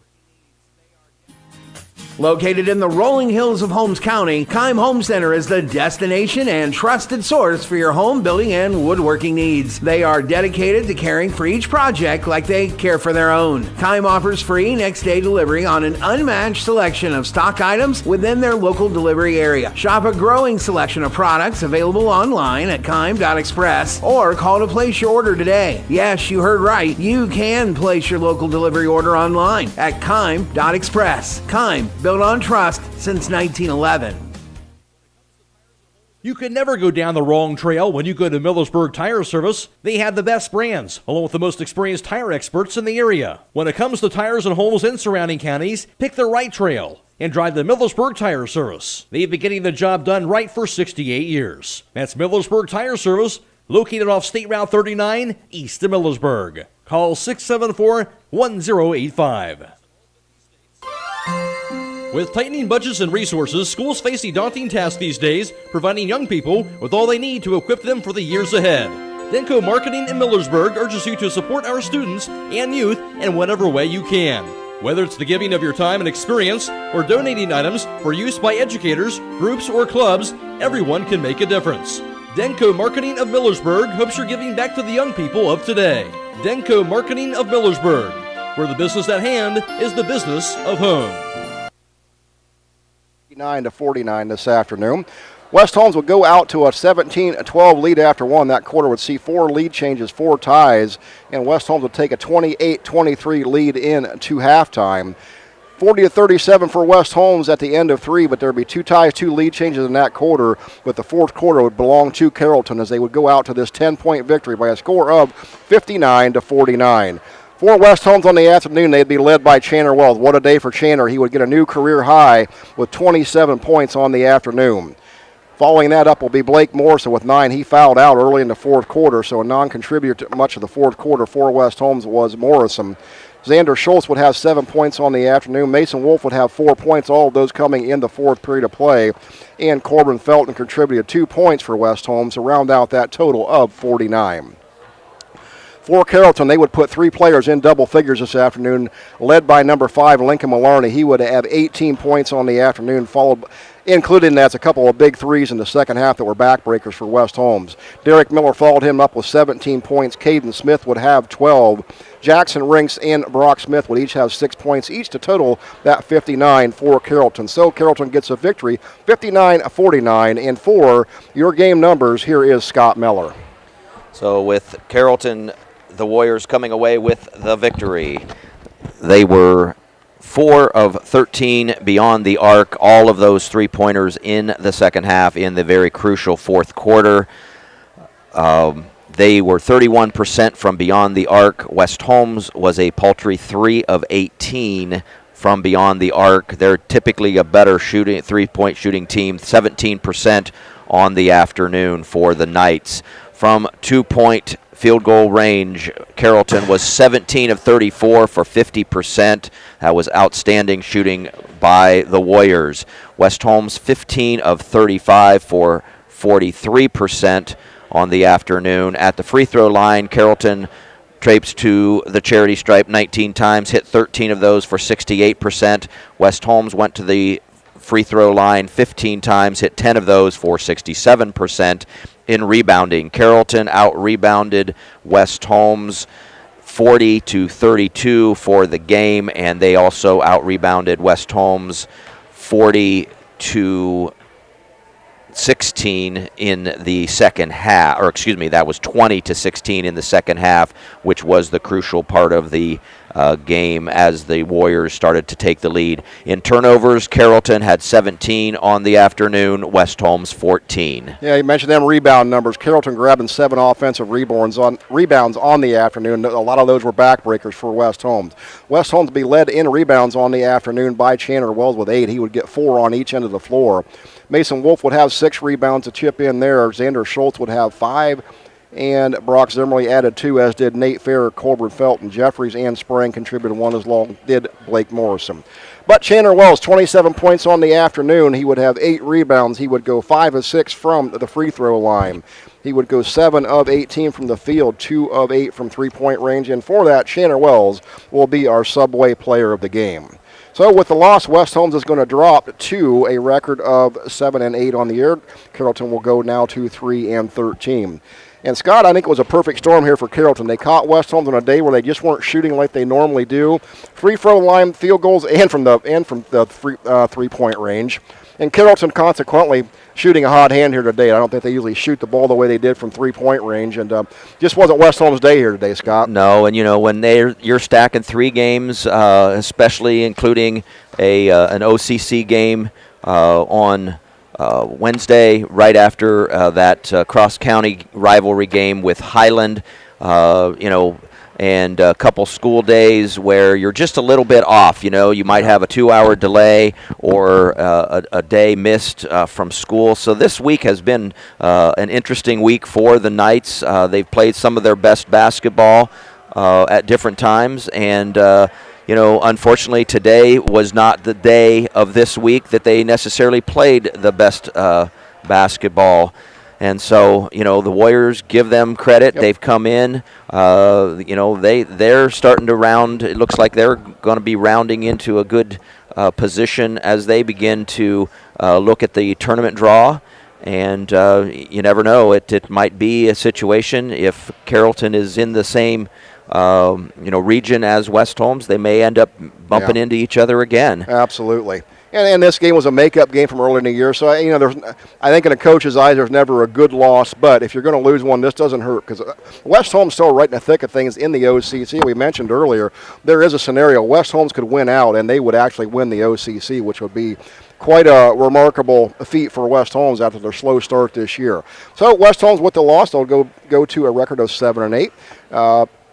Located in the rolling hills of Holmes County, Keim Home Center is the destination and trusted source for your home building and woodworking needs. They are dedicated to caring for each project like they care for their own. Keim offers free next-day delivery on an unmatched selection of stock items within their local delivery area. Shop a growing selection of products available online at Keim.express or call to place your order today. Yes, you heard right. You can place your local delivery order online at Keim.express. Keim, built on trust since 1911. You can never go down the wrong trail when you go to Millersburg Tire Service. They have the best brands, along with the most experienced tire experts in the area. When it comes to tires in Holmes and surrounding counties, pick the right trail and drive the Millersburg Tire Service. They've been getting the job done right for 68 years. That's Millersburg Tire Service, located off State Route 39, east of Millersburg. Call 674-1085. With tightening budgets and resources, schools face a daunting task these days, providing young people with all they need to equip them for the years ahead. Denko Marketing in Millersburg urges you to support our students and youth in whatever way you can. Whether it's the giving of your time and experience or donating items for use by educators, groups, or clubs, everyone can make a difference. Denko Marketing of Millersburg hopes you're giving back to the young people of today. Denko Marketing of Millersburg, where the business at hand is the business of home. 49 this afternoon. West Holmes would go out to a 17-12 lead after one. That quarter would see 4 lead changes, 4 ties, and West Holmes would take a 28-23 lead into halftime. 40-37 for West Holmes at the end of 3, but there would be 2 ties, 2 lead changes in that quarter, but the fourth quarter would belong to Carrollton as they would go out to this 10-point victory by a score of 59-49. For West Holmes on the afternoon, they'd be led by Chandler Wells. What a day for Chandler. He would get a new career high with 27 points on the afternoon. Following that up will be Blake Morrison with 9. He fouled out early in the fourth quarter, so a non-contributor to much of the fourth quarter for West Holmes was Morrison. Xander Schultz would have 7 points on the afternoon. Mason Wolf would have 4 points, all of those coming in the fourth period of play. And Corbin Felton contributed 2 points for West Holmes to round out that total of 49. For Carrollton, they would put 3 players in double figures this afternoon, led by number 5, Lincoln Maloney. He would have 18 points on the afternoon, followed, including that's a couple of big threes in the second half that were backbreakers for West Holmes. Derek Miller followed him up with 17 points. Caden Smith would have 12. Jackson Rinks and Brock Smith would each have 6 points, each to total that 59 for Carrollton. So Carrollton gets a victory, 59-49. And for your game numbers, here is Scott Mellor. So with Carrollton, the Warriors coming away with the victory. They were 4 of 13 beyond the arc, all of those 3-pointers in the second half in the very crucial fourth quarter. They were 31% from beyond the arc. West Holmes was a paltry 3 of 18 from beyond the arc. They're typically a better shooting, 3-point shooting team, 17% on the afternoon for the Knights. From 2-point field goal range, Carrollton was 17 of 34 for 50%. That was outstanding shooting by the Warriors. West Holmes 15 of 35 for 43% on the afternoon. At the free throw line, Carrollton traipsed to the charity stripe 19 times, hit 13 of those for 68%. West Holmes went to the free throw line 15 times, hit 10 of those for 67%. In rebounding, Carrollton out-rebounded West Holmes 40-32 for the game, and they also out-rebounded West Holmes 40-16 in the second half, or excuse me, that was 20-16 in the second half, which was the crucial part of the game as the Warriors started to take the lead. In turnovers, Carrollton had 17 on the afternoon, West Holmes 14. Yeah, you mentioned them rebound numbers. Carrollton grabbing 7 offensive rebounds on the afternoon. A lot of those were backbreakers for West Holmes. West Holmes be led in rebounds on the afternoon by Chandler Wells with 8. He would get 4 on each end of the floor. Mason Wolf would have 6 rebounds to chip in there. Xander Schultz would have 5. And Brock Zimmerly added 2, as did Nate Fair, Colbert Felton, Jeffries, and Sprang contributed 1, as long did Blake Morrison. But Chandler Wells, 27 points on the afternoon. He would have 8 rebounds. He would go 5 of 6 from the free throw line. He would go 7 of 18 from the field, 2 of 8 from three-point range. And for that, Chandler Wells will be our Subway player of the game. So with the loss, West Holmes is going to drop to a record of 7-8 on the year. Carrollton will go now to 3-13. And Scott, I think it was a perfect storm here for Carrollton. They caught West Holmes on a day where they just weren't shooting like they normally do. Free throw line, field goals, and from the three-point range. And Carrollton consequently shooting a hot hand here today. I don't think they usually shoot the ball the way they did from three-point range, and just wasn't West Holmes' day here today, Scott. No, and when you're stacking 3 games, especially including an OCC game on Wednesday, right after that cross-county rivalry game with Highland, and a couple school days where you're just a little bit off. You might have a 2-hour delay or a day missed from school. So this week has been an interesting week for the Knights. They've played some of their best basketball at different times, and unfortunately today was not the day of this week that they necessarily played the best basketball. And so, the Warriors, give them credit. Yep. They've come in. They're starting to round. It looks like they're going to be rounding into a good position as they begin to look at the tournament draw. And you never know. It might be a situation if Carrollton is in the same region as West Holmes, they may end up bumping into each other again. Absolutely. And this game was a makeup game from earlier in the year. So, I think in a coach's eyes, there's never a good loss. But if you're going to lose one, this doesn't hurt, because West Holmes still right in the thick of things in the OCC. We mentioned earlier, there is a scenario West Holmes could win out, and they would actually win the OCC, which would be quite a remarkable feat for West Holmes after their slow start this year. So West Holmes with the loss, they'll go to a record of 7-8.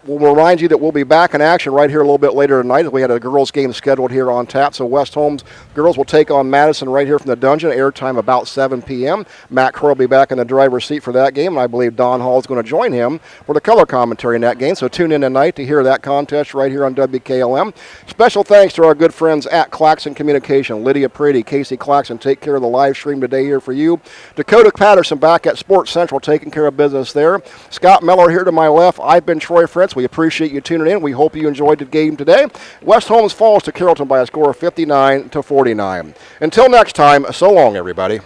We'll remind you that we'll be back in action right here a little bit later tonight. We had a girls' game scheduled here on tap. So West Holmes girls will take on Madison right here from the Dungeon. Airtime about 7 p.m. Matt Kerr will be back in the driver's seat for that game, and I believe Don Hall is going to join him for the color commentary in that game. So tune in tonight to hear that contest right here on WKLM. Special thanks to our good friends at Claxon Communication. Lydia, Brady, Casey Claxon take care of the live stream today here for you. Dakota Patterson back at Sports Central taking care of business there. Scott Mellor here to my left. I've been Troy Fritz. We appreciate you tuning in. We hope you enjoyed the game today. West Holmes falls to Carrollton by a score of 59-49. Until next time, so long, everybody.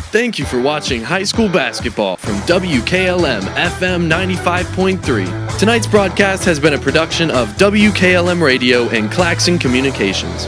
Thank you for watching high school basketball from WKLM-FM 95.3. Tonight's broadcast has been a production of WKLM Radio and Claxon Communications.